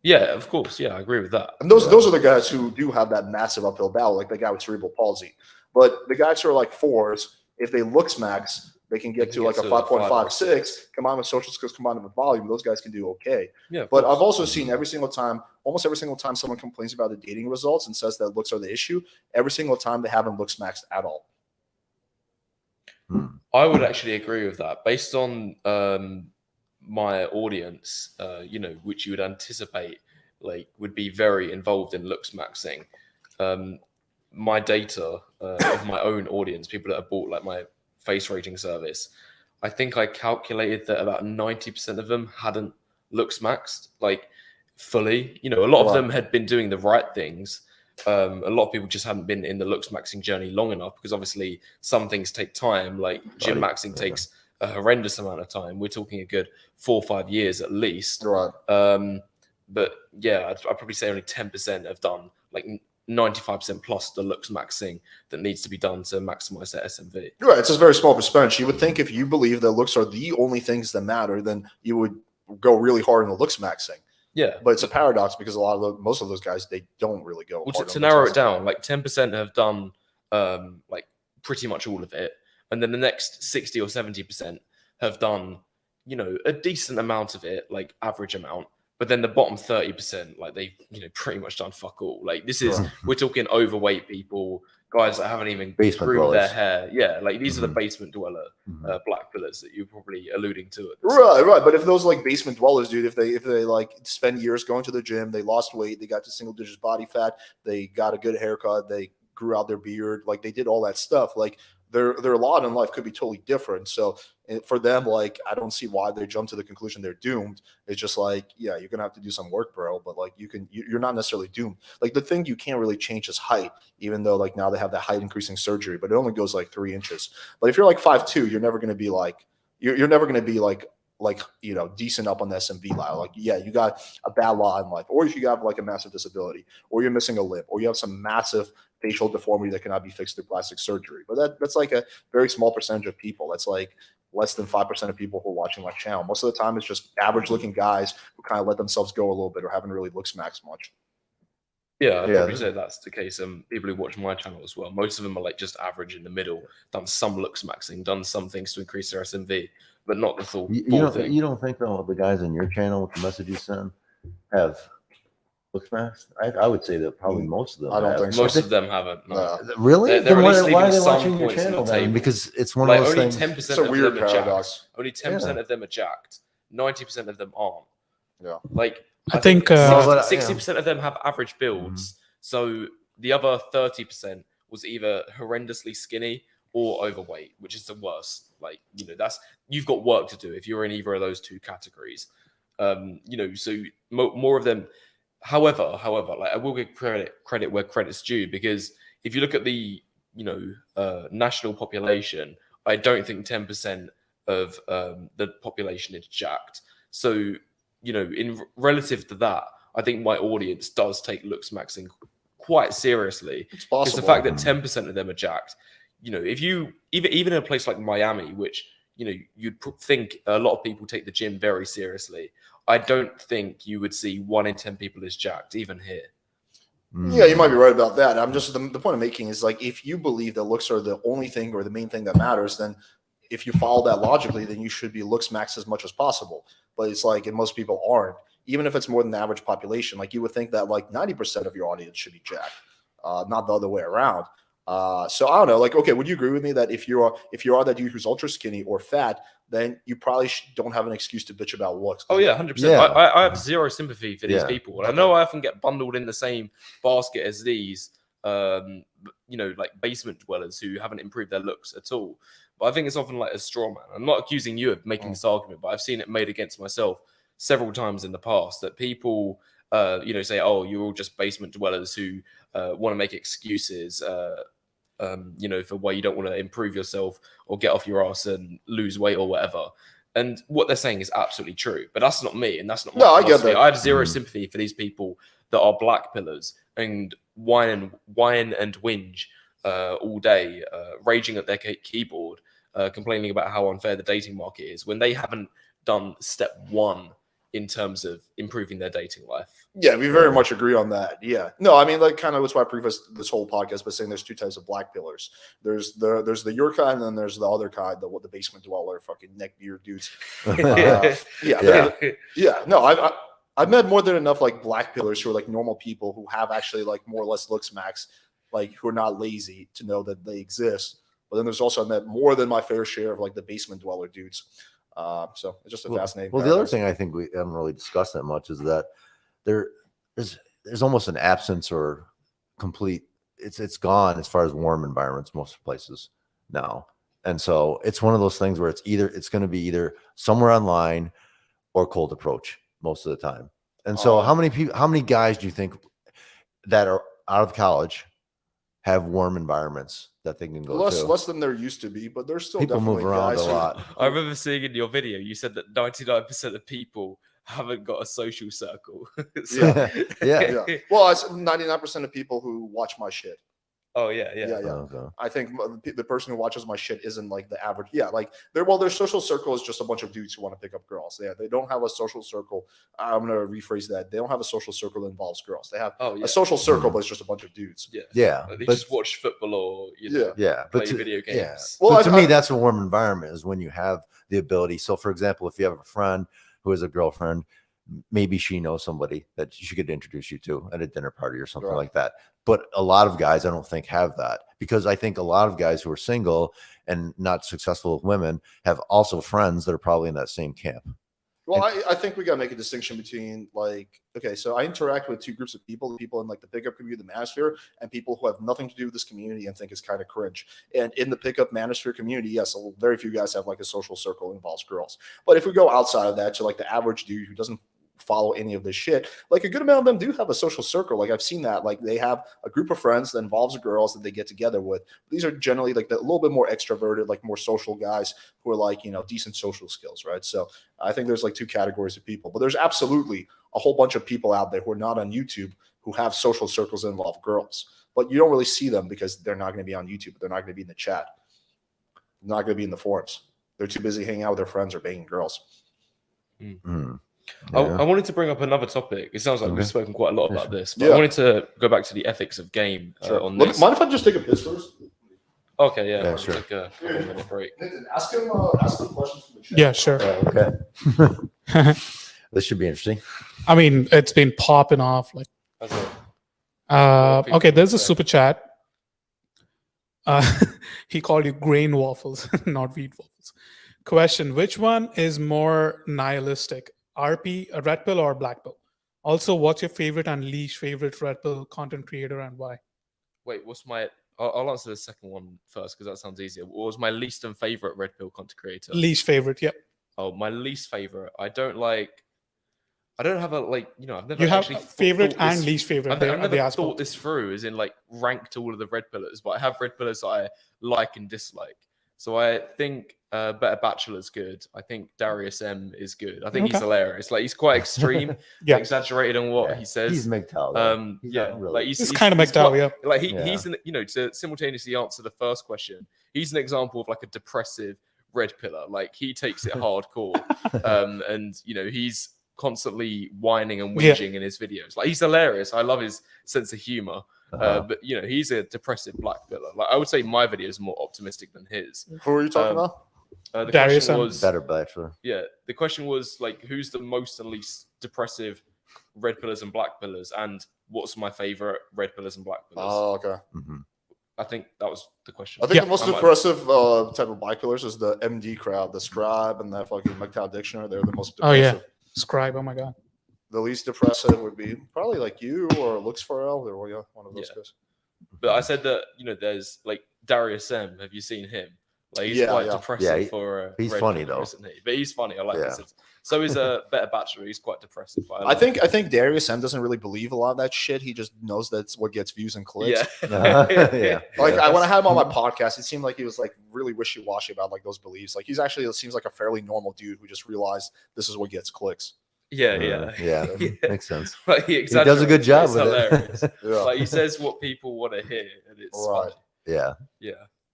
Yeah, of course. Yeah, I agree with that. And those are the guys who do have that massive uphill battle, like the guy with cerebral palsy. But the guys who are like 4s, if they looks max, they can get to like a 5.56, combined with social skills, combined with volume. Those guys can do okay. Yeah, but I've also seen almost every single time someone complains about the dating results and says that looks are the issue, every single time they haven't looks maxed at all. I would actually agree with that. Based on my audience, which you would anticipate like would be very involved in looks maxing. My data of my own audience, people that have bought like my face rating service, I think I calculated that about 90% of them hadn't looks maxed like fully. A lot of them had been doing the right things. A lot of people just hadn't been in the looks maxing journey long enough, because obviously some things take time, like gym maxing takes a horrendous amount of time. We're talking a good 4 or 5 years at least. Right. But yeah, I'd probably say only 10% have done like 95% plus the looks maxing that needs to be done to maximize their SMV. Right. It's a very small percentage. You would think if you believe that looks are the only things that matter, then you would go really hard in the looks maxing. Yeah, but it's a paradox because most of those guys, they don't really go. Well, to narrow it down, like 10% have done like pretty much all of it, and then the next 60 or 70% have done a decent amount of it, like average amount. But then the bottom 30%, like they've pretty much done fuck all. Like this is we're talking overweight people, guys that haven't even groomed their hair. Yeah, like these are the basement dweller black pillars that you're probably alluding to. Right. But if those like basement dwellers, dude, if they like spend years going to the gym, they lost weight, they got to single digits body fat, they got a good haircut, they grew out their beard, like they did all that stuff, like their lot in life could be totally different. So for them, like I don't see why they jump to the conclusion they're doomed. It's just like, yeah, you're gonna have to do some work, bro. But like you're not necessarily doomed. Like the thing you can't really change is height, even though like now they have that height increasing surgery, but it only goes like 3 inches. But if you're like 5'2", you're never gonna be like you're never gonna be like decent up on the SMV ladder. Like, yeah, you got a bad lot in life, or if you have like a massive disability, or you're missing a lip, or you have some massive facial deformity that cannot be fixed through plastic surgery. But that's like a very small percentage of people. That's like less than 5% of people who are watching my channel. Most of the time, it's just average looking guys who kind of let themselves go a little bit or haven't really looks max much. Yeah, I'd probably say that's the case. People who watch my channel as well, most of them are like just average in the middle, done some looks maxing, done some things to increase their SMV, but not the full thing. You don't think though the guys in your channel with the message you send have looks maxed? I would say that probably most of them. I don't think so. Most of them haven't. No. Really? They're at least why are leaving they some watching your points on channel the then? table. Because it's one like of those only things. 10% of them are paradox. jacked. Only 10% of them are jacked. 90% of them aren't. Yeah. Like I think 60% of them have average builds. So the other 30% was either horrendously skinny or overweight, which is the worst. Like, you've got work to do if you're in either of those two categories. So more of them, However, like I will give credit where credit's due, because if you look at the national population, I don't think 10% of the population is jacked. So in relative to that, I think my audience does take looks maxing quite seriously. It's Because the possible. fact that 10% of them are jacked, if you even in a place like Miami, which you'd think a lot of people take the gym very seriously, I don't think you would see 1 in 10 people is jacked, even here. Yeah, you might be right about that. I'm just the point I'm making is like, if you believe that looks are the only thing or the main thing that matters, then if you follow that logically, then you should be looks max as much as possible. But it's like, and most people aren't, even if it's more than the average population. Like, you would think that like 90% of your audience should be jacked, not the other way around. So I don't know. Like, okay, would you agree with me that if you are that dude who's ultra skinny or fat, then you probably don't have an excuse to bitch about looks? Oh yeah, 100%. Yeah. I have zero sympathy for these people. And Okay. I know I often get bundled in the same basket as these, like basement dwellers who haven't improved their looks at all. But I think it's often like a straw man. I'm not accusing you of making this argument, but I've seen it made against myself several times in the past, that people, say, oh, you're all just basement dwellers who want to make excuses, for why you don't want to improve yourself or get off your ass and lose weight or whatever. And what they're saying is absolutely true, but that's not me, and that's not my No, I get philosophy. that. I have zero sympathy for these people that are black pillars and whine and whinge all day, raging at their keyboard, complaining about how unfair the dating market is, when they haven't done step 1 in terms of improving their dating life. Yeah, we very much agree on that. Yeah. No, I mean, like, kind of that's why I prefaced this whole podcast by saying there's 2 types of black pillars. There's the your kind, and then there's the other kind, the basement dweller, fucking neckbeard dudes. Yeah. No, I've met more than enough like black pillars who are like normal people who have actually like more or less looks max, like who are not lazy, to know that they exist. But then there's also, I met more than my fair share of like the basement dweller dudes. So it's just a fascinating. Well, the other thing I think we haven't really discussed that much is that there's almost an absence or complete. It's gone as far as warm environments most places now, and so it's one of those things where it's going to be either somewhere online or cold approach most of the time. And so how many guys do you think that are out of college have warm environments that they can go to? Less than there used to be, but there's still People move definitely around guys a who- lot. I remember seeing in your video, you said that 99% of people haven't got a social circle. Yeah. Yeah. Yeah. Well, it's 99% of people who watch my shit. Oh yeah. Okay. I think the person who watches my shit isn't like the average. Yeah, like their social circle is just a bunch of dudes who want to pick up girls. Yeah, they don't have a social circle. I'm gonna rephrase that. They don't have a social circle that involves girls. They have a social circle, but it's just a bunch of dudes. Yeah. They But just watch football or but play video games. Yeah. Well, But to me, that's a warm environment, is when you have the ability. So, for example, if you have a friend who has a girlfriend, maybe she knows somebody that she could introduce you to at a dinner party or something like that. But a lot of guys, I don't think, have that, because I think a lot of guys who are single and not successful with women have also friends that are probably in that same camp. Well, I think we got to make a distinction between like, okay, so I interact with 2 groups of people in like the pickup community, the manosphere, and people who have nothing to do with this community and think it's kind of cringe. And in the pickup manosphere community, yes, very few guys have like a social circle that involves girls. But if we go outside of that to like the average dude who doesn't follow any of this shit, like a good amount of them do have a social circle. Like I've seen that, like they have a group of friends that involves girls that they get together with. These are generally like a little bit more extroverted, like more social guys who are like, decent social skills, right? So I think there's like 2 categories of people, but there's absolutely a whole bunch of people out there who are not on YouTube who have social circles that involve girls, but you don't really see them because they're not going to be on YouTube. They're not going to be in the chat. They're not going to be in the forums. They're too busy hanging out with their friends or banging girls. Mm. I wanted to bring up another topic. It sounds like we've spoken quite a lot about this, but Yeah. I wanted to go back to the ethics of game on Look, this. mind if I just take a piss first? Okay, yeah, Yeah, I'll sure. take a couple minute break. Nathan, ask him questions from the chat. Yeah, sure. Okay. This should be interesting. I mean, it's been popping off. Like, That's it. okay, there's a super chat. He called you grain waffles, not wheat waffles. Question: which one is more nihilistic, RP, a red pill, or black pill? Also, what's your favorite and least favorite red pill content creator and why? Wait, what's my? I'll answer the second one first because that sounds easier. What was my least and favorite red pill content creator? Least favorite, yep. Oh, my least favorite. I don't like I don't have a I've never You have actually favorite thought this- and least favorite. I've They never ask thought both. this through, as in like ranked all of the red pillars, but I have red pillars that I like and dislike. So I think Better Bachelor's good. I think Darius M is good. I think he's Okay. hilarious. Like he's quite extreme, Yeah. exaggerated on what Yeah, he says. He's MGTOW. He's Yeah, not really. like He's kind of MGTOW, yeah. Like Yeah. he's to simultaneously answer the first question. He's an example of like a depressive red pillar. Like he takes it hardcore, and he's constantly whining and Yeah. whinging in his videos. Like he's hilarious. I love his sense of humor. But he's a depressive black pillar. Like I would say my videos are more optimistic than his. Who are you talking about? The Darius question M. was Better Bachelor. the question was like who's the most and least depressive red pillars and black pillars, and what's my favorite red pillars and black pillars. Oh, okay. I think that was the question. I think Yeah. the most I might- depressive type of black pillars is the MD crowd, the Scribe and that fucking MGTOW dictionary. They're the most Oh depressive. yeah, Scribe. Oh my god. The least depressive would be probably like you or Lux Pharrell or one of those Yeah. guys. But I said that there's like Darius M. Have you seen him? Like he's Yeah, quite yeah. depressive Yeah, for a he's red funny, pillar, though. isn't he? But he's funny. I like Yeah. this. So is a Better Bachelor. He's quite depressive. But I think Darius M doesn't really believe a lot of that shit. He just knows that's what gets views and clicks. yeah. Yeah. Like Yeah. when I had him on my podcast, it seemed like he was like really wishy-washy about like those beliefs. Like it seems like a fairly normal dude who just realized this is what gets clicks. Yeah. Yeah. Yeah. Makes sense. Like He does a good exaggerates, job it's with hilarious. it. Yeah. Like he says what people want to hear, and it's Right. funny. Yeah. Yeah.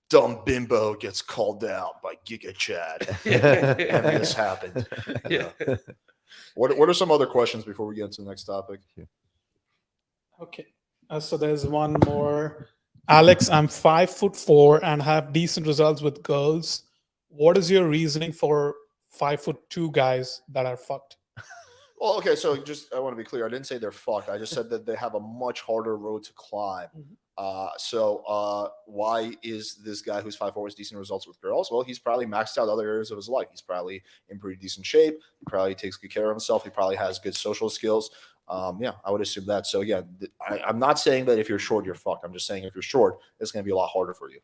Dumb bimbo gets called out by Giga Chad. And this happened. Yeah. What are some other questions before we get into the next topic? Okay. So there's one more. Alex, I'm 5'4" and have decent results with girls. What is your reasoning for 5'2" guys that are fucked? Well, okay, so I want to be clear. I didn't say they're fucked. I just said that they have a much harder road to climb. Why is this guy who's 5'4" with decent results with girls? Well, he's probably maxed out other areas of his life. He's probably in pretty decent shape. He probably takes good care of himself. He probably has good social skills. I would assume that. So again, I'm not saying that if you're short, you're fucked. I'm just saying if you're short, it's going to be a lot harder for you.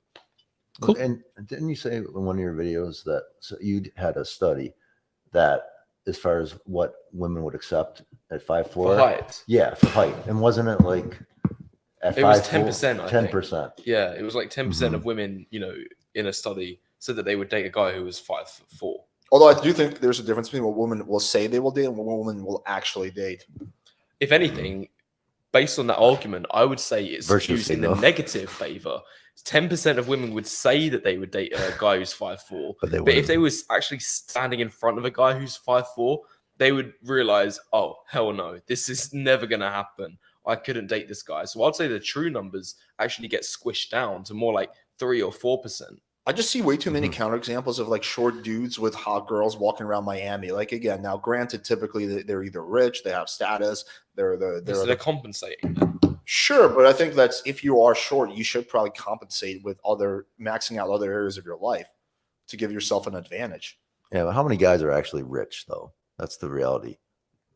Cool. And didn't you say in one of your videos that you had a study that as far as what women would accept at 5'4"? For height. Yeah, for height. And wasn't it like at It was 5'4"? 10%, I think. 10%. Yeah, it was like 10% Mhm. of women, in a study said that they would date a guy who was 5'4". Although I do think there's a difference between what women will say they will date and what women will actually date. If anything, based on that argument, I would say it's Virtue used in the signal. negative favor. 10% of women would say that they would date a guy who's 5'4", But they but if wouldn't. they was actually standing in front of a guy who's 5'4", they would realize, oh, hell no, this is never going to happen. I couldn't date this guy. So I'd say the true numbers actually get squished down to more like 3 or 4%. I just see way too many Mhm. counterexamples of like short dudes with hot girls walking around Miami. Like again, now granted, typically they're either rich, they have status, So they're compensating. sure, but I think that's if you are short, you should probably compensate with maxing out other areas of your life to give yourself an advantage. Yeah, but how many guys are actually rich though? That's the reality.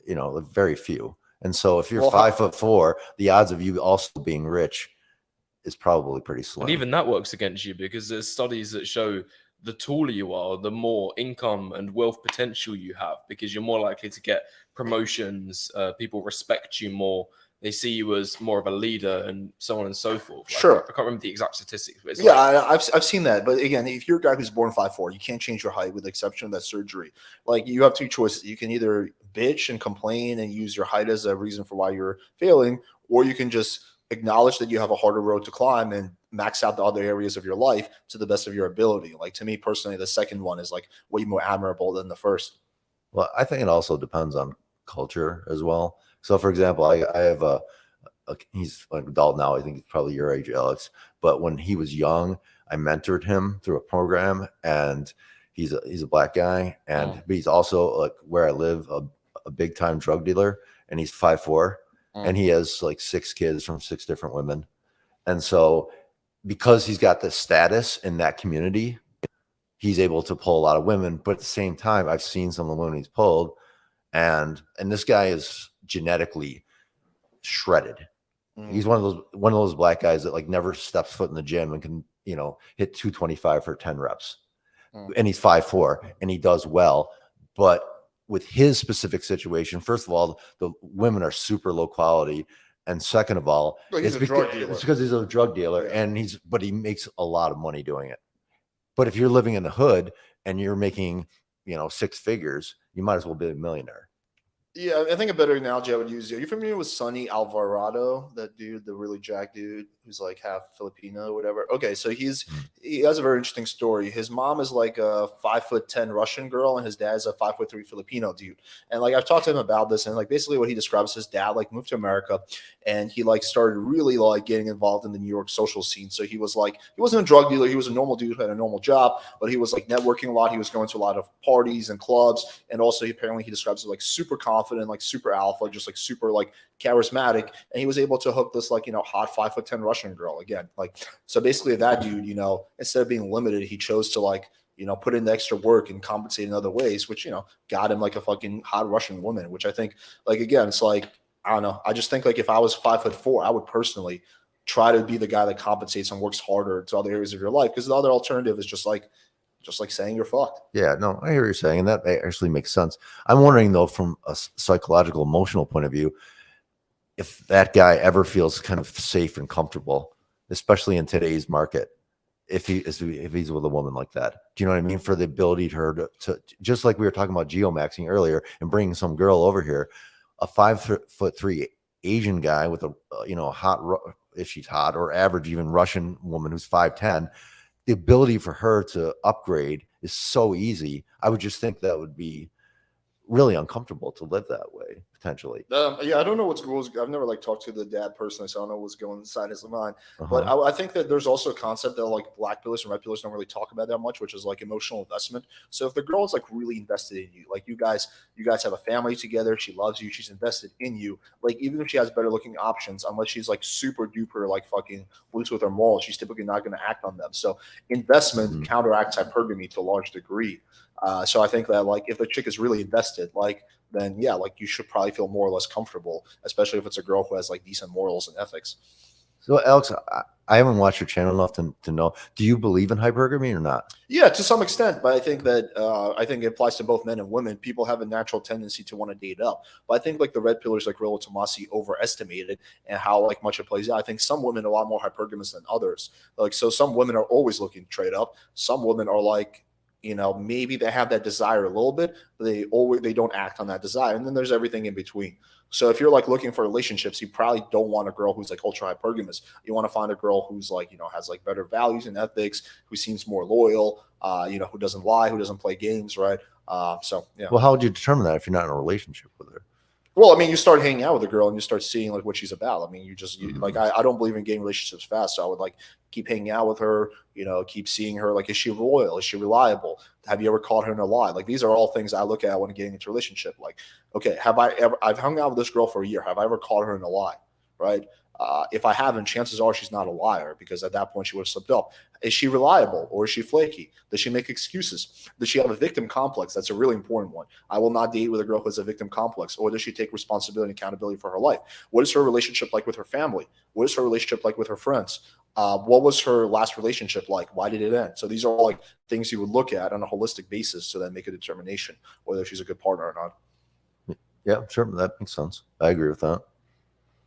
Very few. And so if you're Well, 5'4", the odds of you also being rich is probably pretty slim. And even that works against you because there's studies that show the taller you are, the more income and wealth potential you have because you're more likely to get promotions. People respect you more. They see you as more of a leader and so on and so forth. Sure. I can't remember the exact statistics. But it's Yeah, like, I've seen that. But again, if you're a guy who's born 5'4", you can't change your height with the exception of that surgery. Like you have two choices. You can either bitch and complain and use your height as a reason for why you're failing, or you can just acknowledge that you have a harder road to climb and max out the other areas of your life to the best of your ability. Like to me personally, the second one is like way more admirable than the first. Well, I think it also depends on culture as well. So, for example, I have he's an adult now. I think he's probably your age, Alex. But when he was young, I mentored him through a program, and he's a black guy, and but he's also like where I live, a big time drug dealer, and he's 5'4", and he has like 6 kids from 6 different women, and so because he's got the status in that community, he's able to pull a lot of women. But at the same time, I've seen some of the women he's pulled, and this guy is genetically shredded. He's one of those black guys that like never steps foot in the gym and can hit 225 for 10 reps, and he's 5'4", and he does well. But with his specific situation, first of all, the women are super low quality. And second of all, Well, he's a drug dealer. it's because he's a drug dealer, Yeah. and but he makes a lot of money doing it. But if you're living in the hood and you're making, 6 figures, you might as well be a millionaire. Yeah, I think a better analogy I would use. Are you familiar with Sonny Alvarado? That dude, the really jacked dude who's like half Filipino or whatever. Okay, so he has a very interesting story. His mom is like a 5'10" Russian girl, and his dad's a 5'3" Filipino dude. And like I've talked to him about this, and like basically what he describes, his dad like moved to America, and he like started really like getting involved in the New York social scene. So he wasn't a drug dealer. He was a normal dude who had a normal job, but he was like networking a lot. He was going to a lot of parties and clubs, and also apparently he describes it like super confident, like super alpha, just like super like charismatic. And he was able to hook this like hot 5'10" Russian girl again. Like so basically that dude, instead of being limited, he chose to like put in the extra work and compensate in other ways, which got him like a fucking hot Russian woman. Which I think like again, it's like I don't know. I just think like if I was 5'4", I would personally try to be the guy that compensates and works harder to other areas of your life, because the other alternative is just like saying you're fucked. Yeah, no, I hear what you're saying, and that actually makes sense. I'm wondering though, from a psychological, emotional point of view, if that guy ever feels kind of safe and comfortable, especially in today's market, if he's with a woman like that. Do you know what I mean? For the ability to just like we were talking about geomaxing earlier and bringing some girl over here, a 5'3" Asian guy with a hot, if she's hot, or average even Russian woman who's 5'10", the ability for her to upgrade is so easy. I would just think that would be really uncomfortable to live that way potentially. Yeah, I don't know what's going. I've never like talked to the dad personally, so I don't know what's going inside his mind. But I think that there's also a concept that like black pillars and red pillars don't really talk about that much, which is like emotional investment. So if the girl is like really invested in you, like you guys have a family together, she loves you, she's invested in you. Like even if she has better looking options, unless she's like super duper like fucking loose with her morals, she's typically not going to act on them. So investment counteracts hypergamy to a large degree. So I think that like if the chick is really invested, like then yeah, like you should probably feel more or less comfortable, especially if it's a girl who has like decent morals and ethics. So Alex, I haven't watched your channel enough to know. Do you believe in hypergamy or not? Yeah, to some extent, but I think that it applies to both men and women. People have a natural tendency to want to date up, but I think like the red pillars, like Rolo Tomasi, overestimated and how like much it plays out. I think some women are a lot more hypergamous than others. Like so, some women are always looking to trade up. Some women are like, maybe they have that desire a little bit, but they don't act on that desire. And then there's everything in between. So if you're like looking for relationships, you probably don't want a girl who's like ultra hypergamous. You want to find a girl who's like, has like better values and ethics, who seems more loyal, who doesn't lie, who doesn't play games, right? So yeah. Well, how would you determine that if you're not in a relationship with her? Well, I mean, you start hanging out with a girl and you start seeing like what she's about. I mean, like I don't believe in getting relationships fast, so I would like keep hanging out with her, keep seeing her. Like, is she loyal? Is she reliable? Have you ever caught her in a lie? Like, these are all things I look at when getting into a relationship. Like, okay, I've hung out with this girl for a year. Have I ever caught her in a lie? Right? If I haven't, chances are she's not a liar, because at that point she would have slipped up. Is she reliable or is she flaky? Does she make excuses? Does she have a victim complex? That's a really important one. I will not date with a girl who has a victim complex. Or does she take responsibility and accountability for her life? What is her relationship like with her family? What is her relationship like with her friends? What was her last relationship like? Why did it end? So these are all like things you would look at on a holistic basis to then make a determination whether she's a good partner or not. Yeah, sure. That makes sense. I agree with that.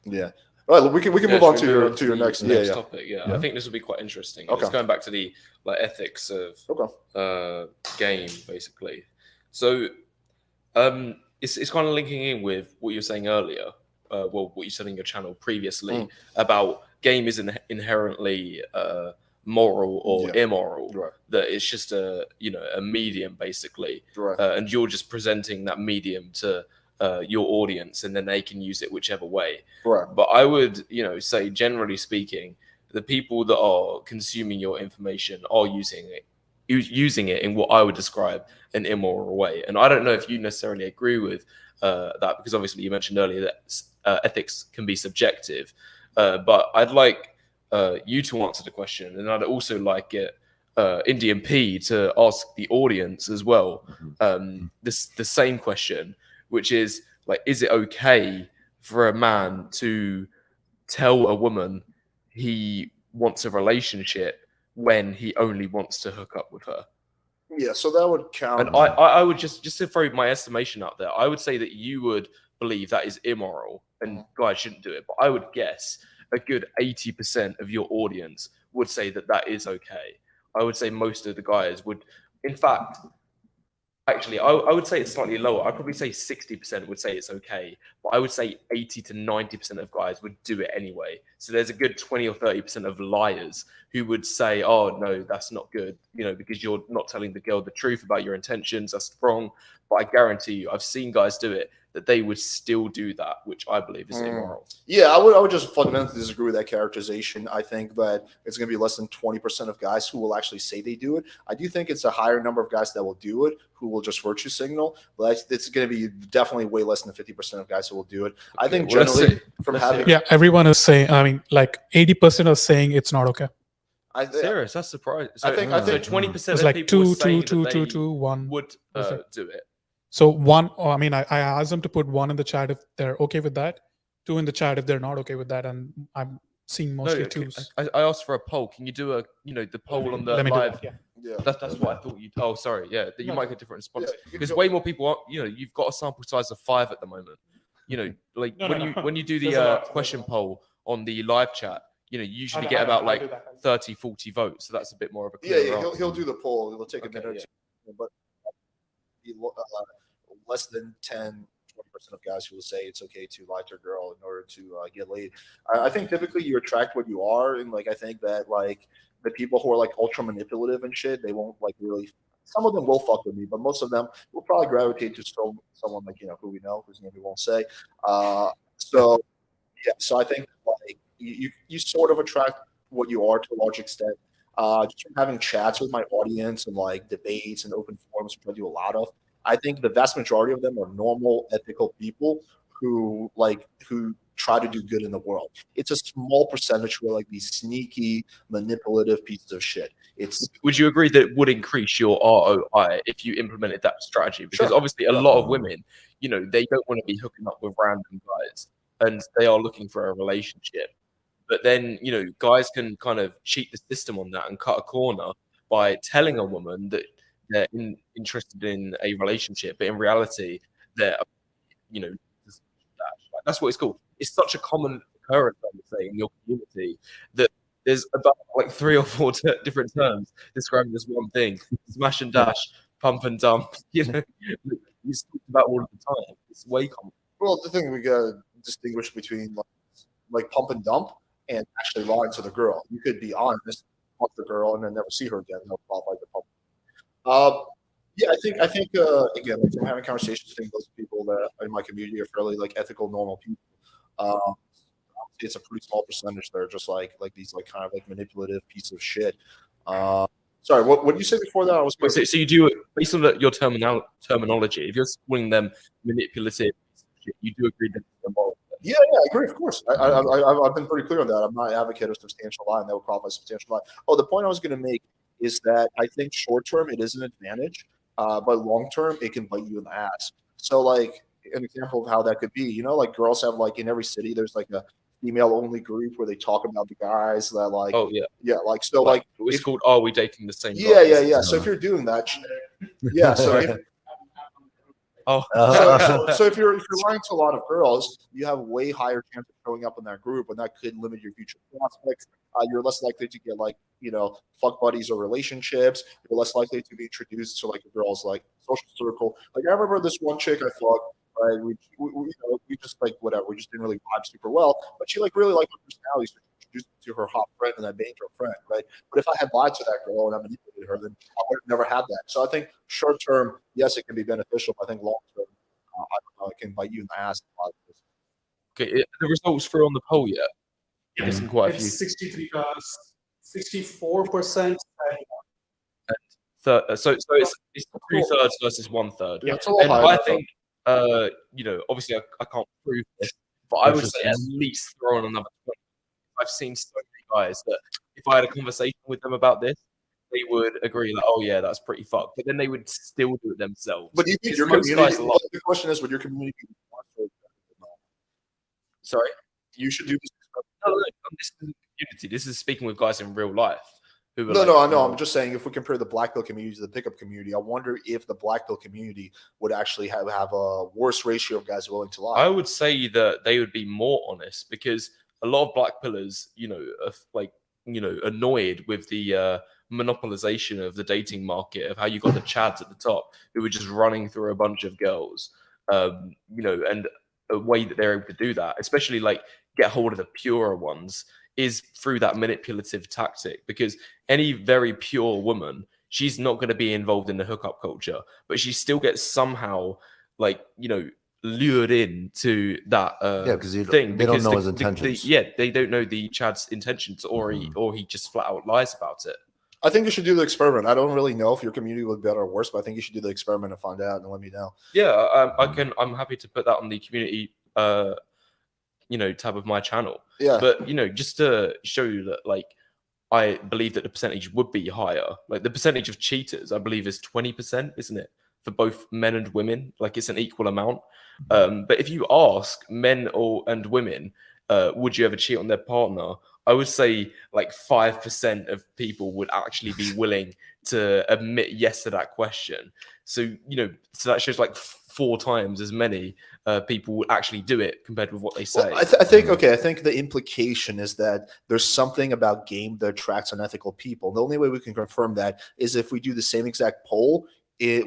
Yeah. All right, we can move on to your next topic. Yeah, I think this will be quite interesting. Okay. It's going back to the like ethics of game, basically. So, it's kind of linking in with what you were saying earlier. What you said in your channel previously about game isn't inherently moral or immoral. Right. That it's just a medium, basically. Right. And you're just presenting that medium to your audience, and then they can use it whichever way. Right. But I would, say generally speaking, the people that are consuming your information are using it in what I would describe an immoral way. And I don't know if you necessarily agree with that, because obviously you mentioned earlier that ethics can be subjective. But I'd like you to answer the question, and I'd also like Indian P to ask the audience as well the same question, which is like, is it okay for a man to tell a woman he wants a relationship when he only wants to hook up with her? Yeah, so that would count. And I would just to throw my estimation out there, I would say that you would believe that is immoral and guys shouldn't do it. But I would guess a good 80% of your audience would say that that is okay. I would say most of the guys would, in fact, actually, I would say it's slightly lower. I'd probably say 60% would say it's okay, but I would say 80 to 90% of guys would do it anyway. So there's a good 20 or 30% of liars who would say, oh, no, that's not good, because you're not telling the girl the truth about your intentions. That's wrong. But I guarantee you, I've seen guys do it, that they would still do that, which I believe is immoral. Yeah, I would just fundamentally disagree with that characterization. I think that it's going to be less than 20% of guys who will actually say they do it. I do think it's a higher number of guys that will do it, who will just virtue signal, but it's going to be definitely way less than 50% of guys who will do it. I think generally yeah, everyone is saying, I mean, like 80% are saying it's not okay. Serious? That's surprising. So, I think 20% it's of like people two, saying two, that two, they two, one. would do it. So one, I mean, I asked them to put 1 in the chat if they're okay with that, 2 in the chat if they're not okay with that, and I'm seeing mostly 2s. I asked for a poll. Can you do the poll on the Let me do live? that, yeah. That's what I thought you'd. Oh, sorry. Yeah, that you might get different responses Yeah, because way more people are. You've got a sample size of 5 at the moment. Like when you do the question poll on the live chat, you usually get about like 30, 40 votes. So that's a bit more of a clear Yeah, answer. he'll do the poll. It'll take a Okay, minute or two, but less than 10, 20% of guys who will say it's okay to lie to a girl in order to get laid. I think typically you attract what you are, and like I think that like the people who are like ultra manipulative and shit, they won't like really. Some of them will fuck with me, but most of them will probably gravitate to someone like who we know, whose name we won't say. So yeah, so I think like you sort of attract what you are to a large extent. Just from having chats with my audience and like debates and open forums, which I do a lot of, I think the vast majority of them are normal, ethical people who try to do good in the world. It's a small percentage who are like these sneaky, manipulative pieces of shit. Would you agree that it would increase your ROI if you implemented that strategy? Because obviously a lot of women, they don't want to be hooking up with random guys and they are looking for a relationship. But then, guys can kind of cheat the system on that and cut a corner by telling a woman that they're interested in a relationship, but in reality, they're, that's what it's called. It's such a common occurrence, I would say, in your community that there's about like 3 or 4 different terms describing this one thing: smash and dash, pump and dump. You speak about all of the time. It's way common. Well, the thing we gotta distinguish between like pump and dump and actually lying to the girl. You could be honest, fuck the girl, and then never see her again. No problem, like the pump. Yeah, I think again, like from having conversations, I think those people that are in my community are fairly like ethical, normal people. It's a pretty small percentage that are just like these like kind of like manipulative piece of shit. Sorry, what did you say before that? So you do it based on your terminology. If you're calling them manipulative, you do agree that it's immoral. Yeah, I agree. Of course, I've been pretty clear on that. I'm not an advocate of substantial lie, and that would qualify as substantial lie. Oh, the point I was going to make is that I think short term it is an advantage, but long term it can bite you in the ass. So, like an example of how that could be, like girls have like in every city there's like a female only group where they talk about the guys that like like so like it's called Are We Dating the Same Yeah, Guys? yeah. So if you're doing that, so if you're lying to a lot of girls, you have way higher chance of showing up in that group, and that could limit your future prospects. You're less likely to get like fuck buddies or relationships. You're less likely to be introduced to like a girl's like social circle. Like I remember this one chick I fucked. Right, we just like whatever. We just didn't really vibe super well, but she like really liked my personality, so she introduced me to her hot friend, and I made her a friend. Right, but if I had lied to that girl and I manipulated her, then I would have never had that. So I think short term, yes, it can be beneficial. But I think long term, I don't know, it can bite you in the ass. Okay, the results through on the poll yet? Yeah, missing quite a few. 63, 64%. So it's 2/3 versus 1/3. Yeah, it's a lot and higher I than think obviously I can't prove this, but I would say at least throw on another 20. I've seen so many guys that if I had a conversation with them about this, they would agree that, oh yeah, that's pretty fucked, but then they would still do it themselves. But do you think your most community? guys love- The question is, would your community? Sorry, you should do this. no, this isn't community. This is speaking with guys in real life who were No, like, no, I know. you I'm know, just saying if we compare the black pill community to the pickup community, I wonder if the black pill community would actually have a worse ratio of guys willing to lie. I would say that they would be more honest because a lot of black pillars, you know, are like, you know, annoyed with the monopolization of the dating market, of how you got the chads at the top who were just running through a bunch of girls, you know, and a way that they're able to do that, especially like get hold of the purer ones, is through that manipulative tactic. Because any very pure woman, she's not going to be involved in the hookup culture, but she still gets somehow, like, you know, lured in to that Yeah, because thing, they don't because know his the- intentions. yeah, they don't know the Chad's intentions, or he just flat out lies about it. I think you should do the experiment. I don't really know if your community would be better or worse, but I think you should do the experiment and find out and let me know. Yeah, I'm happy to put that on the community, you know, tab of my channel. Yeah. But you know, just to show you that, like, I believe that the percentage would be higher. Like the percentage of cheaters, I believe, is 20%, isn't it, for both men and women? Like it's an equal amount. But if you ask men and women, would you ever cheat on their partner? I would say like 5% of people would actually be willing to admit yes to that question. So, you know, so that shows like 4 times as many people would actually do it compared with what they say. Well, I think okay. I think the implication is that there's something about game that attracts unethical people. The only way we can confirm that is if we do the same exact poll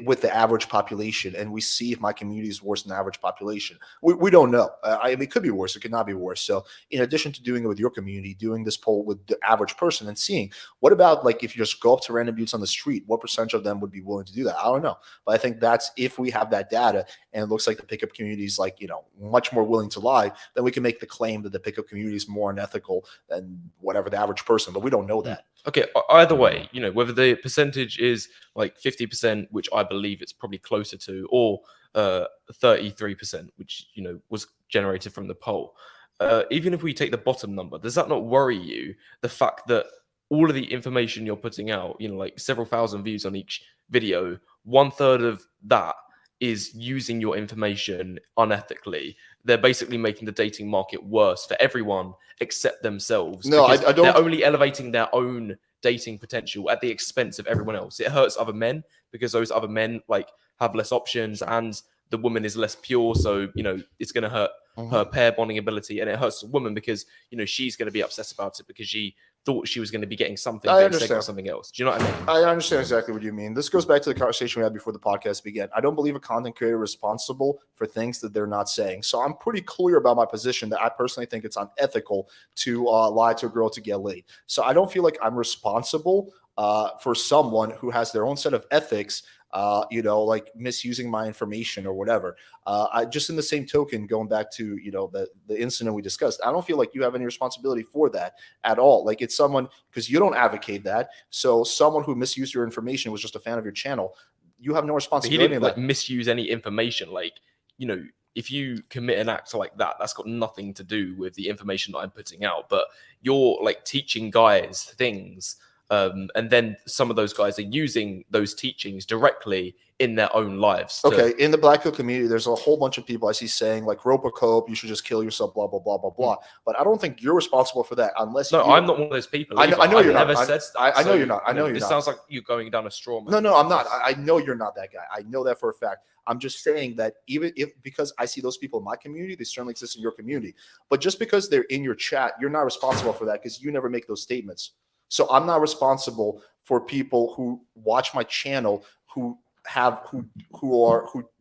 with the average population, and we see if my community is worse than the average population. We don't know. I mean, it could be worse. It could not be worse. So, in addition to doing it with your community, doing this poll with the average person and seeing what about like if you just go up to random dudes on the street, what percentage of them would be willing to do that? I don't know, but I think that's if we have that data, and it looks like the pickup community is like much more willing to lie, then we can make the claim that the pickup community is more unethical than whatever the average person. But we don't know that. Okay, either way, you know, whether the percentage is like 50%, which I believe it's probably closer to, or 33%, which, you know, was generated from the poll. Even if we take the bottom number, does that not worry you? The fact that all of the information you're putting out, you know, like several thousand views on each video, 1/3 of that is using your information unethically. They're basically making the dating market worse for everyone except themselves. No, I don't. They're only elevating their own dating potential at the expense of everyone else. It hurts other men because those other men like have less options, and the woman is less pure. So, you know, it's going to hurt her pair bonding ability, and it hurts the woman because, you know, she's going to be upset about it because she thought she was going to be getting something, I but instead understand. got something else. Do you know what I mean? I understand exactly what you mean. This goes back to the conversation we had before the podcast began. I don't believe a content creator is responsible for things that they're not saying. So I'm pretty clear about my position that I personally think it's unethical to lie to a girl to get laid. So I don't feel like I'm responsible for someone who has their own set of ethics, like misusing my information or whatever. I just in the same token, going back to, the incident we discussed, I don't feel like you have any responsibility for that at all. Like it's someone, because you don't advocate that. So someone who misused your information was just a fan of your channel. You have no But he responsibility. didn't in like that. misuse any information. Like, you know, if you commit an act like that, that's got nothing to do with the information that I'm putting out. But you're like teaching guys things. And then some of those guys are using those teachings directly in their own lives. Okay, in the Black Pill community, there's a whole bunch of people I see saying like rope a cope, you should just kill yourself, blah blah blah blah blah. But I don't think you're responsible for that unless. No, I'm not one of those people. I know you're I've not. never said that. I know So, you're not. I know you're This not. sounds like you're going down a straw man. No, I'm not. I know you're not that guy. I know that for a fact. I'm just saying that even if, because I see those people in my community, they certainly exist in your community. But just because they're in your chat, you're not responsible for that because you never make those statements. So I'm not responsible for people who watch my channel who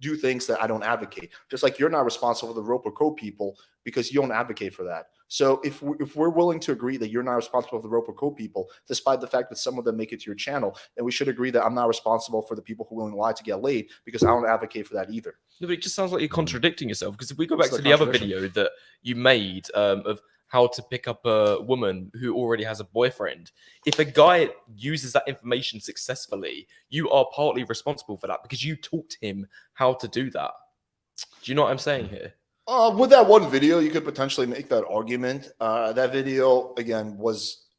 do things that I don't advocate. Just like you're not responsible for the rope or co people because you don't advocate for that. So if we're willing to agree that you're not responsible for the rope or co people, despite the fact that some of them make it to your channel, then we should agree that I'm not responsible for the people who willing to lie to get laid because I don't advocate for that either. No, but it just sounds like you're contradicting yourself. Because if we go back It's to the the other contradiction. video that you made of how to pick up a woman who already has a boyfriend, if a guy uses that information successfully, you are partly responsible for that because you taught him how to do that. Do you know what I'm saying here? With that one video, you could potentially make that argument. That video, again,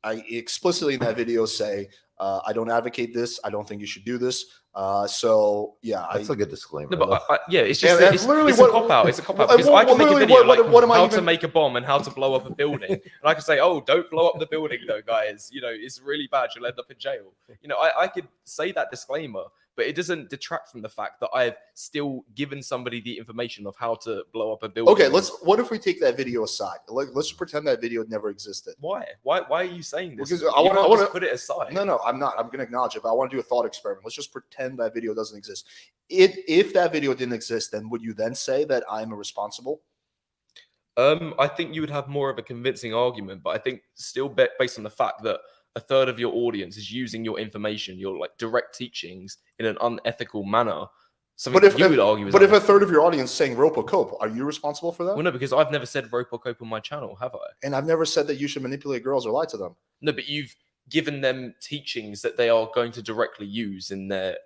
I explicitly in that video say, I don't advocate this. I don't think you should do this. So yeah, That's a good disclaimer. No, but though. yeah, it's just And it's literally a what- cop out. It's a cop out well, because I can make a literally, video what am I how to even- make a bomb and how to blow up a building, and I can say, "Oh, don't blow up the building, though, guys. You know, it's really bad. You'll end up in jail." You know, I could say that disclaimer, but it doesn't detract from the fact that I've still given somebody the information of how to blow up a building. Okay, what if we take that video aside? Let's pretend that video never existed. Why? Why are you saying this? Because You I wanna- can't I wanna- just put it aside. No, I'm not. I'm going to acknowledge it, but I want to do a thought experiment. Let's just pretend that video doesn't exist. If that video didn't exist, then would you then say that I'm irresponsible? I think you would have more of a convincing argument, but I think still based on the fact that a third of your audience is using your information, your like direct teachings in an unethical manner. Something But if you would argue is but if a unethical. third of your audience is saying rope or cope, are you responsible for that? Well, no, because I've never said rope or cope on my channel, have I? And I've never said that you should manipulate girls or lie to them. No, but you've given them teachings that they are going to directly use in their,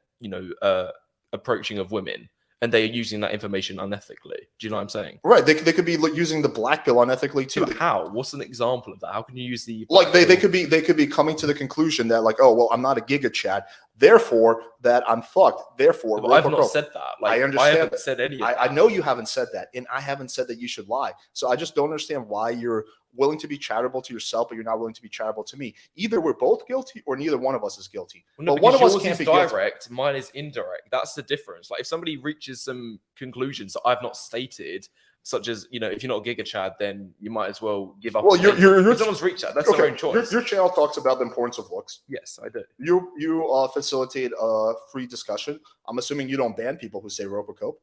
approaching of women, and they are using that information unethically. Do you know what I'm saying? Right. They could be using the black pill unethically too. Yeah, but how? What's an example of that? How can you use the Like they black pill? could be coming to the conclusion that like, oh well, I'm not a giga chad, therefore that I'm fucked. Therefore, But rope I've or not cope. said that. Like, I understand haven't that. said any of I that. know you haven't said that, and I haven't said that you should lie. So I just don't understand why you're willing to be charitable to yourself, but you're not willing to be charitable to me. Either we're both guilty, or neither one of us is guilty. Well, no, but one of because us yours can't is be guilty. direct, mine is indirect. That's the difference. Like if somebody reaches some conclusions that I've not stated, such as if you're not a giga chad, then you might as well give up. Well, on it. you're If someone's reached that. That's their own choice. Your channel talks about the importance of looks. Yes, I do. You facilitate a free discussion. I'm assuming you don't ban people who say rope or cope.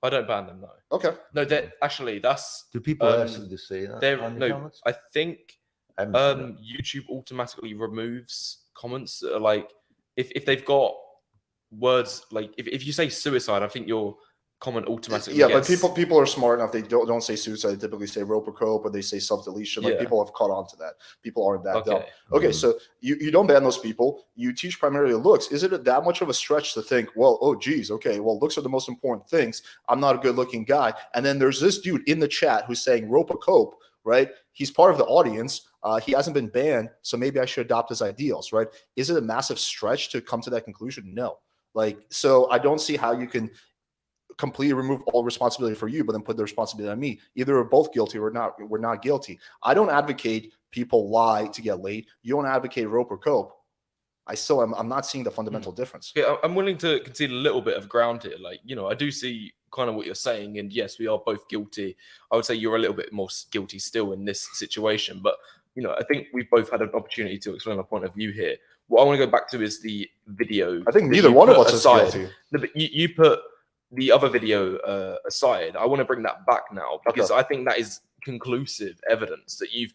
I don't ban them. No, Okay. no. That's Do people um, actually just say that they're on your no. comments? I think I haven't seen that. YouTube automatically removes comments that are like if they've got words like if you say suicide, I think your comment automatically Yeah, gets, but people are smart enough. They don't say suicide. They typically say rope or cope, or they say self deletion. Like Yeah. people have caught on to that. People aren't that dumb. okay. Okay, Mhm. so you don't ban those people. You teach primarily looks. Is it that much of a stretch to think, well, oh geez, okay, well, looks are the most important things. I'm not a good looking guy. And then there's this dude in the chat who's saying rope or cope, right? He's part of the audience. He hasn't been banned, so maybe I should adopt his ideals, right? Is it a massive stretch to come to that conclusion? No. Like, so I don't see how you can completely remove all responsibility for you, but then put the responsibility on me. Either we're both guilty or not. We're not guilty. I don't advocate people lie to get laid. You don't advocate rope or cope. I'm not seeing the fundamental difference. Okay, I'm willing to concede a little bit of ground here. Like, I do see kind of what you're saying, and yes, we are both guilty. I would say you're a little bit more guilty still in this situation, but I think we've both had an opportunity to explain our point of view here. What I want to go back to is the video. I think that neither you one of put us aside. is guilty. No, but you put the other video aside. I want to bring that back now because I think that is conclusive evidence that you've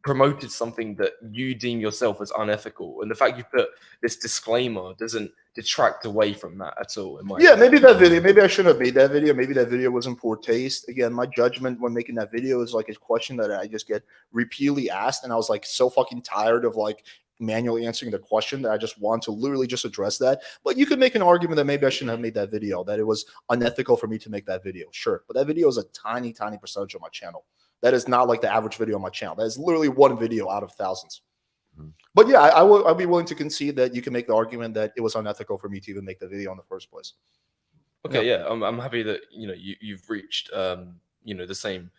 promoted something that you deem yourself as unethical, and the fact you put this disclaimer doesn't detract away from that at all. Yeah, maybe that video, maybe I shouldn't have made that video. Maybe that video was in poor taste. Again, my judgment when making that video is like a question that I just get repeatedly asked, and I was like so fucking tired of like manually answering the question that I just want to literally just address that. But you could make an argument that maybe I shouldn't have made that video, that it was unethical for me to make that video. Sure, but that video is a tiny percentage of my channel. That is not like the average video on my channel. That is literally one video out of thousands. Mhm. But yeah, I'll be willing to concede that you can make the argument that it was unethical for me to even make the video in the first place. Okay, yeah, I'm happy that you've reached the same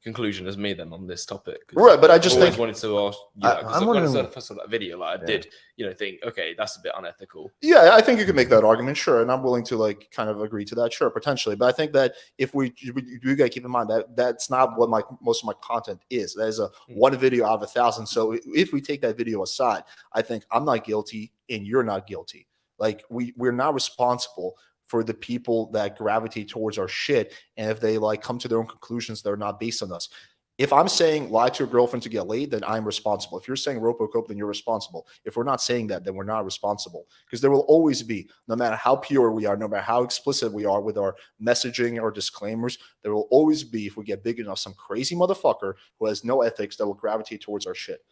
conclusion as me then on this topic. 'Cause Right, but I just I've always think wanted to ask. I'm When I wondering- first saw that video, like I Yeah. did, think, okay, that's a bit unethical. yeah, I think you can make that argument, sure, and I'm willing to like kind of agree to that, sure, potentially. But I think that if we gotta keep in mind that that's not what most of my content is. That is a one video out of 1,000. So if we take that video aside, I think I'm not guilty and you're not guilty. Like we're not responsible for the people that gravitate towards our shit, and if they like come to their own conclusions that are not based on us. If I'm saying lie to your girlfriend to get laid, then I'm responsible. If you're saying rope or cope, then you're responsible. If we're not saying that, then we're not responsible. Because there will always be, no matter how pure we are, no matter how explicit we are with our messaging or disclaimers, there will always be, if we get big enough, some crazy motherfucker who has no ethics that will gravitate towards our shit.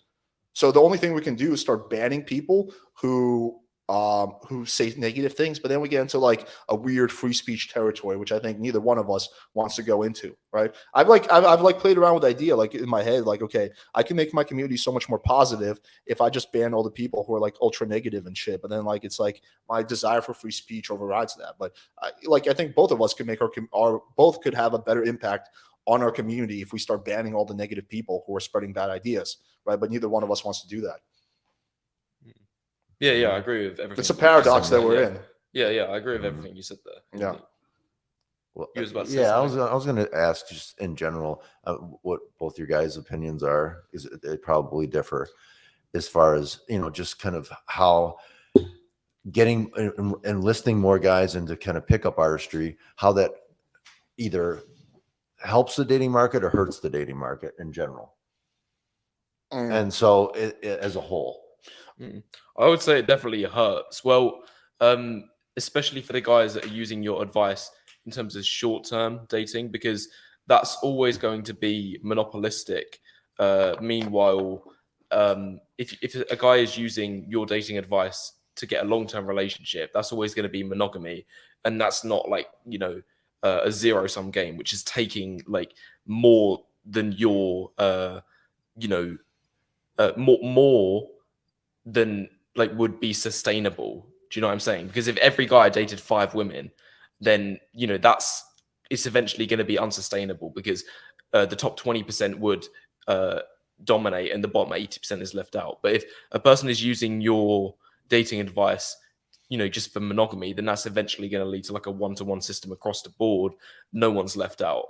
So the only thing we can do is start banning people who who say negative things, but then we get into like a weird free speech territory, which I think neither one of us wants to go into, right? I've played around with the idea, like in my head, like, okay, I can make my community so much more positive if I just ban all the people who are like ultra negative and shit. But then like it's like my desire for free speech overrides that. But I think both of us could make our both could have a better impact on our community if we start banning all the negative people who are spreading bad ideas, right? But neither one of us wants to do that. Yeah, I agree with everything. It's a paradox that we're in. Yeah, I agree with everything you said there. Yeah. Well, You was about to say I something. was going to ask just in general what both your guys' opinions are. Is they probably differ as far as just kind of how getting enlisting more guys into kind of pickup artistry, how that either helps the dating market or hurts the dating market in general. And so as a whole. I would say it definitely hurts. Well, especially for the guys that are using your advice in terms of short-term dating, because that's always going to be monopolistic. Meanwhile, if a guy is using your dating advice to get a long-term relationship, that's always going to be monogamy, and that's not like a zero-sum game, which is taking like more than your more than like would be sustainable. Do you know what I'm saying? Because if every guy dated 5 women, then it's eventually going to be unsustainable, because the top 20% would dominate and the bottom 80% is left out. But if a person is using your dating advice just for monogamy, then that's eventually going to lead to like a one-to-one system across the board. No one's left out.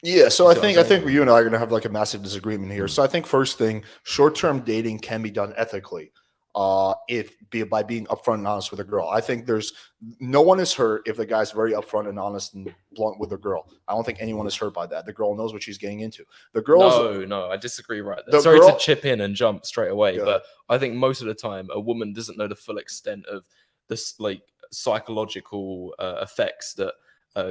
Yeah, so I think you and I are going to have like a massive disagreement here. So I think first thing, short-term dating can be done ethically, by being upfront and honest with a girl. I think no one is hurt if the guy's very upfront and honest and blunt with a girl. I don't think anyone is hurt by that. The girl knows what she's getting into. The girl, no, I disagree right there. Sorry to chip in and jump straight away, but I think most of the time a woman doesn't know the full extent of this like psychological effects that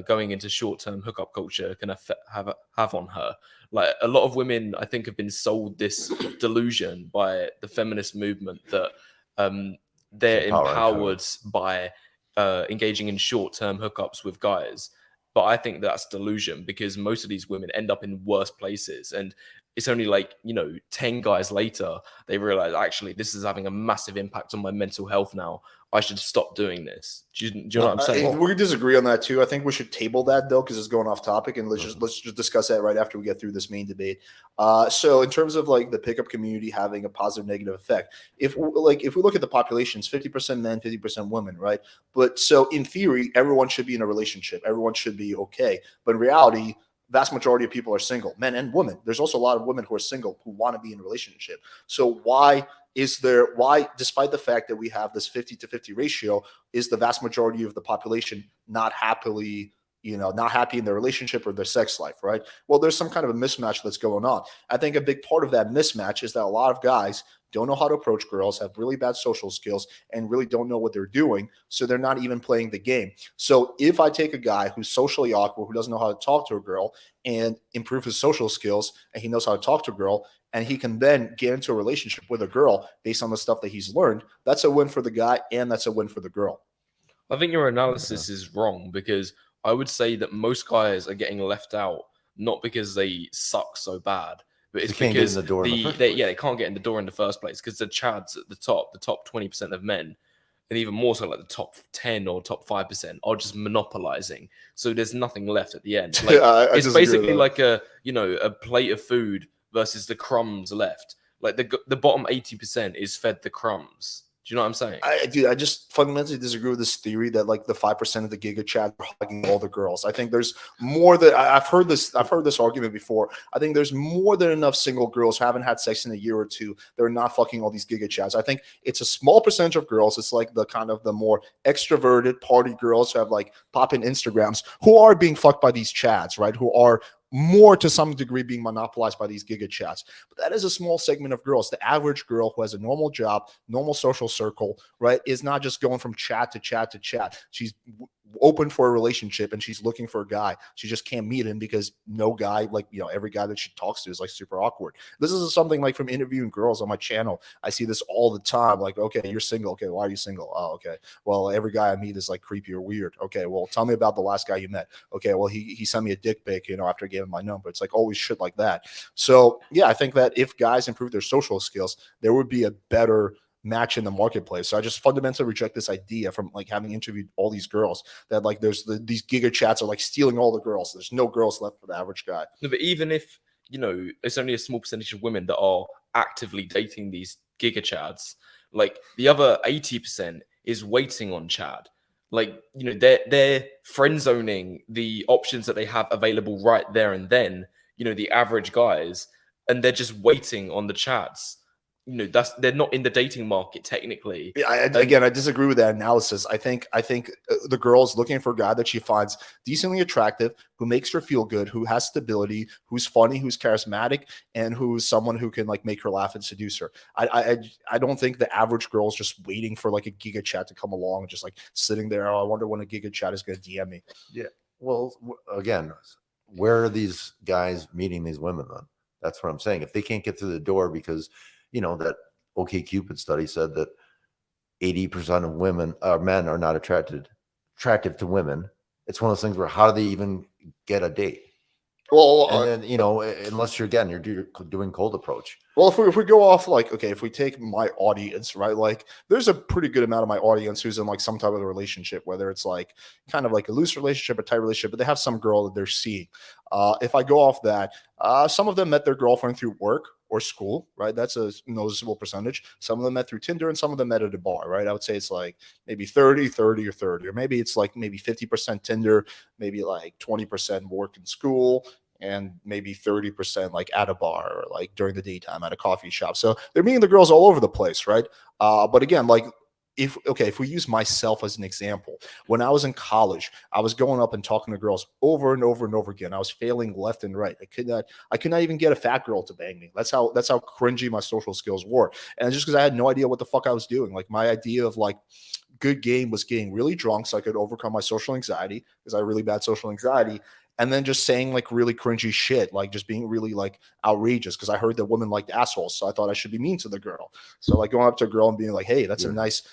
going into short-term hookup culture can have on her. Like a lot of women, I think, have been sold this delusion by the feminist movement that they're empowered by engaging in short-term hookups with guys. But I think that's delusion, because most of these women end up in worse places, and it's only like 10 guys later they realize, actually, this is having a massive impact on my mental health now. I should stop doing this. Do you know what I'm saying? We disagree on that too. I think we should table that though, because it's going off topic, and let's just discuss that right after we get through this main debate. So in terms of like the pickup community having a positive negative effect, if we look at the populations, 50% men, 50% women, right? But so in theory, everyone should be in a relationship. Everyone should be okay. But in reality, vast majority of people are single, men and women. There's also a lot of women who are single who want to be in a relationship. So why, despite the fact that we have this 50-50 ratio, is the vast majority of the population not happy in their relationship or their sex life, right? Well, there's some kind of a mismatch that's going on. I think a big part of that mismatch is that a lot of guys don't know how to approach girls, have really bad social skills, and really don't know what they're doing. So they're not even playing the game. So if I take a guy who's socially awkward, who doesn't know how to talk to a girl, and improve his social skills, and he knows how to talk to a girl, and he can then get into a relationship with a girl based on the stuff that he's learned, that's a win for the guy, and that's a win for the girl. I think your analysis is wrong, because I would say that most guys are getting left out, not because they suck so bad, but it's because they can't get in the door in the first place, because the chads at the top 20% of men, and even more so like the top 10 or top 5% are just monopolizing. So there's nothing left at the end. Like, it's basically like a plate of food versus the crumbs left. Like the bottom 80% is fed the crumbs. Do you know what I'm saying? I just fundamentally disagree with this theory that like the 5% of the Giga Chad are hugging all the girls. I think there's more that I've heard this argument before. I think there's more than enough single girls who haven't had sex in a year or two. They're not fucking all these Giga Chads. I think it's a small percentage of girls. It's like the kind of the more extroverted party girls who have like pop-in Instagrams who are being fucked by these Chads, right? Who are more to some degree being monopolized by these Giga Chats. But that is a small segment of girls. The average girl who has a normal job, normal social circle, right, is not just going from chat to chat to chat. She's open for a relationship and she's looking for a guy. She just can't meet him because no guy, like, you know, every guy that she talks to is like super awkward. This is something like from interviewing girls on my channel. I see this all the time. Like, okay, you're single. Okay, why are you single? Oh, okay. Well, every guy I meet is like creepy or weird. Okay, well, tell me about the last guy you met. Okay, well, he sent me a dick pic, you know, after I gave him my number. It's like always shit like that. So yeah, I think that if guys improve their social skills, there would be a better match in the marketplace. So I just fundamentally reject this idea from like having interviewed all these girls that like there's these giga chats are like stealing all the girls. There's no girls left for the average guy. No, but even if, you know, it's only a small percentage of women that are actively dating these giga chads, like the other 80% is waiting on Chad. Like, you know, they're friend zoning the options that they have available right there and then, you know, the average guys, and they're just waiting on the Chads. You know, they're not in the dating market technically. Yeah, again, I disagree with that analysis. I think the girl's looking for a guy that she finds decently attractive, who makes her feel good, who has stability, who's funny, who's charismatic, and who's someone who can like make her laugh and seduce her. I don't think the average girl is just waiting for like a giga chat to come along and just like sitting there. Oh, I wonder when a giga chat is going to DM me. Yeah. Well, again, where are these guys meeting these women then? That's what I'm saying. If they can't get through the door because, you know, that OkCupid study said that 80% of men are not attractive to women. It's one of those things where how do they even get a date? Well, and then, you know, unless you're doing cold approach. Well, if we go off like, okay, if we take my audience, right, like there's a pretty good amount of my audience who's in like some type of a relationship, whether it's like kind of like a loose relationship, a tight relationship, but they have some girl that they're seeing. If I go off that, some of them met their girlfriend through work or school, right? That's a noticeable percentage. Some of them met through Tinder and some of them met at a bar, right? I would say it's like maybe 30, or 30, or maybe it's like maybe 50% Tinder, maybe like 20% work and school, and maybe 30% like at a bar or like during the daytime at a coffee shop. So they're meeting the girls all over the place, right? But again, like if we use myself as an example, when I was in college, I was going up and talking to girls over and over and over again. I was failing left and right. I could not even get a fat girl to bang me. That's how cringy my social skills were. And just because I had no idea what the fuck I was doing. Like my idea of like good game was getting really drunk so I could overcome my social anxiety, because I have really bad social anxiety. And then just saying like really cringy shit, like just being really like outrageous because I heard that women liked assholes, so I thought I should be mean to the girl. So like going up to a girl and being like, "Hey, that's a nice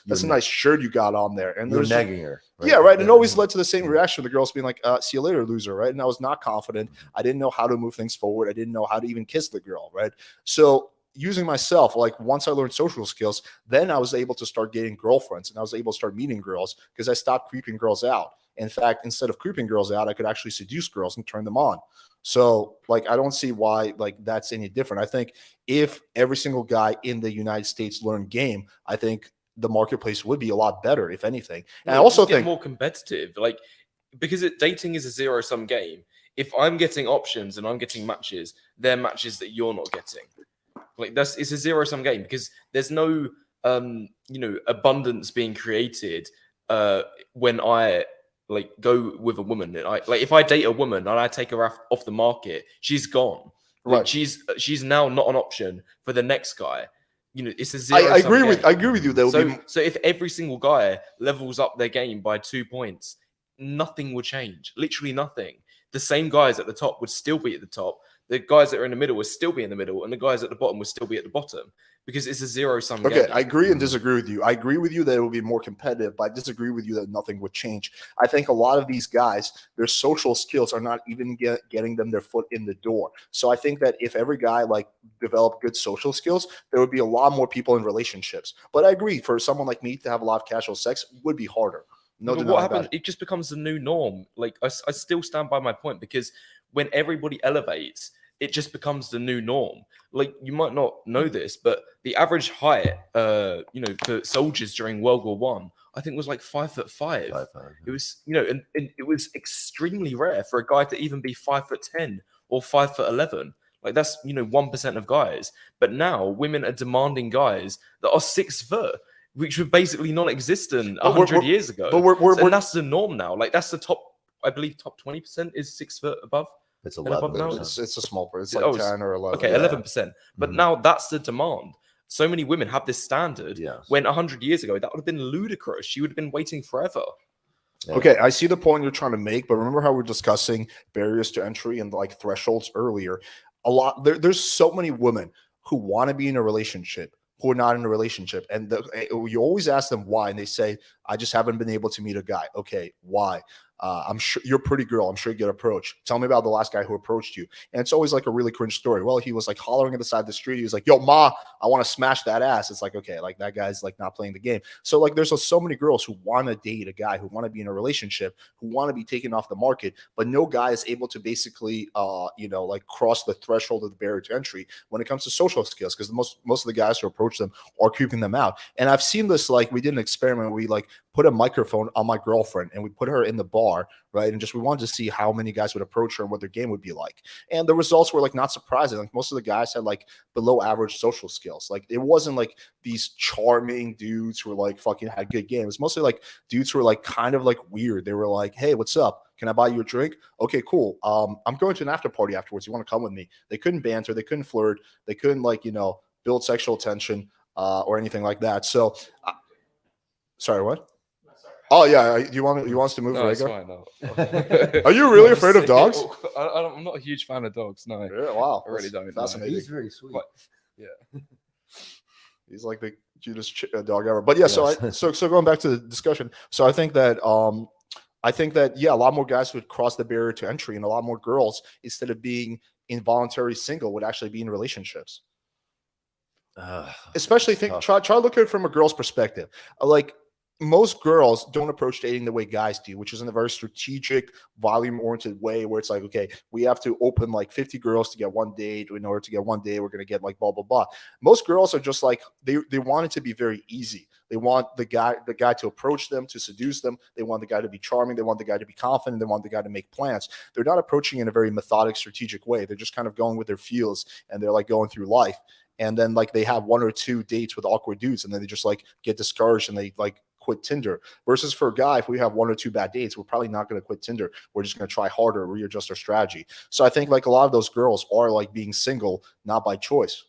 shirt you got on there," and you're negging her, right? Yeah, right. And it always led to the same reaction. The girls being like, "See you later, loser," right? And I was not confident. I didn't know how to move things forward. I didn't know how to even kiss the girl, right? So using myself, like once I learned social skills, then I was able to start getting girlfriends and I was able to start meeting girls because I stopped creeping girls out. In fact, instead of creeping girls out, I could actually seduce girls and turn them on. So like, I don't see why like that's any different. I think if every single guy in the United States learned game, I think the marketplace would be a lot better, if anything. And I also think more competitive, like because dating is a zero-sum game. If I'm getting options and I'm getting matches, they're matches that you're not getting. Like it's a zero-sum game because there's no abundance being created when I like go with a woman. If I date a woman and I take her off the market, she's gone. Like, right. She's now not an option for the next guy. You know, it's a zero. I agree with you. So if every single guy levels up their game by 2 points, nothing would change. Literally nothing. The same guys at the top would still be at the top. The guys that are in the middle would still be in the middle, and the guys at the bottom would still be at the bottom because it's a zero-sum game. Okay, I agree and disagree with you. I agree with you that it would be more competitive, but I disagree with you that nothing would change. I think a lot of these guys, their social skills are not even getting them their foot in the door. So I think that if every guy like developed good social skills, there would be a lot more people in relationships. But I agree, for someone like me to have a lot of casual sex would be harder. No, but what happens? It just becomes the new norm. Like I still stand by my point because when everybody elevates, it just becomes the new norm. Like you might not know this, but the average height, for soldiers during World War I, I think was like 5'5". 5'5". It was, and it was extremely rare for a guy to even be 5'10" or 5'11". Like that's 1% of guys. But now women are demanding guys that are 6 foot, which were basically non-existent 100 years ago. But that's the norm now. Like that's the top. I believe top 20% is 6 foot above. It's 11%. It's a small part. It's like 10 or 11. Okay, 11%. But now that's the demand. So many women have this standard. Yes. When 100 years ago, that would have been ludicrous. She would have been waiting forever. Yeah. Okay, I see the point you're trying to make, but remember how we're discussing barriers to entry and like thresholds earlier? There's so many women who want to be in a relationship who are not in a relationship, and you always ask them why, and they say, "I just haven't been able to meet a guy." Okay, why? I'm sure you're a pretty girl. I'm sure you get approached. Tell me about the last guy who approached you. And it's always like a really cringe story. Well, he was like hollering at the side of the street. He was like, "Yo, ma, I want to smash that ass." It's like, okay, like that guy's like not playing the game. So like there's so many girls who want to date a guy, who want to be in a relationship, who want to be taken off the market, but no guy is able to basically like cross the threshold of the barrier to entry when it comes to social skills, because most of the guys who approach them are creeping them out. And I've seen this, like we did an experiment where we like put a microphone on my girlfriend and we put her in the bar, right? And just we wanted to see how many guys would approach her and what their game would be like. And the results were like not surprising. Like most of the guys had like below average social skills. Like it wasn't like these charming dudes who were like fucking had good game. It was mostly like dudes who were like kind of like weird. They were like, "Hey, what's up? Can I buy you a drink?" "Okay, cool. I'm going to an after party afterwards. You want to come with me?" They couldn't banter. They couldn't flirt. They couldn't like, build sexual tension or anything like that. So, sorry, what? Oh yeah, you want us to move? No, it's Rhaegar? fine. No. Are you really afraid of dogs? I'm not a huge fan of dogs. No, Yeah, wow, I really that's don't. No. fascinating. He's very sweet. But, yeah. He's like the cutest dog ever. But yeah, Yes. so going back to the discussion. So I think that a lot more guys would cross the barrier to entry, and a lot more girls, instead of being involuntary single, would actually be in relationships. Especially try to look at it from a girl's perspective. Like most girls don't approach dating the way guys do, which is in a very strategic, volume-oriented way, where it's like, okay, we have to open like 50 girls to get one date. In order to get one date, we're going to get like blah blah blah. Most girls are just like they want it to be very easy. They want the guy to approach them, to seduce them. They want the guy to be charming. They want the guy to be confident. They want the guy to make plans. They're not approaching in a very methodic, strategic way. They're just kind of going with their feels, and they're like going through life. And then like they have one or two dates with awkward dudes, and then they just like get discouraged and they like quit Tinder. Versus for a guy, if we have one or two bad dates, we're probably not going to quit Tinder. We're just going to try harder, readjust our strategy. So I think like a lot of those girls are like being single, not by choice.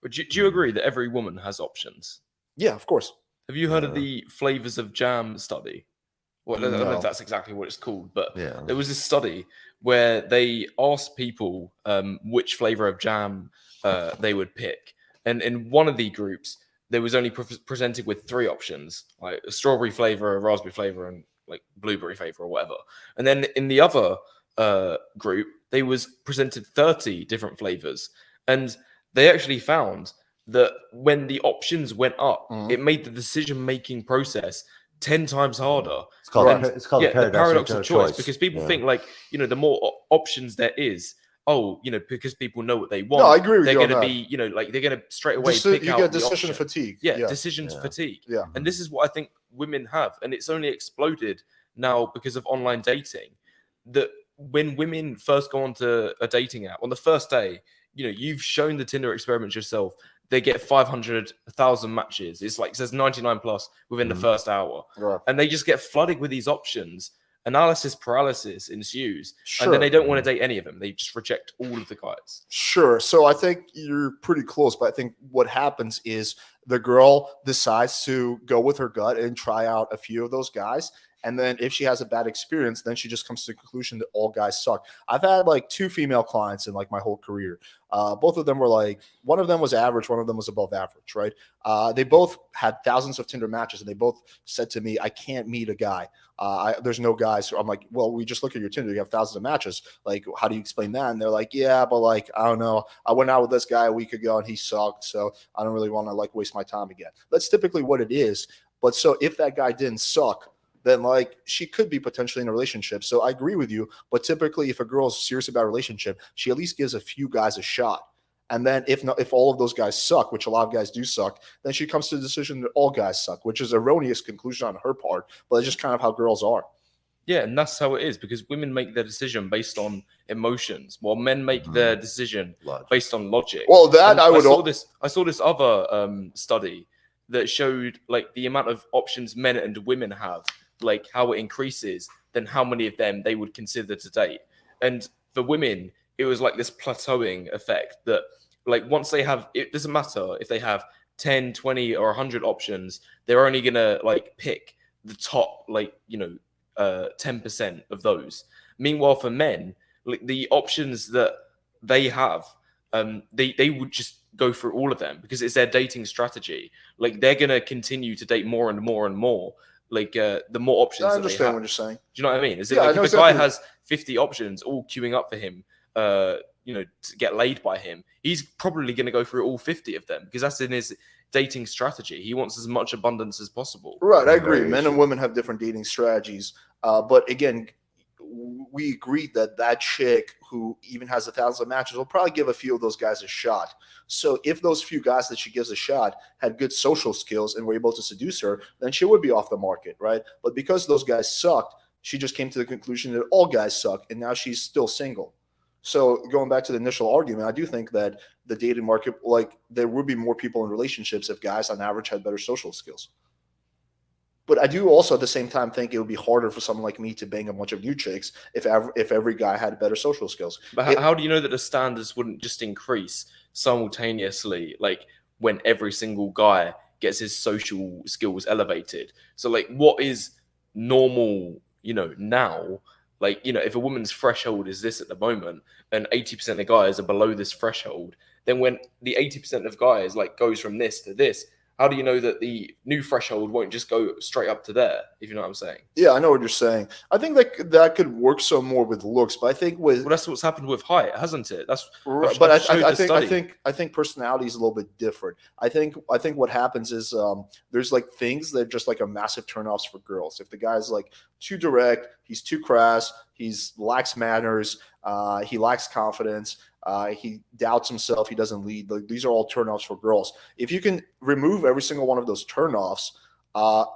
But do you agree that every woman has options? Yeah, of course. Have you heard of the flavors of jam study? Well, I don't know No. if that's exactly what it's called, but Yeah. there was this study where they asked people which flavor of jam they would pick. And in one of the groups, there was only presented with 3 options, like a strawberry flavor, a raspberry flavor, and like blueberry flavor or whatever. And then in the other group, they was presented 30 different flavors. And they actually found that when the options went up, it made the decision-making process 10 times harder. It's called Right. the paradox of choice, because people Yeah. think like, the more options there is, because people know what they want. No, I agree with they're you on going to that. be, like they're going to straight away You pick out get the decision option. fatigue. Yeah, Yeah. decision Yeah. fatigue. Yeah. And this is what I think women have, and it's only exploded now because of online dating. That when women first go onto a dating app on the first day, you've shown the Tinder experiment yourself. They get 500,000 matches. It's like it says 99 plus within the first hour, Right. and they just get flooded with these options. Analysis paralysis ensues, Sure. and then they don't want to date any of them. They just reject all of the guys. Sure. So I think you're pretty close, but I think what happens is the girl decides to go with her gut and try out a few of those guys. And then if she has a bad experience, then she just comes to the conclusion that all guys suck. I've had like 2 female clients in like my whole career. Both of them were like, one of them was average, one of them was above average, right? They both had thousands of Tinder matches, and they both said to me, "I can't meet a guy. There's no guys." So I'm like, "Well, we just look at your Tinder. You have thousands of matches. Like, how do you explain that?" And they're like, "Yeah, but like, I don't know. I went out with this guy a week ago and he sucked. So I don't really want to like waste my time again." That's typically what it is. But so if that guy didn't suck, then like she could be potentially in a relationship. So I agree with you. But typically, if a girl is serious about a relationship, she at least gives a few guys a shot. And then if all of those guys suck, which a lot of guys do suck, then she comes to the decision that all guys suck, which is an erroneous conclusion on her part. But it's just kind of how girls are. Yeah, and that's how it is, because women make their decision based on emotions, while men make their decision based on logic. Well, that I saw this other study that showed like the amount of options men and women have, like how it increases, then how many of them they would consider to date. And for women, it was like this plateauing effect that like once they have, it doesn't matter if they have 10, 20 or 100 options, they're only going to like pick the top, like, 10% of those. Meanwhile, for men, like the options that they have, they would just go through all of them because it's their dating strategy. Like they're gonna continue to date more and more and more. Like the more options. I that they understand have. what you're saying. Do you know what I mean? Is it Yeah, I like know if a guy exactly. has 50 options all queuing up for him, to get laid by him, he's probably going to go through all 50 of them because that's in his dating strategy. He wants as much abundance as possible. Right, I agree. Men and Variation. women have different dating strategies. But again, we agreed that chick who even has 1,000 matches will probably give a few of those guys a shot. So if those few guys that she gives a shot had good social skills and were able to seduce her, then she would be off the market, right? But because those guys sucked, she just came to the conclusion that all guys suck, and now she's still single. So going back to the initial argument, I do think that the dating market, like there would be more people in relationships if guys on average had better social skills. But I do also at the same time think it would be harder for someone like me to bang a bunch of new chicks if every guy had better social skills. But how do you know that the standards wouldn't just increase simultaneously, like when every single guy gets his social skills elevated? So like what is normal, now? Like, if a woman's threshold is this at the moment and 80% of the guys are below this threshold, then when the 80% of guys like goes from this to this, how do you know that the new threshold won't just go straight up to there, if you know what I'm saying? Yeah, I know what you're saying. I think that could work some more with looks, but I think Well, that's what's happened with height, hasn't it? That's right, I've but showed the I study. think personality is a little bit different. I think what happens is there's like things that are just like a massive turnoffs for girls. If the guy's like too direct, he's too crass, he's lacks manners, he lacks confidence, he doubts himself, he doesn't lead. Like, these are all turnoffs for girls. If you can remove every single one of those turnoffs,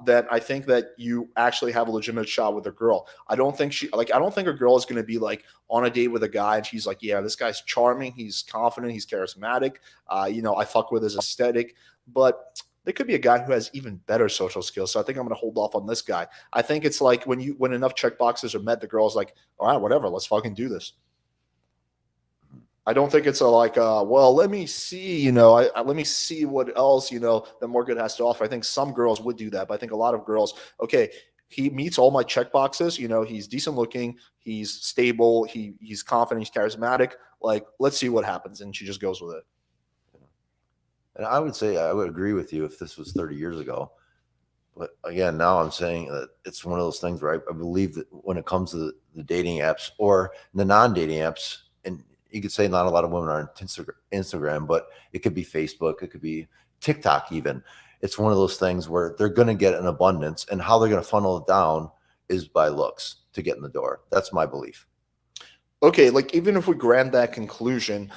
then I think that you actually have a legitimate shot with a girl. I don't think a girl is going to be like on a date with a guy and she's like, yeah, this guy's charming, he's confident, he's charismatic. I fuck with his aesthetic, but there could be a guy who has even better social skills. So I think I'm going to hold off on this guy. I think it's like when enough check boxes are met, the girl's like, all right, whatever, let's fucking do this. I don't think it's well, let me see, let me see what else, that Morgan has to offer. I think some girls would do that, but I think a lot of girls, okay, he meets all my check boxes. He's decent looking, he's stable, he's confident, he's charismatic. Like, let's see what happens. And she just goes with it. And I would say I would agree with you if this was 30 years ago. But again, now I'm saying that it's one of those things where I believe that when it comes to the dating apps or the non-dating apps, and you could say not a lot of women are on Instagram, but it could be Facebook, it could be TikTok even. It's one of those things where they're going to get an abundance, and how they're going to funnel it down is by looks to get in the door. That's my belief. Okay, like even if we grant that conclusion,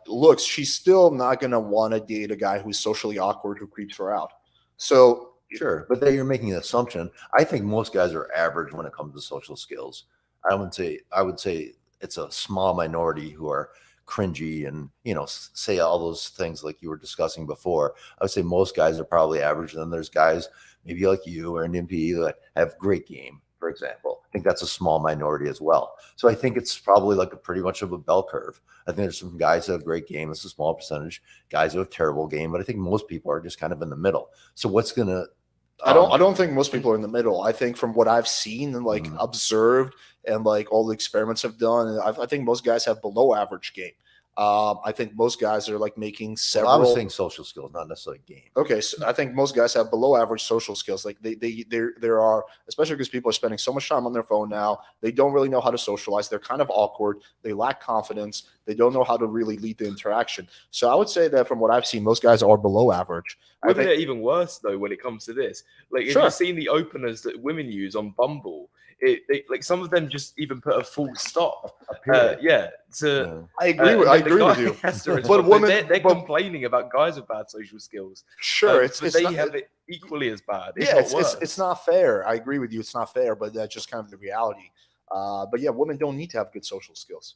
looks, she's still not going to want to date a guy who's socially awkward who creeps her out. So sure, but then you're making an assumption. I think most guys are average when it comes to social skills. I would say it's a small minority who are cringy and say all those things like you were discussing before. I would say most guys are probably average, and then there's guys maybe like you or an MP that have great game, for example. I think that's a small minority as well. So I think it's probably like pretty much of a bell curve. I think there's some guys that have great game. It's a small percentage. Guys who have terrible game, but I think most people are just kind of in the middle. So what's gonna I don't think most people are in the middle. I think from what I've seen and observed and like all the experiments I've done, I think most guys have below average game. I think most guys are like making several. I was saying social skills, not necessarily game. Okay, so I think most guys have below average social skills. Like there are, especially because people are spending so much time on their phone now. They don't really know how to socialize. They're kind of awkward. They lack confidence. They don't know how to really lead the interaction. So I would say that from what I've seen, most guys are below average. Women are even worse though when it comes to this. Like, if you've seen the openers that women use on Bumble, like some of them just even put a full stop. I agree with you. But women, they're complaining about guys with bad social skills. Sure, they have it equally as bad. It's not fair. I agree with you. It's not fair, but that's just kind of the reality. But yeah, women don't need to have good social skills.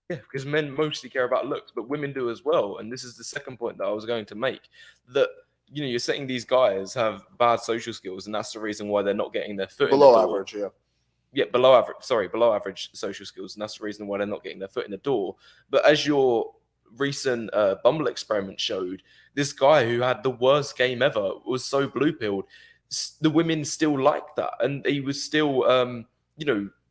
Yeah, because men mostly care about looks, but women do as well. And this is the second point that I was going to make, that you're saying these guys have bad social skills, and that's the reason why they're not getting their foot below in the door. Average, yeah. Yeah, below average. Sorry, below average social skills, and that's the reason why they're not getting their foot in the door. But as your recent Bumble experiment showed, this guy who had the worst game ever was so blue-pilled. the women still like that, and he was still,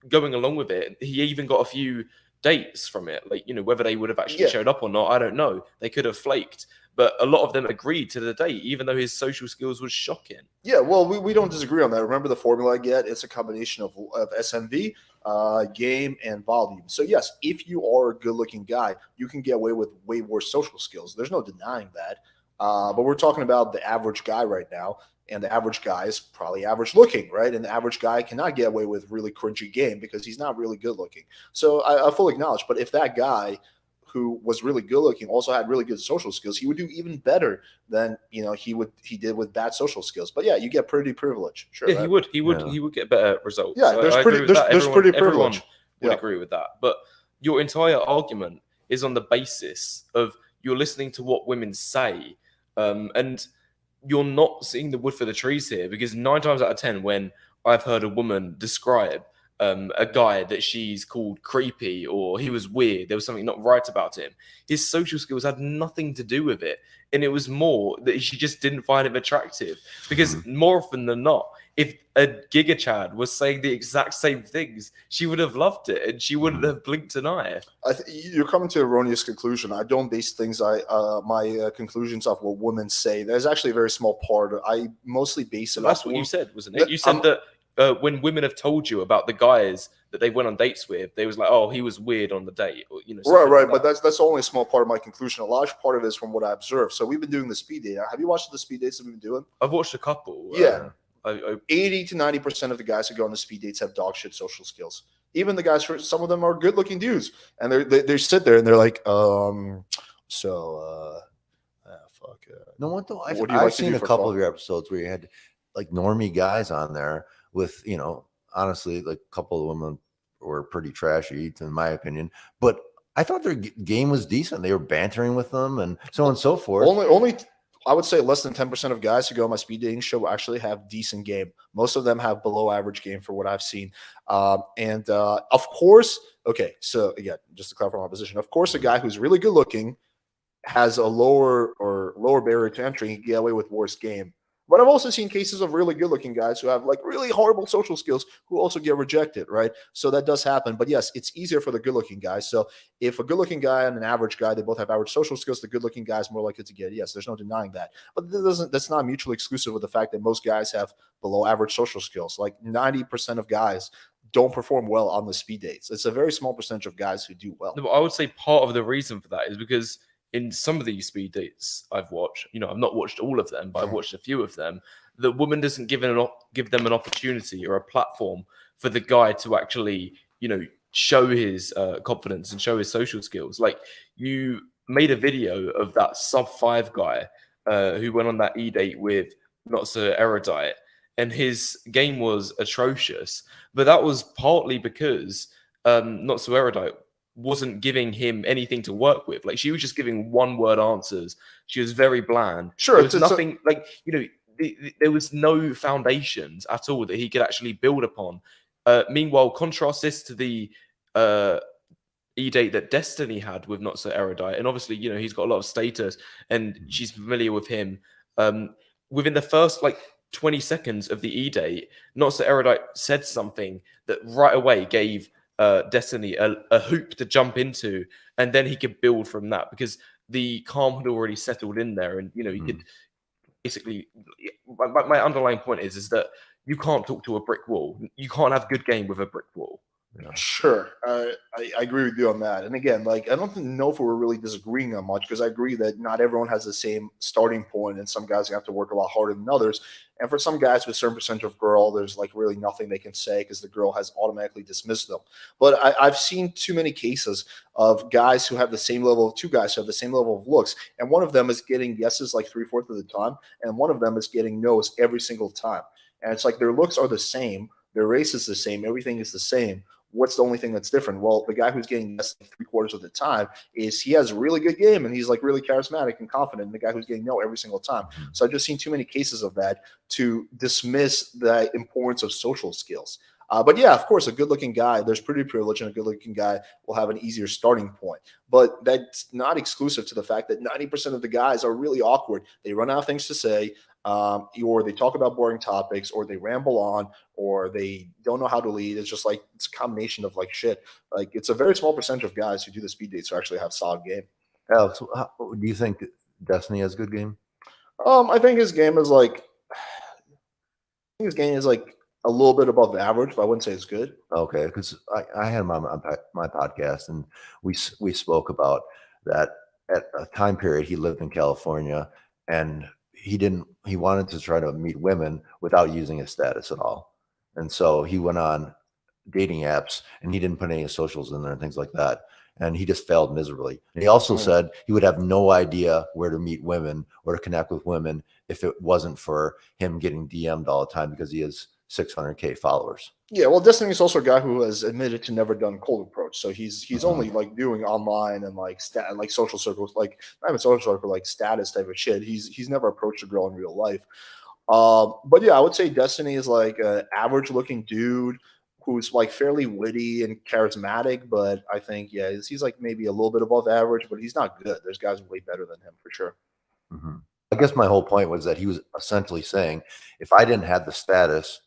going along with it. He even got a few dates from it, like, whether they would have actually showed up or not, I don't know. They could have flaked, but a lot of them agreed to the date, even though his social skills was shocking. Yeah, well, we don't disagree on that. Remember the formula I get? It's a combination of SMV, game, and volume. So yes, if you are a good-looking guy, you can get away with way worse social skills. There's no denying that. But we're talking about the average guy right now, and the average guy is probably average-looking, right? And the average guy cannot get away with really cringy game because he's not really good-looking. So I fully acknowledge. But if that guy who was really good looking also had really good social skills, he would do even better than he did with bad social skills. But yeah, you get pretty privilege. Sure, Yeah, right? he would get better results. Yeah, So there's I pretty agree with that. there's pretty Everyone privilege. would Yeah. agree with that. But your entire argument is on the basis of you're listening to what women say, and you're not seeing the wood for the trees here, because 9 times out of 10, when I've heard a woman describe a guy that she's called creepy or he was weird, there was something not right about him, his social skills had nothing to do with it. And it was more that she just didn't find him attractive. Because more often than not, if a Giga Chad was saying the exact same things, she would have loved it and she wouldn't have blinked an eye. You're coming to an erroneous conclusion. I don't base my conclusions off what women say. There's actually a very small part. I mostly base it That's off what you said, wasn't it? You said that when women have told you about the guys that they went on dates with, they was like, "Oh, he was weird on the date," or, right. Like But that's only a small part of my conclusion. A large part of it is from what I observed. So we've been doing the speed date. Have you watched the speed dates that we've been doing? I've watched a couple. Yeah. 80 to 90% of the guys who go on the speed dates have dog shit social skills. Even the guys, some of them are good looking dudes, and they sit there and they're like, fuck. No one though. What do you I've like to seen do a for couple fun? of your episodes where you had like normie guys on there with, honestly, like a couple of women were pretty trashy, in my opinion. But I thought their game was decent. They were bantering with them and so on and so forth. Only I would say less than 10% of guys who go on my speed dating show actually have decent game. Most of them have below average game for what I've seen. Of course, okay, so again, just to clarify my position, of course, a guy who's really good looking has a lower barrier to entry and can get away with worse game. But I've also seen cases of really good-looking guys who have like really horrible social skills who also get rejected, right? So that does happen. But yes, it's easier for the good-looking guys. So if a good-looking guy and an average guy, they both have average social skills, the good-looking guy is more likely to get. Yes, there's no denying that. But that's not mutually exclusive with the fact that most guys have below-average social skills. Like 90% of guys don't perform well on the speed dates. It's a very small percentage of guys who do well. No, but I would say part of the reason for that is because in some of these speed dates I've watched, I've not watched all of them, but I've watched a few of them, the woman doesn't give them an opportunity or a platform for the guy to actually, show his confidence and show his social skills. Like, you made a video of that sub-5 guy who went on that e-date with Not So Erudite, and his game was atrocious. But that was partly because Not So Erudite wasn't giving him anything to work with. Like, she was just giving one-word answers. She was very bland. Sure, there was nothing there was no foundations at all that he could actually build upon. Meanwhile, contrast this to the e-date that Destiny had with Not So Erudite, and obviously, he's got a lot of status, and she's familiar with him. Within the first 20 seconds of the e-date, Not So Erudite said something that right away gave Destiny a hoop to jump into, and then he could build from that because the calm had already settled in there, and he could basically. My underlying point is that you can't talk to a brick wall. You can't have good game with a brick wall. Sure. I agree with you on that. And again, I don't know if we're really disagreeing on much, because I agree that not everyone has the same starting point, and some guys have to work a lot harder than others. And for some guys with a certain percentage of girl, there's really nothing they can say because the girl has automatically dismissed them. But I've seen too many cases of guys who have the same level of two guys who have the same level of looks, and one of them is getting yeses 3/4 of the time, and one of them is getting no's every single time. And it's their looks are the same, their race is the same, everything is the same. What's the only thing that's different? Well, the guy who's getting yes 3/4 of the time is he has a really good game and he's really charismatic and confident. And the guy who's getting no every single time. So I've just seen too many cases of that to dismiss the importance of social skills. But yeah, of course, a good-looking guy, there's pretty privilege, and a good-looking guy will have an easier starting point. But that's not exclusive to the fact that 90% of the guys are really awkward. They run out of things to say. or they talk about boring topics, or they ramble on, or they don't know how to lead. It's just like it's a combination of like shit. Like it's a very small percentage of guys who do the speed dates who actually have solid game. Alex, do you think Destiny has a good game? I think his game is like his game is like a little bit above average, but I wouldn't say it's good. Okay, because I had him on my podcast, and we spoke about that at a time period he lived in California, and he wanted to try to meet women without using his status at all, and so he went on dating apps and he didn't put any socials in there and things like that, and he just failed miserably. And he also said he would have no idea where to meet women or to connect with women if it wasn't for him getting DM'd all the time because he has 600K followers. Yeah, well, Destiny is also a guy who has admitted to never done cold approach, so he's only like doing online and like like social circles, like not even social circle, like status type of shit. He's never approached a girl in real life. But yeah, I would say Destiny is like an average looking dude who's like fairly witty and charismatic, but I think he's like maybe a little bit above average, but he's not good. There's guys way better than him for sure. Mm-hmm. I guess my whole point was that he was essentially saying, if I didn't have the status,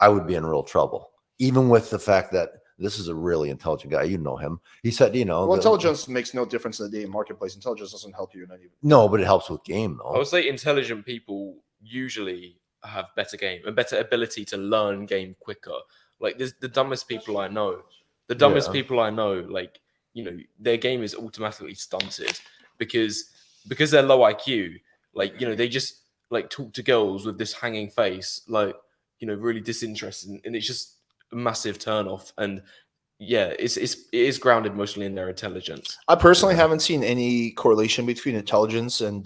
I would be in real trouble, even with the fact that this is a really intelligent guy. You know him. He said, well, intelligence makes no difference in the dating marketplace. Intelligence doesn't help you in any. No, but it helps with game, though. I would say intelligent people usually have better game and better ability to learn game quicker. Like the dumbest people I know. The dumbest people I know, like, their game is automatically stunted because they're low IQ. Like, they just like talk to girls with this hanging face, like, really disinterested, and it's just a massive turnoff. And it is grounded mostly in their intelligence. I personally haven't seen any correlation between intelligence and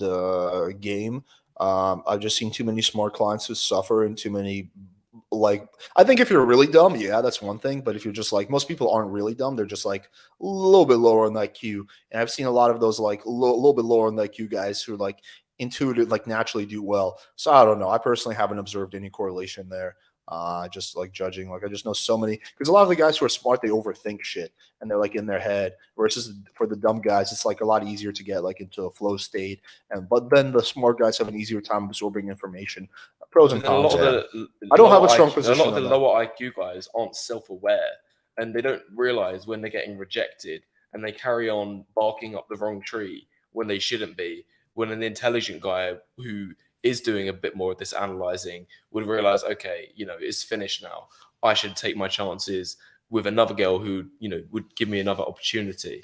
game. I've just seen too many smart clients who suffer, and too many I think if you're really dumb, that's one thing. But if you're just like, most people aren't really dumb, they're just like a little bit lower on the IQ. And I've seen a lot of those like a little bit lower on the IQ guys who like intuitive, like naturally do well. So I don't know. I personally haven't observed any correlation there. Just like judging, like I just know so many, because a lot of the guys who are smart, they overthink shit and they're like in their head, versus for the dumb guys, it's like a lot easier to get like into a flow state. But then the smart guys have an easier time absorbing information. Pros and cons. I don't have a strong position. A lot of the lower IQ guys aren't self-aware, and they don't realize when they're getting rejected, and they carry on barking up the wrong tree when they shouldn't be. When an intelligent guy who is doing a bit more of this analyzing would realize, okay, it's finished now. I should take my chances with another girl who, would give me another opportunity.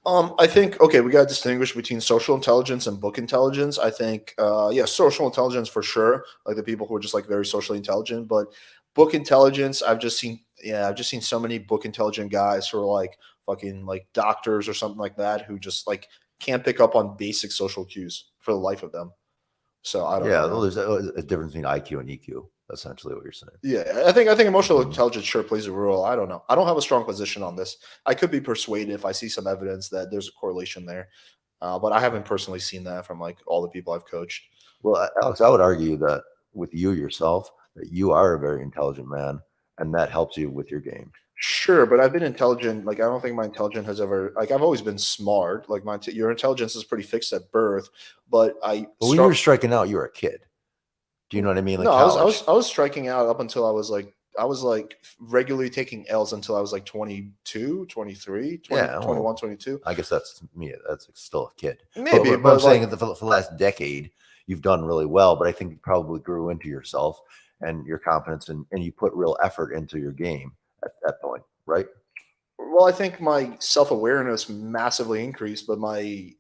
I think, okay, we got to distinguish between social intelligence and book intelligence. I think, social intelligence for sure, like the people who are just like very socially intelligent, but book intelligence, I've just seen so many book intelligent guys who are like fucking like doctors or something like that, who just like can't pick up on basic social cues for the life of them. So I don't know. Well, there's a difference between IQ and EQ, essentially what you're saying. Yeah, I think emotional intelligence sure plays a role. I don't know. I don't have a strong position on this. I could be persuaded if I see some evidence that there's a correlation there, but I haven't personally seen that from like all the people I've coached. Well, Alex, I would argue that with you yourself, that you are a very intelligent man, and that helps you with your game. Sure, but I've been intelligent. Like, I don't think my intelligence has ever, like, I've always been smart. Like, your intelligence is pretty fixed at birth. But when you were striking out, you were a kid. Do you know what I mean? Like, no, I was striking out up until I was like regularly taking L's until I was like 22, 23, 21, 22. I guess that's me. That's still a kid. Maybe, but I'm saying that for the last decade, you've done really well. But I think you probably grew into yourself and your confidence, and you put real effort into your game at that point, right? Well, I think my self-awareness massively increased, but my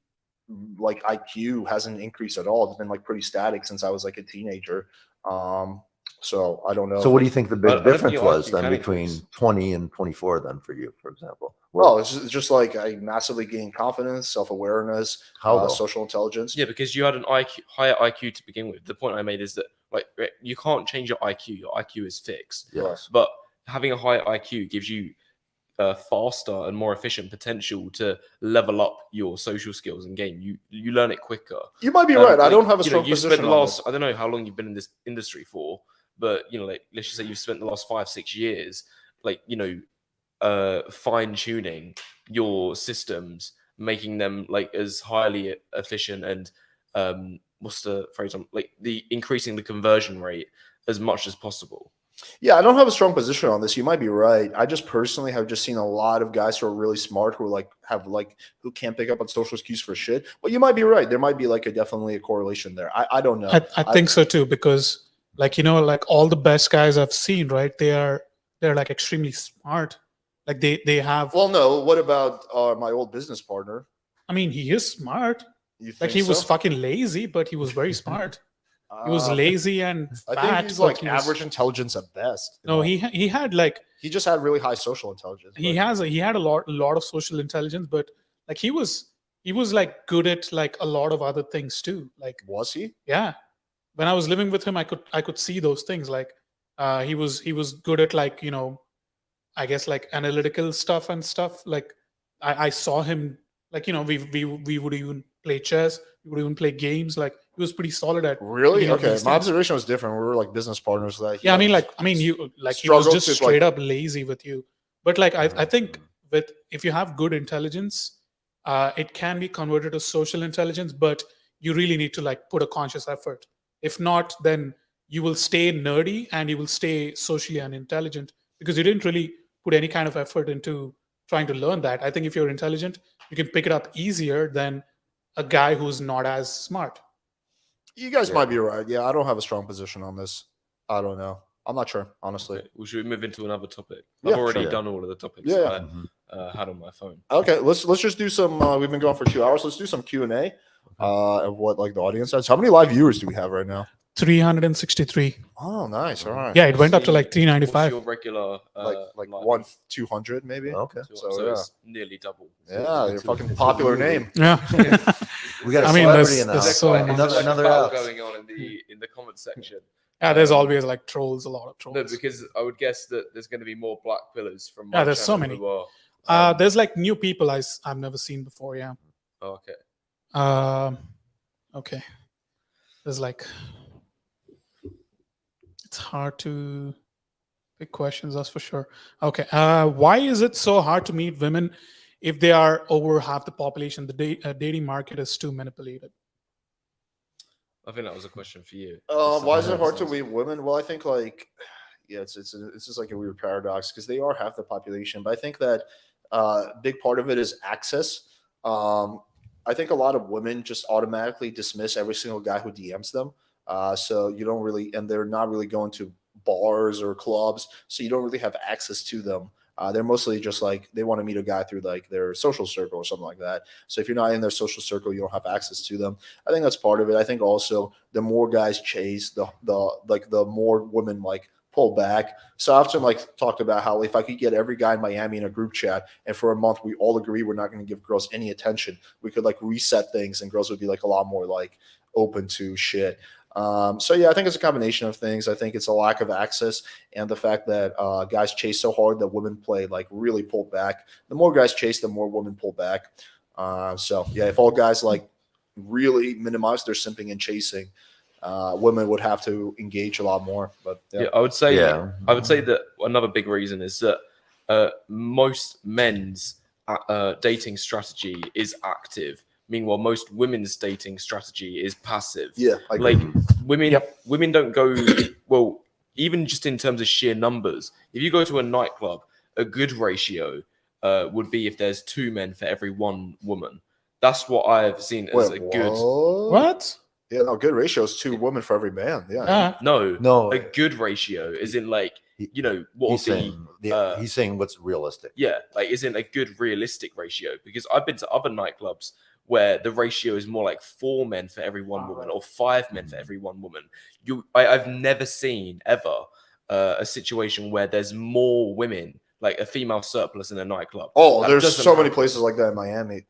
like IQ hasn't increased at all. It's been like pretty static since I was like a teenager. So I don't know. So what do you think the big difference was then between 20 and 24 then for you, for example? Well, it's just like I massively gained confidence, self-awareness, social intelligence. Yeah, because you had an higher IQ to begin with. The point I made is that like you can't change your IQ. Your IQ is fixed. Yes. But having a higher IQ gives you faster and more efficient potential to level up your social skills and game. You learn it quicker. You might be right. I don't have a strong position. Spent the last, I don't know how long you've been in this industry for, but like let's just say you've spent the last 5-6 years, like fine tuning your systems, making them like as highly efficient and what's the phrase? Like the increasing the conversion rate as much as possible. Yeah, I don't have a strong position on this. You might be right. I just personally have just seen a lot of guys who are really smart who are like who can't pick up on social cues for shit. But you might be right. There might be like definitely a correlation there. I don't know. I think so too, because like like all the best guys I've seen, right? They're like extremely smart. Like they have. Well, no. What about my old business partner? I mean, he is smart. You think Like he was so? fucking lazy, but he was very smart. He was lazy and I fat. think he's but like he was- average intelligence at best. No, he had like he just had really high social intelligence. he but- had a lot of social intelligence, but like he was like good at like a lot of other things too. Like Was he? yeah, when I was living with him, I could see those things. Like he was good at like I guess like analytical stuff and stuff. Like I saw him like we would even play chess, we would even play games. Like he was pretty solid at Really? picking up Okay. these My things. observation was different. We were like business partners. That Yeah, I mean you like he was struggled just to, straight like- up lazy with you. But like I think with if you have good intelligence, it can be converted to social intelligence, but you really need to like put a conscious effort. If not, then you will stay nerdy and you will stay socially unintelligent because you didn't really put any kind of effort into trying to learn that. I think if you're intelligent, you can pick it up easier than a guy who's not as smart. You guys Yeah. might be right. Yeah, I don't have a strong position on this. I don't know. I'm not sure, honestly. Okay, well, should we move into another topic? Yeah, I've already sure. done all of the topics Yeah, that Mhm. I had on my phone. Okay, let's just do some. We've been going for 2 hours. Let's do some Q&A of what like the audience has. How many live viewers do we have right now? 363. Oh, nice. All right. Yeah, it went up to See, like What's 395. your regular like live? 200 maybe. Okay. So, yeah. it's nearly double. Yeah, your It's a- fucking it's a popular movie. name. Yeah. We got a I mean, celebrity there's- in the there's house. so Is much. there, like, Another a battle Alex. going on in the comment section. Yeah, there's always like trolls, a lot of trolls. No, because I would guess that there's going to be more black pillars from my Yeah, there's so channel many. who are, There's like new people I've never seen before. Yeah. oh, okay. Okay. There's like it's hard to pick questions. That's for sure. Okay. Why is it so hard to meet women if they are over half the population? The dating market is too manipulated. I think that was a question for you. Why is it hard to meet? meet women? Well, I think like, yeah, it's just like a weird paradox because they are half the population. But I think that big part of it is access. I think a lot of women just automatically dismiss every single guy who DMs them. So you don't really, and they're not really going to bars or clubs, so you don't really have access to them. They're mostly just like they want to meet a guy through like their social circle or something like that. So if you're not in their social circle, you don't have access to them. I think that's part of it. I think also the more guys chase, the more women like pull back. So I often like talked about how if I could get every guy in Miami in a group chat and for a month we all agree we're not going to give girls any attention, we could like reset things and girls would be like a lot more like open to shit. So yeah, I think it's a combination of things. I think it's a lack of access and the fact that guys chase so hard that women play like really pull back. The more guys chase, the more women pull back. So yeah, if all guys like really minimize their simping and chasing, women would have to engage a lot more. But Yeah, I would say Yeah. that another big reason is that most men's dating strategy is active. Meanwhile, most women's dating strategy is passive. yeah, Like women, Yep. women don't go well. Even just in terms of sheer numbers, if you go to a nightclub, a good ratio would be if there's 2 men for every 1 woman. That's what I've seen as a good. What? Yeah, no, good ratio is 2 women for every man. Yeah. No, No, a good ratio is in like what he's would be. saying he's saying what's realistic. Yeah, like isn't a good realistic ratio because I've been to other nightclubs where the ratio is more like 4 men for every 1 woman or 5 men for every 1 woman. I've never seen ever a situation where there's more women, like a female surplus in a nightclub. Oh, That there's doesn't so many happen. places like that in Miami.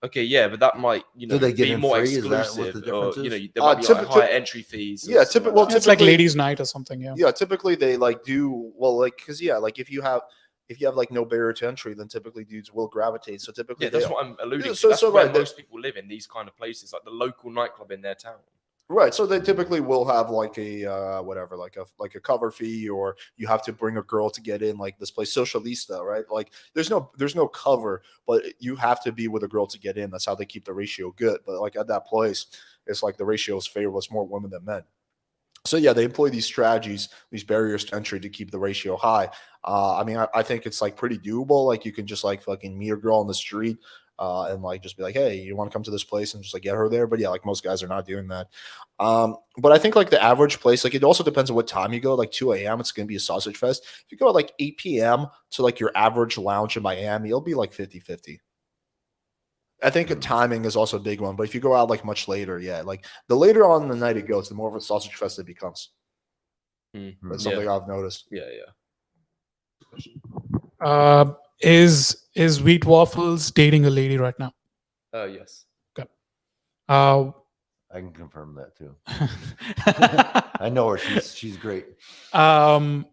Okay, yeah, but that might Do they get be in more free? Is that what the exclusive, or difference is? there might be like higher entry fees. or Yeah, something well, like that. It's like typically- ladies' night or something. Yeah. Yeah, typically they like do well, like because yeah, like if you have like no barrier to entry, then typically dudes will gravitate. So typically, Yeah, that's what I'm alluding Yeah, to. so- That's so where right, they- most people live in these kind of places, like the local nightclub in their town. Right. So they typically will have like a whatever, like a cover fee, or you have to bring a girl to get in, like this place Socialista, right? Like there's no cover, but you have to be with a girl to get in. That's how they keep the ratio good. But like at that place, it's like the ratio is favorable. It's more women than men. So yeah, they employ these strategies, these barriers to entry to keep the ratio high. I mean, I think it's like pretty doable. Like you can just like fucking meet a girl on the street and like just be like, hey, you want to come to this place and just like get her there. But yeah, like most guys are not doing that. But I think like the average place, like it also depends on what time you go. Like 2 a.m., it's going to be a sausage fest. If you go at like 8 p.m. to like your average lounge in Miami, it'll be like 50-50. I think timing is also a big one, but if you go out like much later, yeah, like the later on in the night it goes, the more of a sausage fest it becomes. That's something I've noticed. Yeah. Is Wheat Waffles dating a lady right now? Yes. Okay. I can confirm that too. I know her. She's great. Playing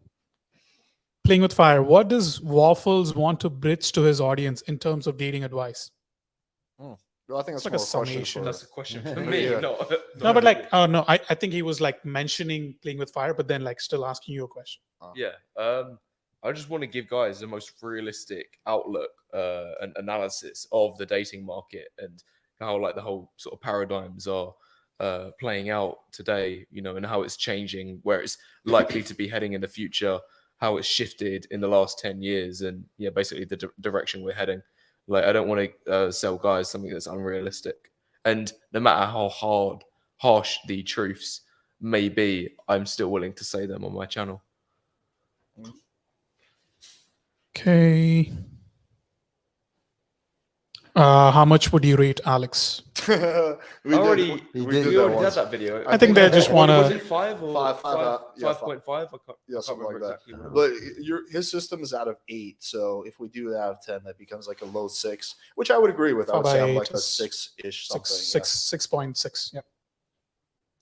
with fire. What does Waffles want to bridge to his audience in terms of dating advice? Well, I think It's that's like a more a question summation. for- That's a question for me. Yeah. No, No, but like, oh no, I think he was like mentioning playing with fire, but then like still asking you a question. Yeah. I just want to give guys the most realistic outlook and analysis of the dating market and how like the whole sort of paradigms are playing out today, you know, and how it's changing, where it's likely to be heading in the future, how it's shifted in the last 10 years, and yeah, basically the direction we're heading. Like, I don't want to sell guys something that's unrealistic. And no matter how harsh the truths may be, I'm still willing to say them on my channel. Okay. How much would you rate Alex? we We already did had once. that video. I think they just was wanna- it 5 or yeah, 5.5? I can't something like remember that. exactly. But his system is out of 8, so if we do that out of 10, that becomes like a low 6, which I would agree with. I would say I'm like a 6-ish something. 6.6. Yep.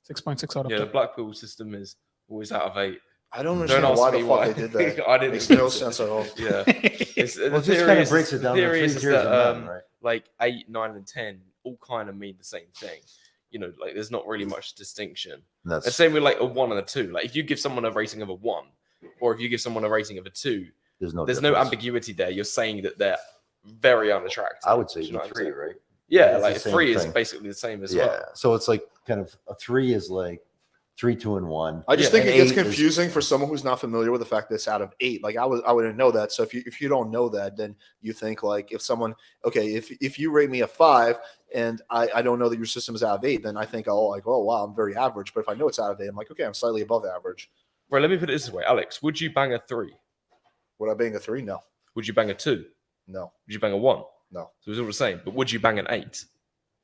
6.6 out of Yeah, the 10. Blackpool system is always out of 8. I don't Don't understand ask why me the fuck why. they did that. I didn't. Makes no sense at all. Yeah. It's, Well, the it just theory kind of is- breaks it down to theory three is tiers that, of men, right? like 8, 9, and 10 all kind of mean the same thing. You know, like there's not really much distinction. And And that's same with like a 1 and a 2. Like if you give someone a rating of a 1, or if you give someone a rating of a 2, there's no there's no difference. ambiguity there. You're saying that they're very unattractive. I would say Do you know the what I'm 3, saying? right? Yeah, It's like the same 3 is thing. basically the same as Yeah. well. So it's like kind of a 3 is like 3, 2, and 1. I just Yeah, think and it gets 8 is- confusing for someone who's not familiar with the fact that it's out of 8. Like I wouldn't know that. So if you don't know that, then you think like if someone, okay, if you rate me a 5 and I don't know that your system is out of 8, then I think oh wow, I'm very average. But if I know it's out of 8, I'm like, okay, I'm slightly above average. Right, let me put it this way, Alex. Would you bang a 3? Would I bang a 3? No. Would you bang a 2? No. Would you bang a 1? No. So it's all the same. But would you bang an 8?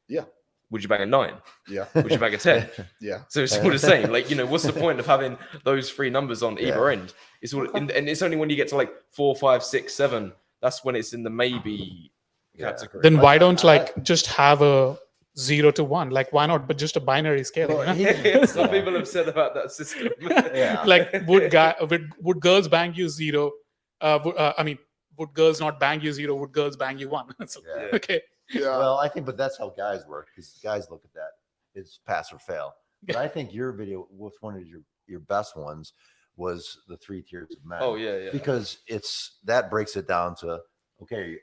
Yeah. Would you bang a 9? Yeah. Would you bang a 10? Yeah. So it's all the same. Like, you know, what's the point of having those 3 numbers on either end? It's all, and it's only when you get to like 4, 5, 6, 7, that's when it's in the maybe category. Then why don't like just have a 0 to 1? Like why not? But just a binary scale. Well, you know? Some people have said about that system. Yeah. Like would girls bang you 0? I mean, would girls not bang you 0? Would girls bang you 1? So, Yeah. okay. Yeah. Well, I think, but that's how guys work because guys look at that. It's pass or fail. But I think your video with one of your best ones was the 3 tiers of men. Oh, yeah. Because that breaks it down to okay,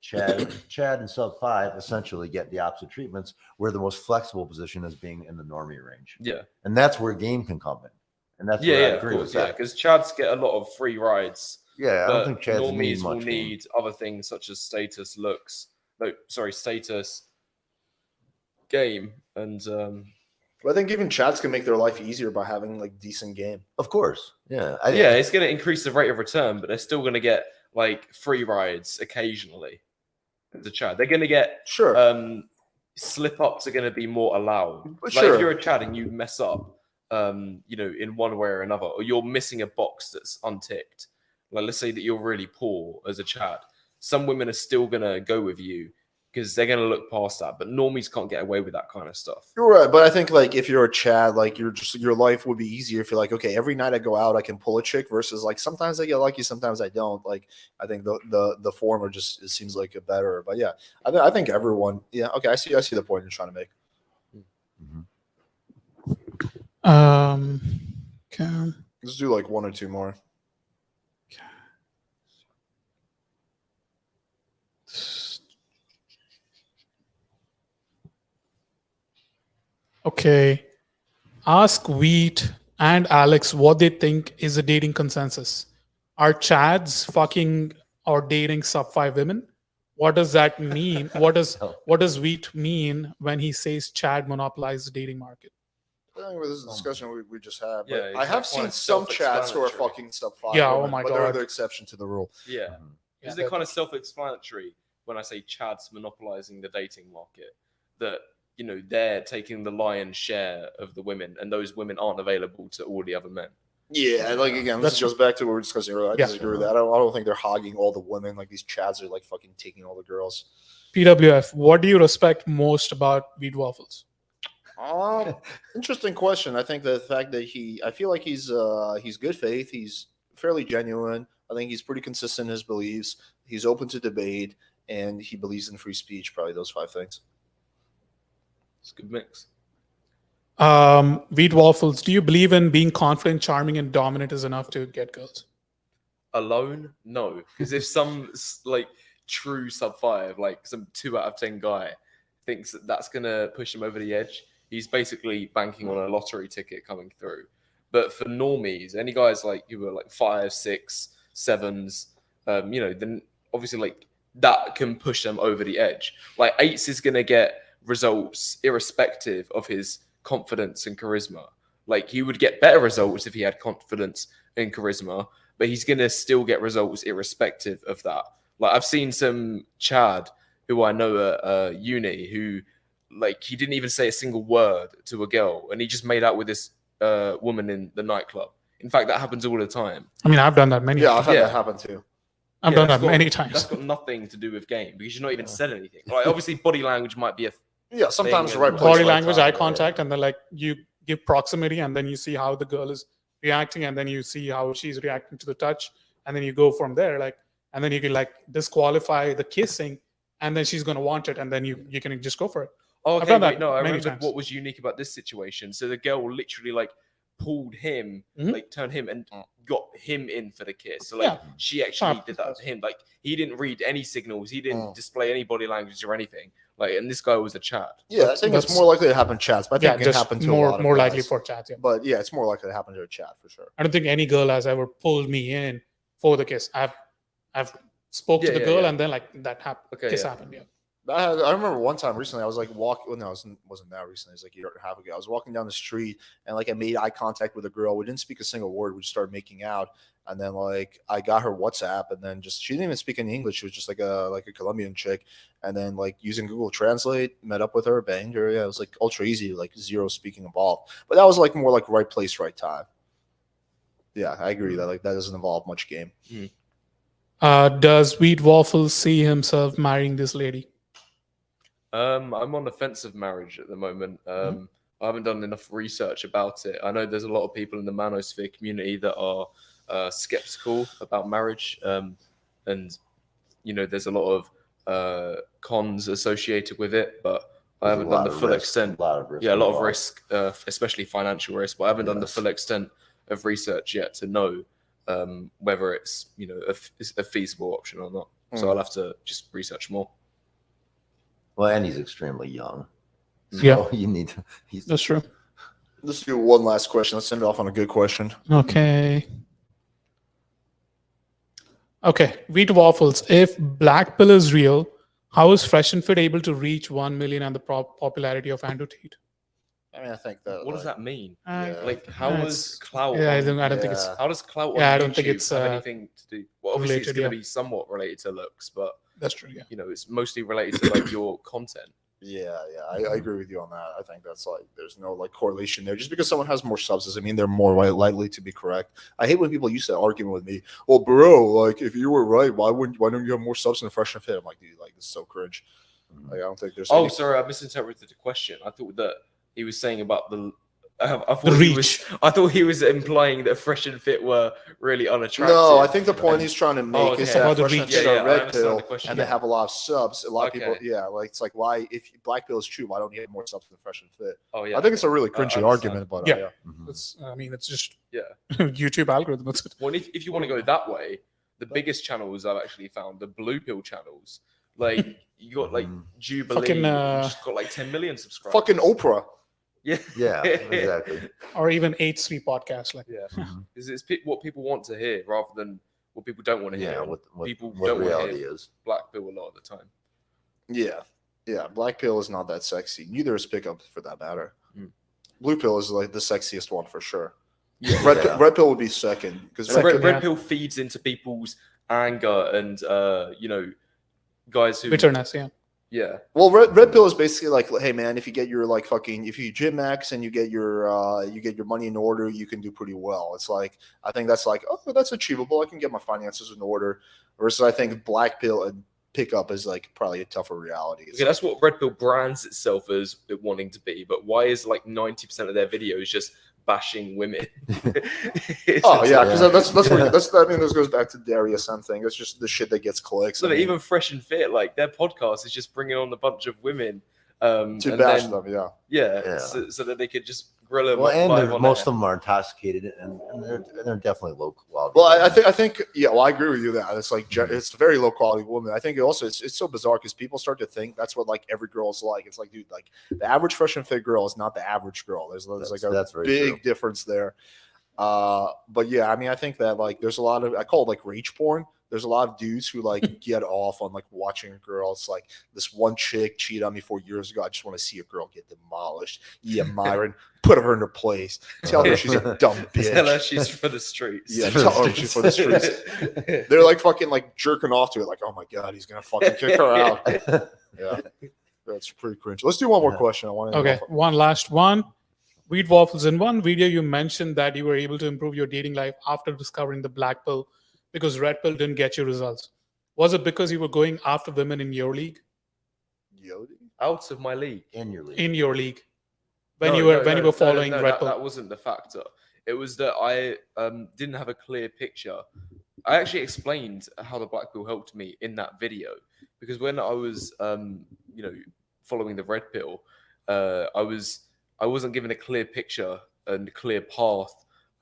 Chad and sub 5 essentially get the opposite treatments, where the most flexible position is being in the normie range, Yeah. and that's where game can come in, and that's Yeah, where I of agree course. with Yeah, that. because Chads get a lot of free rides. Yeah, I But don't think Chad's normies need will much. need other things such as status, status, game, and But I think even chats can make their life easier by having like decent game. Of course, yeah, yeah, it's going to increase the rate of return, but they're still going to get like free rides occasionally. The Chad, they're going to get Sure. slip ups are going to be more allowed. Like Sure. if you're a Chad and you mess up, you know, in one way or another, or you're missing a box that's unticked. Like let's say that you're really poor as a Chad, some women are still going to go with you because they're going to look past that. But normies can't get away with that kind of stuff. You're right, but I think like if you're a Chad, like your life would be easier if you're like, okay, every night I go out, I can pull a chick versus like sometimes I get lucky, sometimes I don't. Like I think the former just it seems like a better. But yeah, I think everyone. Yeah, okay, I see the point you're trying to make. Mhm. Okay. Let's do like one or two more. Okay. Ask Wheat and Alex what they think is a dating consensus. Are Chads fucking or dating sub 5 women? What does that mean? What does Wheat mean when he says Chad monopolizes the dating market? I think this is a discussion we just had. But Yeah, I have it's seen quite some chats who are self-explanatory. fucking sub 5 Yeah, oh women, my but they're God. the exception to the rule. Yeah. Yeah, Is it kind of self-explanatory when I say Chad's monopolizing the dating market? That they're taking the lion's share of the women, and those women aren't available to all the other men. Yeah, and like again, this That's goes back to what we were discussing earlier. I Yeah. disagree with that. I don't think they're hogging all the women. Like these chads are like fucking taking all the girls. PWF, what do you respect most about Wheat Waffles? Interesting question. I think the fact that I feel like he's good faith. He's fairly genuine. I think he's pretty consistent in his beliefs. He's open to debate, and he believes in free speech. Probably those 5 things. It's a good mix. Wheat Waffles, do you believe in being confident, charming, and dominant is enough to get girls? Alone, no, because if some like true sub 5, like some 2 out of 10 guy, thinks that's gonna push him over the edge, he's basically banking on a lottery ticket coming through. But for normies, any guys like who are like 5, 6, 7s, then obviously like that can push them over the edge. Like 8s is gonna get results irrespective of his confidence and charisma. Like he would get better results if he had confidence and charisma, but he's gonna still get results irrespective of that. Like I've seen some Chad who I know at uni who like he didn't even say a single word to a girl, and he just made out with this woman in the nightclub. In fact, that happens all the time. I mean, I've done that many Yeah, I've times. had Yeah. that happen too. I've Yeah, done that's that got- many times. That's got nothing to do with game because you've not even said anything. Like obviously, body language might be a Yeah, sometimes the and right place, Body right language, time, eye right? contact, and then like you give proximity, and then you see how the girl is reacting, and then you see how she's reacting to the touch, and then you go from there. Like, and then you can like disqualify the kissing, and then she's gonna want it, and then you can just go for it. Oh, I've okay, done wait, that no, I many remember times. what was unique about this situation. So the girl literally like pulled him, Mhm. like turned him and got him in for the kiss. So like Yeah. she actually Sharp. did that to him. Like he didn't read any signals, he didn't Mm. display any body language or anything. Like, and this guy was a Chad. Yeah, I think it's That's- more likely to happen chats, but I Yeah, think it can just happen to a lot of more likely guys. for chats. Yeah. But yeah, it's more likely to happen to a chat for sure. I don't think any girl has ever pulled me in for the kiss. I've spoke to Yeah, the yeah, girl, yeah. and then like that Okay, kiss yeah. happened. Yeah. I remember one time recently, I was like walking. Well, no, it wasn't that recently. It was like a year and a half ago. I was walking down the street and like I made eye contact with a girl. We didn't speak a single word. We just started making out, and then like I got her WhatsApp, and then just she didn't even speak any English. She was just like a Colombian chick, and then like using Google Translate, met up with her, banged her. Yeah, it was like ultra easy, like zero speaking involved. But that was like more like right place, right time. Yeah, I agree that like that doesn't involve much game. Does Wheat Waffles see himself marrying this lady? I'm on the fence of marriage at the moment. I haven't done enough research about it. I know there's a lot of people in the manosphere community that are skeptical about marriage, and there's a lot of cons associated with it. But I There's a haven't done lot the of full risk, extent. a lot of risk Yeah, a lot of involved. risk, especially financial risk. But I haven't done the Yes. full extent of research yet to know whether it's a feasible option or not. So I'll have to just research more. Well, and he's extremely young. So Yeah. you need to. He's That's true. Let's do one last question. Let's end it off on a good question. Okay. Okay, Wheat Waffles. If Black Pill is real, how is Fresh and Fit able to reach 1 million and the popularity of Andrew Tate? I mean, I think that. What does that mean? Yeah. Like, how Yeah, is clout? Yeah, I on- don't think it's. Yeah. How does clout on Yeah, I don't YouTube think it's, have anything to do? Well, obviously it's related, going to yeah. be somewhat related to looks, but That's true. Yeah. it's mostly related to like your content. Yeah, I agree with you on that. I think that's like there's no like correlation there. Just because someone has more subs doesn't mean they're more likely to be correct. I hate when people use that argument with me. Well, bro, like if you were right, why don't you have more subs than Fresh and Fit? I'm like, dude, like this is so cringe. Like I don't think there's. Oh, any- sorry, I misinterpreted the question. I thought that he was saying about the I thought The he was. reach. I thought he was implying that Fresh and Fit were really unattractive. No, I think the point he's trying to make is okay. that About the Fresh and reach. Fit Yeah, are yeah, I red understand pill, the question, and they yeah. have a lot of subs. A lot of people, Okay. yeah, like it's like why if Black Pill is true, why don't you have more subs than Fresh and Fit? Oh yeah. I think it's a really I cringy understand. argument, but Yeah. yeah. It's, I mean, it's just Yeah. YouTube algorithm. That's it. Well, if you want to go that way, the biggest channels I've actually found the blue pill channels. Like you got like Jubilee, Fucking, you just got like 10 million subscribers. Fucking Oprah. Yeah. Yeah, exactly. Or even H3 podcast. Like, Yeah. Mhm. It's what people want to hear rather than what people don't want to hear. Yeah, and what people what don't want to reality hear is. black pill a lot of the time. Yeah, yeah. Black Pill is not that sexy. Neither is Pickup, for that matter. Mm. Blue Pill is like the sexiest one for sure. Yeah. Red Pill would be second because Second. Red Yeah. pill feeds into people's anger and guys who bitterness. Yeah. yeah. Well, red pill is basically like, hey man, if you get your like fucking, if you gym max and you get your money in order, you can do pretty well. It's like, I think that's like, oh, that's achievable. I can get my finances in order. Versus, I think Black Pill and Pickup is like probably a tougher reality. It's Okay, that's what Red Pill brands itself as it wanting to be, but why is like 90% of their videos just bashing women? oh yeah, because Yeah. that's I mean, this goes back to the DSM thing. It's just the shit that gets clicks. So I that mean, even Fresh and Fit, like their podcast is just bringing on a bunch of women to and bash then- them, yeah. Yeah, Yeah. so that they could just grill them. Well, and live on most air. of them are intoxicated, and they're definitely low quality. Well, I think yeah. Well, I agree with you that it's like it's a very low quality woman. I think it also it's so bizarre because people start to think that's what like every girl's like. It's like, dude, like the average Fresh and Fit girl is not the average girl. There's like That's a very big true. difference there. But yeah, I mean, I think that like there's a lot of, I call it like rage porn. There's a lot of dudes who like get off on like watching a girl. It's like this one chick cheated on me 4 years ago. I just want to see a girl get demolished. Yeah, Myron, put her in her place. Tell her she's a dumb bitch. Tell her she's for the streets. Yeah, tell her she's for the streets. They're like fucking like jerking off to it. Like, oh my god, he's gonna fucking kick her out. Yeah, that's pretty cringe. Let's do one more question. I want to. Okay. One last one. Weed Waffles. In one video, you mentioned that you were able to improve your dating life after discovering the Black Pill because Red Pill didn't get you results. Was it because you were going after women in your league? Out of my league. In your league. In your league, when No, you were no, when you no, were following no, Red that, Pill. that wasn't the factor. It was that I didn't have a clear picture. I actually explained how the Black Pill helped me in that video because when I was following the Red Pill, I wasn't given a clear picture and a clear path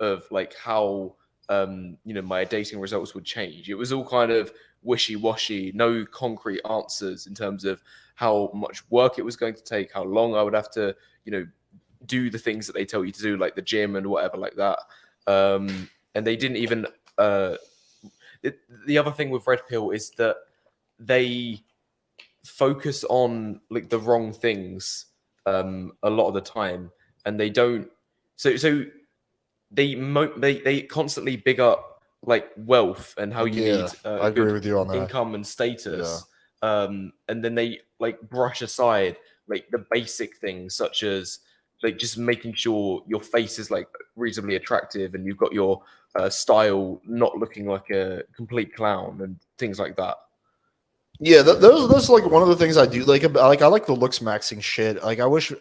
of like how my dating results would change. It was all kind of wishy-washy, no concrete answers in terms of how much work it was going to take, how long I would have to, do the things that they tell you to do, like the gym and whatever like that. And they didn't even. The other thing with Red Pill is that they focus on like the wrong things a lot of the time, and they don't. So they constantly big up like wealth and how you need I agree with you on that. income and status, and then they like brush aside like the basic things such as like just making sure your face is like reasonably attractive and you've got your style not looking like a complete clown and things like that. Yeah, those like one of the things I do like about, like I like the looks maxing shit. Like I wish,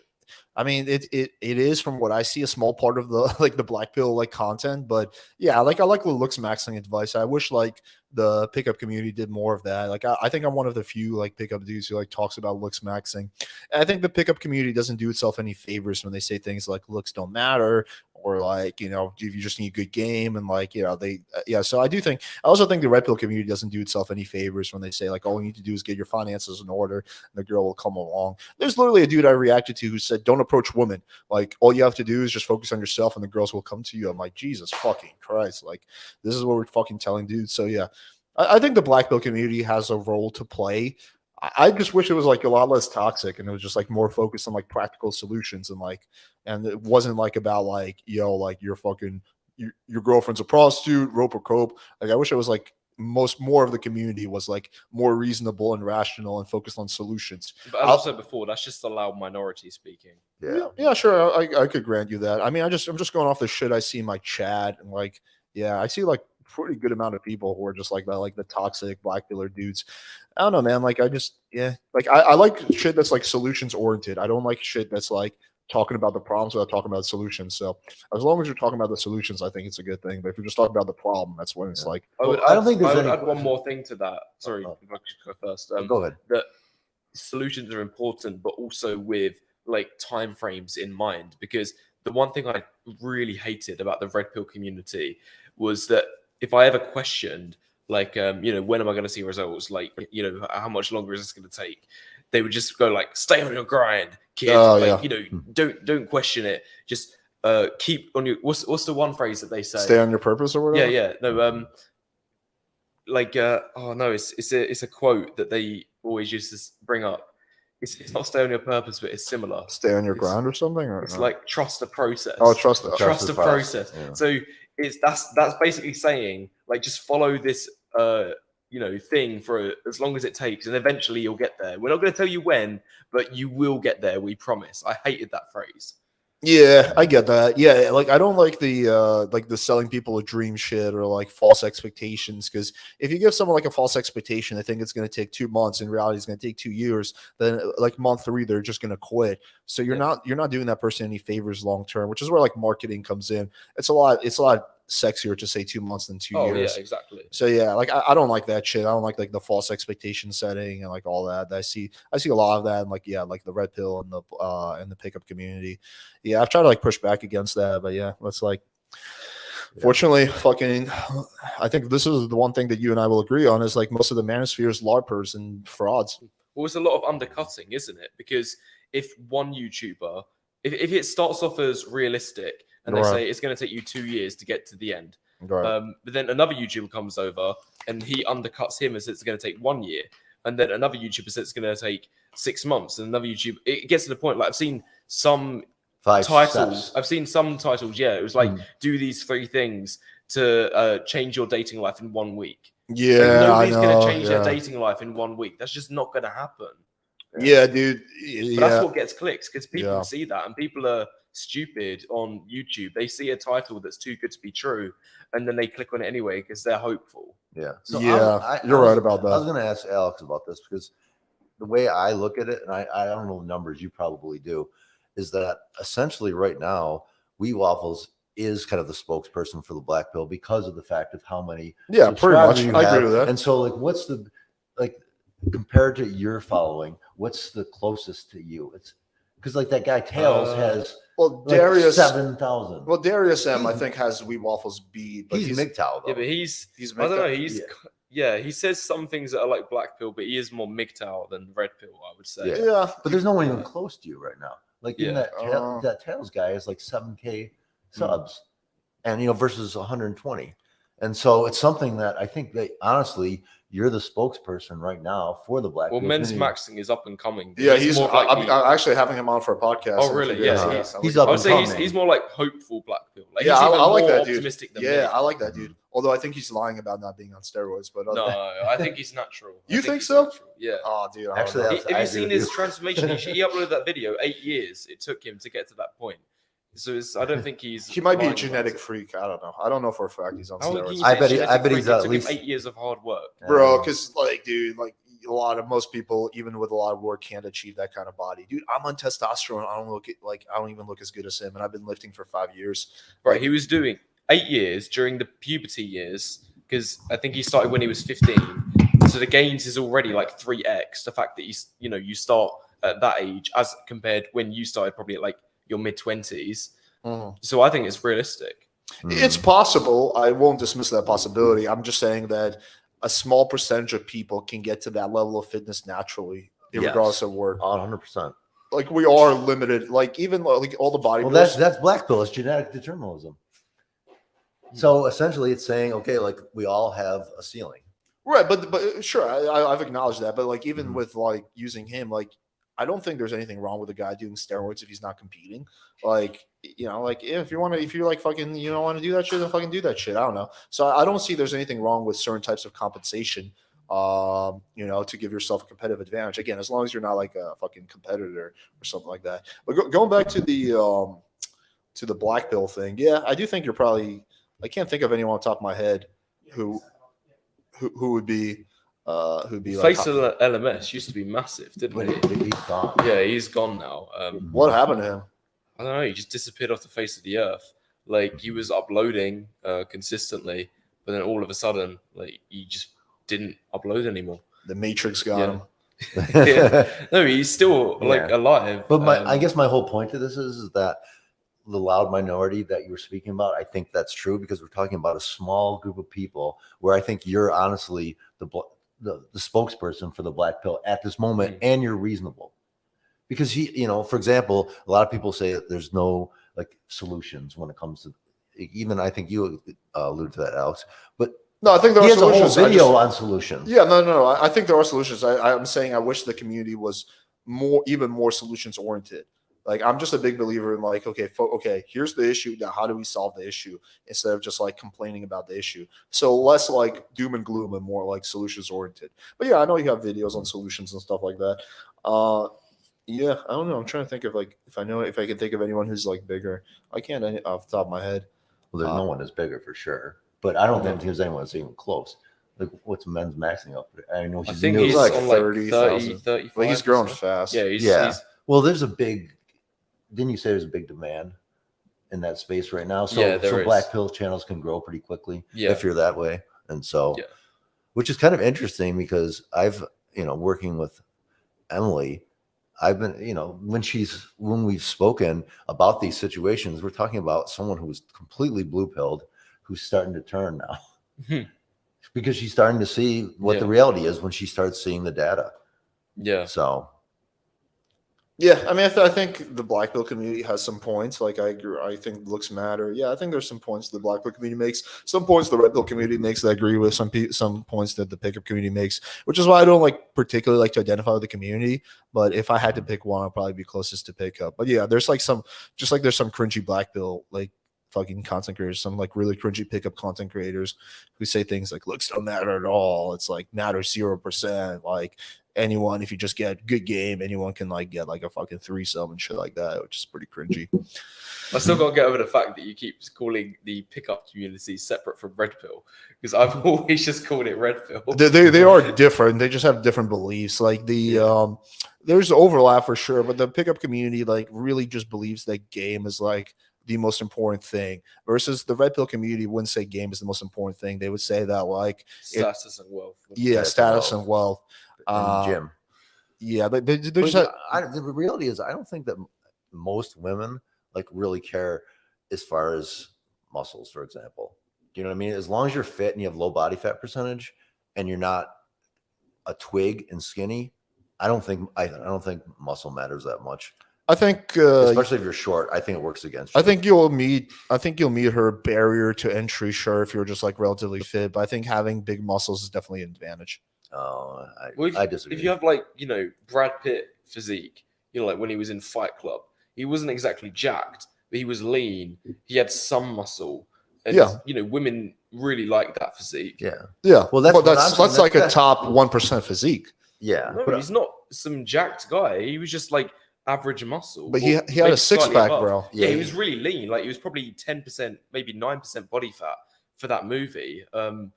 I mean it is from what I see a small part of the like the Black Pill like content, but yeah, like I like the looks maxing advice. I wish like the pickup community did more of that. Like I think I'm one of the few like pickup dudes who like talks about looks maxing. And I think the pickup community doesn't do itself any favors when they say things like looks don't matter or like if you just need a good game and like they so I also think the Red Pill community doesn't do itself any favors when they say like all you need to do is get your finances in order and the girl will come along. There's literally a dude I reacted to who said don't approach women, like all you have to do is just focus on yourself and the girls will come to you. I'm like, Jesus fucking Christ, like this is what we're fucking telling dudes. So yeah, I think the Black Pill community has a role to play. I just wish it was like a lot less toxic and it was just like more focused on like practical solutions and it wasn't like about like, like you're fucking your girlfriend's a prostitute, rope or cope. Like I wish it was like more of the community was like more reasonable and rational and focused on solutions. But as I said before, that's just a loud minority speaking. Yeah. Sure. I could grant you that. I mean, I'm just going off the shit I see in my chat and like, yeah, I see like pretty good amount of people who are just like that, like the toxic Black Pillar dudes. I don't know, man. Like I just, like I like shit that's like solutions oriented. I don't like shit that's like talking about the problems without talking about solutions. So as long as you're talking about the solutions, I think it's a good thing. But if you're just talking about the problem, that's when it's like, I would I don't think there's I would any add one more thing to that. Sorry, if I could go first. Go ahead. That solutions are important, but also with like time frames in mind. Because the one thing I really hated about the red pill community was that if I ever questioned, like, when am I going to see results? Like, how much longer is this going to take? They would just go like, "Stay on your grind, kid. Don't question it. Just keep on your." What's the one phrase that they say? stay on your purpose or whatever. Yeah. No. It's a quote that they always used to bring up. It's not stay on your purpose, but it's similar. Stay on your grind or something. Or It's no? like trust the process. Oh, trust the Trust the process. Yeah. So that's basically saying like just follow this thing for as long as it takes, and eventually you'll get there. We're not going to tell you when, but you will get there. We promise. I hated that phrase. Yeah, I get that. Yeah, like I don't like the selling people a dream shit or like false expectations, because if you give someone like a false expectation, they think it's going to take 2 months. In reality, it's going to take 2 years. Then like month 3, they're just going to quit. So you're not doing that person any favors long term, which is where like marketing comes in. It's a lot sexier to say 2 months than 2 years. Yeah, exactly. So yeah, like I don't like that shit. I don't like the false expectation setting and like all that. I see a lot of that, and like the red pill and the pickup community. Yeah, I've tried to like push back against that, but yeah, that's like, fortunately, I think this is the one thing that you and I will agree on is like most of the manosphere is LARPers and frauds. Well, it's a lot of undercutting, isn't it? Because if one YouTuber, if it starts off as realistic and they say it's going to take you 2 years to get to the end, Right. but then another YouTuber comes over and he undercuts him and says it's going to take 1 year, and then another YouTuber says it's going to take 6 months, and another YouTuber, it gets to the point like I've seen some titles. I've seen some titles. Yeah, it was like do these 3 things to change your dating life in 1 week. Yeah, Like, nobody's I going know, to change their dating life in 1 week. That's just not going to happen. Yeah, dude. But that's what gets clicks, because people Yeah. see that, and people are stupid on YouTube. They see a title that's too good to be true, and then they click on it anyway because they're hopeful. Yeah. So you're right about that. I was going to ask Alex about this because the way I look at it, and I don't know the numbers, you probably do, is that essentially right now, Waffles is kind of the spokesperson for the black pill because of the fact of how many. Yeah, pretty much. subscribers you I have. agree with that. And so, like, what's the compared to your following? What's the closest to you? It's because like that guy Tails has Well, like Darius 7,000. Well, Darius M, I think, has Waffles beat, but he's MGTOW though. Yeah, but he's I don't know. He says some things that are like black pill, but he is more MGTOW than red pill, I would say. Yeah. But there's no one even close to you right now. Like Yeah. that Tails guy is like 7K subs, and versus 120, and so it's something that I think that honestly you're the spokesperson right now for the black. Well, pill Men's community. Maxing is up and coming. Yeah, I'm I'm actually having him on for a podcast. Oh, really? Yeah, he's I up would and say coming. he's more like hopeful black pill. Like, Yeah, he's even I like more that dude. optimistic than Yeah, me. I like that dude. Although I think he's lying about not being on steroids, but No, I think he's natural. You I think he's so? natural. Yeah. Oh, dude. Actually, I don't know. that's- I Have you agree seen with his you. transformation? He uploaded that video. 8 years it took him to get to that point. So I don't think he's. He might be a lying about genetic it. freak. I don't know. I don't know for a fact he's on How can steroids. you I say bet he- genetic I bet freak? he's It at took him least- 8 years of hard work. Bro, because like, dude, like a lot of most people, even with a lot of work, can't achieve that kind of body. Dude, I'm on testosterone. I don't even look as good as him, and I've been lifting for 5 years. Right, he was doing 8 years during the puberty years, because I think he started when he was 15. So the gains is already like 3x the fact that you start at that age as compared when you started probably at like your mid-20s. So I think it's realistic. It's possible. I won't dismiss that possibility. I'm just saying that a small percentage of people can get to that level of fitness naturally, regardless of work. 100%. Like we are limited. Like even like all the bodybuilders. Well, that's black pill. It's genetic determinism. So essentially, it's saying, okay, like we all have a ceiling. Right, but sure, I've acknowledged that. But like even with like using him, like I don't think there's anything wrong with a guy doing steroids if he's not competing. Like like if you're like fucking you don't want to do that shit, then fucking do that shit. I don't know. So I don't see there's anything wrong with certain types of compensation. To give yourself a competitive advantage. Again, as long as you're not like a fucking competitor or something like that. But going back to the black pill thing, yeah, I do think you're probably. I can't think of anyone on top of my head who would be Face like, of LMS used to be massive, didn't he? He's gone. Yeah, he's gone now. what happened to him? I don't know, he just disappeared off the face of the earth. Like he was uploading consistently, but then all of a sudden, like he just didn't upload anymore. The Matrix got him. Yeah. No, he's still like Yeah. alive. But I guess my whole point to this is that the loud minority that you were speaking about, I think that's true because we're talking about a small group of people where I think you're honestly the spokesperson for the black pill at this moment, and you're reasonable. Because for example, a lot of people say that there's no like solutions when it comes to, even I think you alluded to that, Alex. But no, I think there he are has solutions. a whole video on solutions. Yeah, no. I think there are solutions. I'm saying I wish the community was even more solutions oriented. Like I'm just a big believer in like, okay, here's the issue. Now, how do we solve the issue instead of just like complaining about the issue? So less like doom and gloom and more like solutions oriented. But yeah, I know you have videos on solutions and stuff like that. Yeah, I don't know. I'm trying to think of like if I can think of anyone who's like bigger. I can't off the top of my head. Well, there's no one that's bigger for sure, but I don't think there's anyone that's even close. Like what's men's maxing up? I know I think he's like on 30,000. 35. Like he's growing fast. Yeah, he's well, there's a big. Didn't you say there's a big demand in that space right now? So, yeah, there is. Black pill channels can grow pretty quickly if you're that way, and so, which is kind of interesting because I've working with Emily. I've been, when we've spoken about these situations, we're talking about someone who was completely blue pilled, who's starting to turn now because she's starting to see what the reality is when she starts seeing the data. Yeah. So. Yeah, I mean, I think the black pill community has some points. Like I agree, I think looks matter. Yeah, I think there's some points the black pill community makes, some points the red pill community makes that I agree with, some points that the pickup community makes, which is why I don't particularly like to identify with the community. But if I had to pick one, I'd probably be closest to pickup. But yeah, there's like there's some cringy black pill like fucking content creators, some like really cringy pickup content creators who say things like looks don't matter at all. It's like matter 0%. Like anyone, if you just get good game, anyone can like get like a fucking threesome and shit like that, which is pretty cringy. I still got to get over the fact that you keep calling the pickup community separate from red pill because I've always just called it red pill. They are different. They just have different beliefs. Like there's overlap for sure, but the pickup community like really just believes that game is like the most important thing versus the red pill community wouldn't say game is the most important thing. They would say that like status and wealth. Yeah, status and wealth. Gym. Yeah, they just the reality is I don't think that most women like really care as far as muscles, for example. Do you know what I mean? As long as you're fit and you have low body fat percentage and you're not a twig and skinny, I don't think muscle matters that much. I think, especially if you're short, I think it works against you. I think you'll meet her barrier to entry. Sure, if you're just like relatively fit, but I think having big muscles is definitely an advantage. Oh, I disagree. If you have like Brad Pitt physique, like when he was in Fight Club, he wasn't exactly jacked, but he was lean. He had some muscle. And, women really like that physique. Yeah. Well, that's like a top 1% physique. Yeah, no, but he's not some jacked guy. He was just like average muscle. But he had a six pack, bro. Yeah, he was really lean. Like he was probably 10%, maybe 9% body fat for that movie. And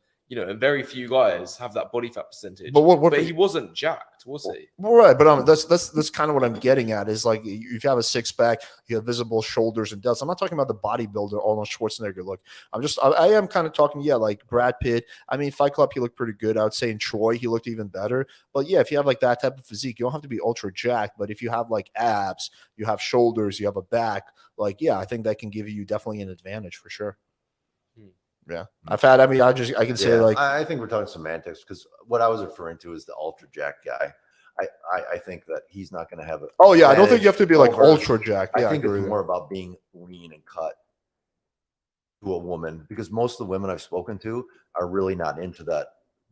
very few guys have that body fat percentage. But he wasn't jacked, was he? Right, but that's kind of what I'm getting at. Is like if you have a six pack, you have visible shoulders and delts. I'm not talking about the bodybuilder Arnold Schwarzenegger look. I am kind of talking, like Brad Pitt. I mean, Fight Club, he looked pretty good. I would say in Troy, he looked even better. But yeah, if you have like that type of physique, you don't have to be ultra jacked. But if you have like abs, you have shoulders, you have a back, I think that can give you definitely an advantage for sure. Yeah, I can say I think we're talking semantics because what I was referring to is the ultra jack guy. I think that he's not going to have it. Oh yeah, I don't think you have to be like ultra jacked. I think it's more about being lean and cut to a woman because most of the women I've spoken to are really not into that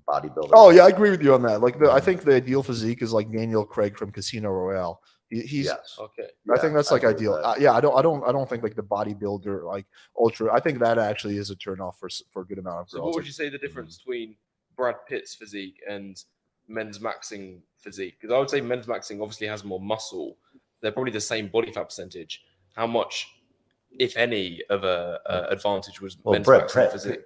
bodybuilding. Oh yeah, I agree with you on that. I think the ideal physique is like Daniel Craig from Casino Royale. He's okay. I think that's like ideal. I don't think like the bodybuilder like ultra. I think that actually is a turn off for a good amount of girls. So what would you say the difference between Brad Pitt's physique and men's maxing physique? Because I would say men's maxing obviously has more muscle. They're probably the same body fat percentage. How much, if any, of a advantage was men's maxing physique?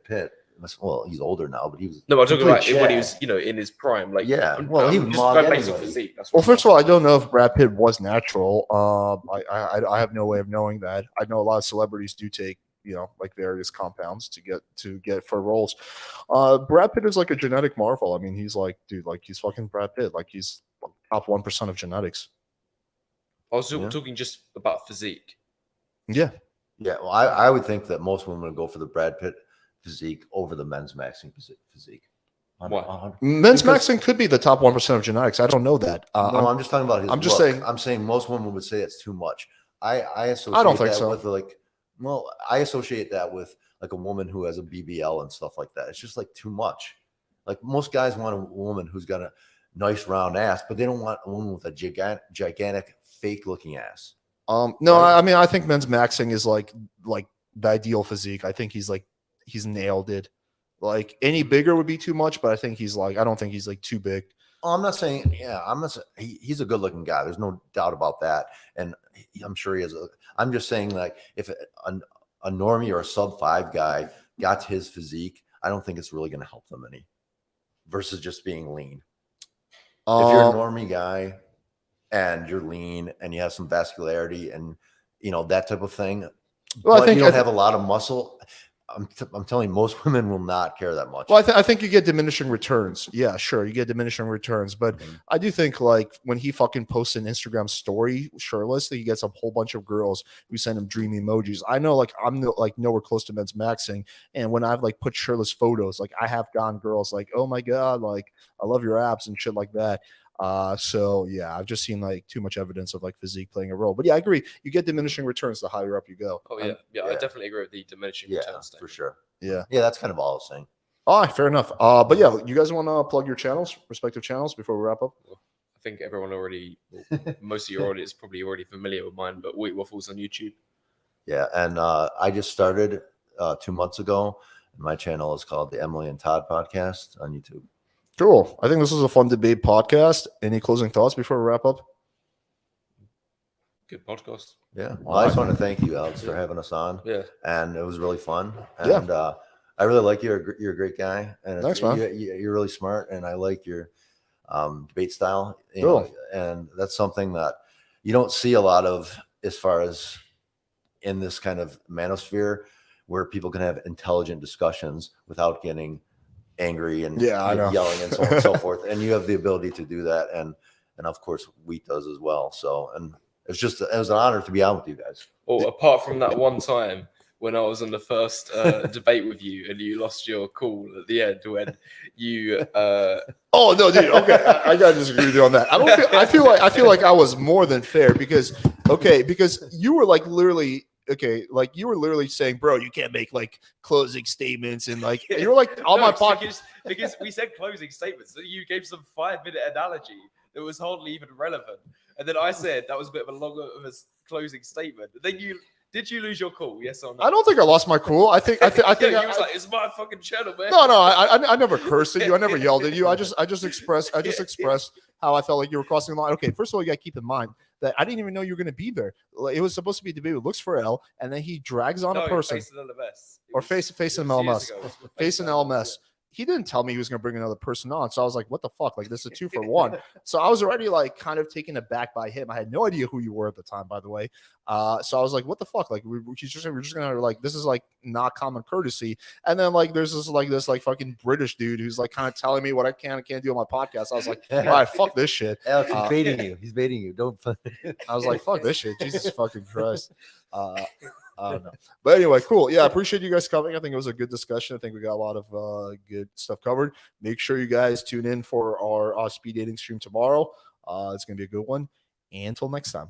Well, he's older now, but he was. No, I'm talking about complete when he Chad. was, in his prime. Like, Yeah, I'm, well, he I'm would just mug going based on anybody. physique. That's Well, what first of all, I don't know if Brad Pitt was natural. I have no way of knowing that. I know a lot of celebrities do take like various compounds to get for roles. Brad Pitt is like a genetic marvel. I mean, he's like, dude, like he's fucking Brad Pitt. Like he's top 1% of genetics. I was Yeah. talking just about physique. Yeah. Yeah, well, I would think that most women would go for the Brad Pitt physique over the men's maxing physique. Why? Men's Because- maxing could be the top 1% of genetics. I don't know that. No, I'm just talking about his. I'm just look. saying- I'm saying most women would say it's too much. I associate I don't think that so. with like. Well, I associate that with like a woman who has a BBL and stuff like that. It's just like too much. Like most guys want a woman who's got a nice round ass, but they don't want a woman with a gigantic fake looking ass. No, Right. I mean, I think men's maxing is like the ideal physique. I think he's nailed it. Like any bigger would be too much, but I think I don't think he's like too big. Oh, I'm not saying, I'm not. He's a good looking guy. There's no doubt about that, and I'm sure he has a. I'm just saying, like, if a normie or a sub 5 guy got to his physique, I don't think it's really going to help them any. Versus just being lean. If you're a normie guy and you're lean and you have some vascularity and that type of thing, Well, but you don't have a lot of muscle. I'm telling you, most women will not care that much. Well, I think you get diminishing returns. Yeah, sure, you get diminishing returns, but I do think like when he fucking posts an Instagram story shirtless, that he gets a whole bunch of girls who send him dream emojis. I know, like I'm nowhere close to men's maxing, and when I've like put shirtless photos, like I have gotten girls like, oh my god, like I love your abs and shit like that. So yeah, I've just seen like too much evidence of like physique playing a role. But yeah, I agree. You get diminishing returns the higher up you go. Oh yeah, yeah, I definitely agree with the diminishing yeah, returns thing. for sure. Yeah. Yeah, that's kind of all I was saying. All right, fair enough. But yeah, you guys want to plug your channels, respective channels, before we wrap up? I think everyone already, most of your audience is probably already familiar with mine, but Wheat Waffles on YouTube. Yeah, and I just started 2 months ago. My channel is called the Emily and Todd Podcast on YouTube. Cool. I think this was a fun debate podcast. Any closing thoughts before we wrap up? Good podcast. Yeah. Well, I just want to thank you, Alex, for having us on. Yeah. And it was really fun. And I really like you. You're a great guy. And Thanks, man. You're really smart. And I like your debate style. You Cool. know, and that's something that you don't see a lot of as far as in this kind of manosphere where people can have intelligent discussions without getting angry and I know. yelling and so on and so forth. And you have the ability to do that. And of course, Wheat does as well. So, and it was an honor to be on with you guys. Well, apart from that one time when I was on the first debate with you and you lost your cool at the end when you Oh no, dude. Okay, I gotta disagree with you on that. I feel like I was more than fair because you were like literally saying, bro, you can't make like closing statements and like you were like on my podcast because we said closing statements. So you gave some 5-minute analogy that was hardly even relevant, and then I said that was a bit of a longer of a closing statement. And then did you lose your cool? Yes or no? I don't think I lost my cool. I think you was like, it's my fucking channel, man. No, I never cursed at you. I never yelled at you. I just expressed how I felt like you were crossing the line. Okay, first of all, you got to keep in mind that I didn't even know you were going to be there. Like, it was supposed to be a debate with Looks for L, and then he drags on a person Face an LMS. or face an LMS. Face an LMS. He didn't tell me he was going to bring another person on. So I was like, what the fuck? Like, this is a 2-for-1. So I was already like kind of taken aback by him. I had no idea who you were at the time, by the way. So I was like, what the fuck? Like, we're just going to like, this is like not common courtesy. And then like, there's this fucking British dude who's like kind of telling me what I can and can't do on my podcast. I was like, all right, fuck this shit. Alex, he's baiting you. He's baiting you. Don't. I was like, fuck this shit. Jesus fucking Christ. I don't know. But anyway, cool. Yeah, I appreciate you guys coming. I think it was a good discussion. I think we got a lot of good stuff covered. Make sure you guys tune in for our speed dating stream tomorrow. It's going to be a good one. And until next time.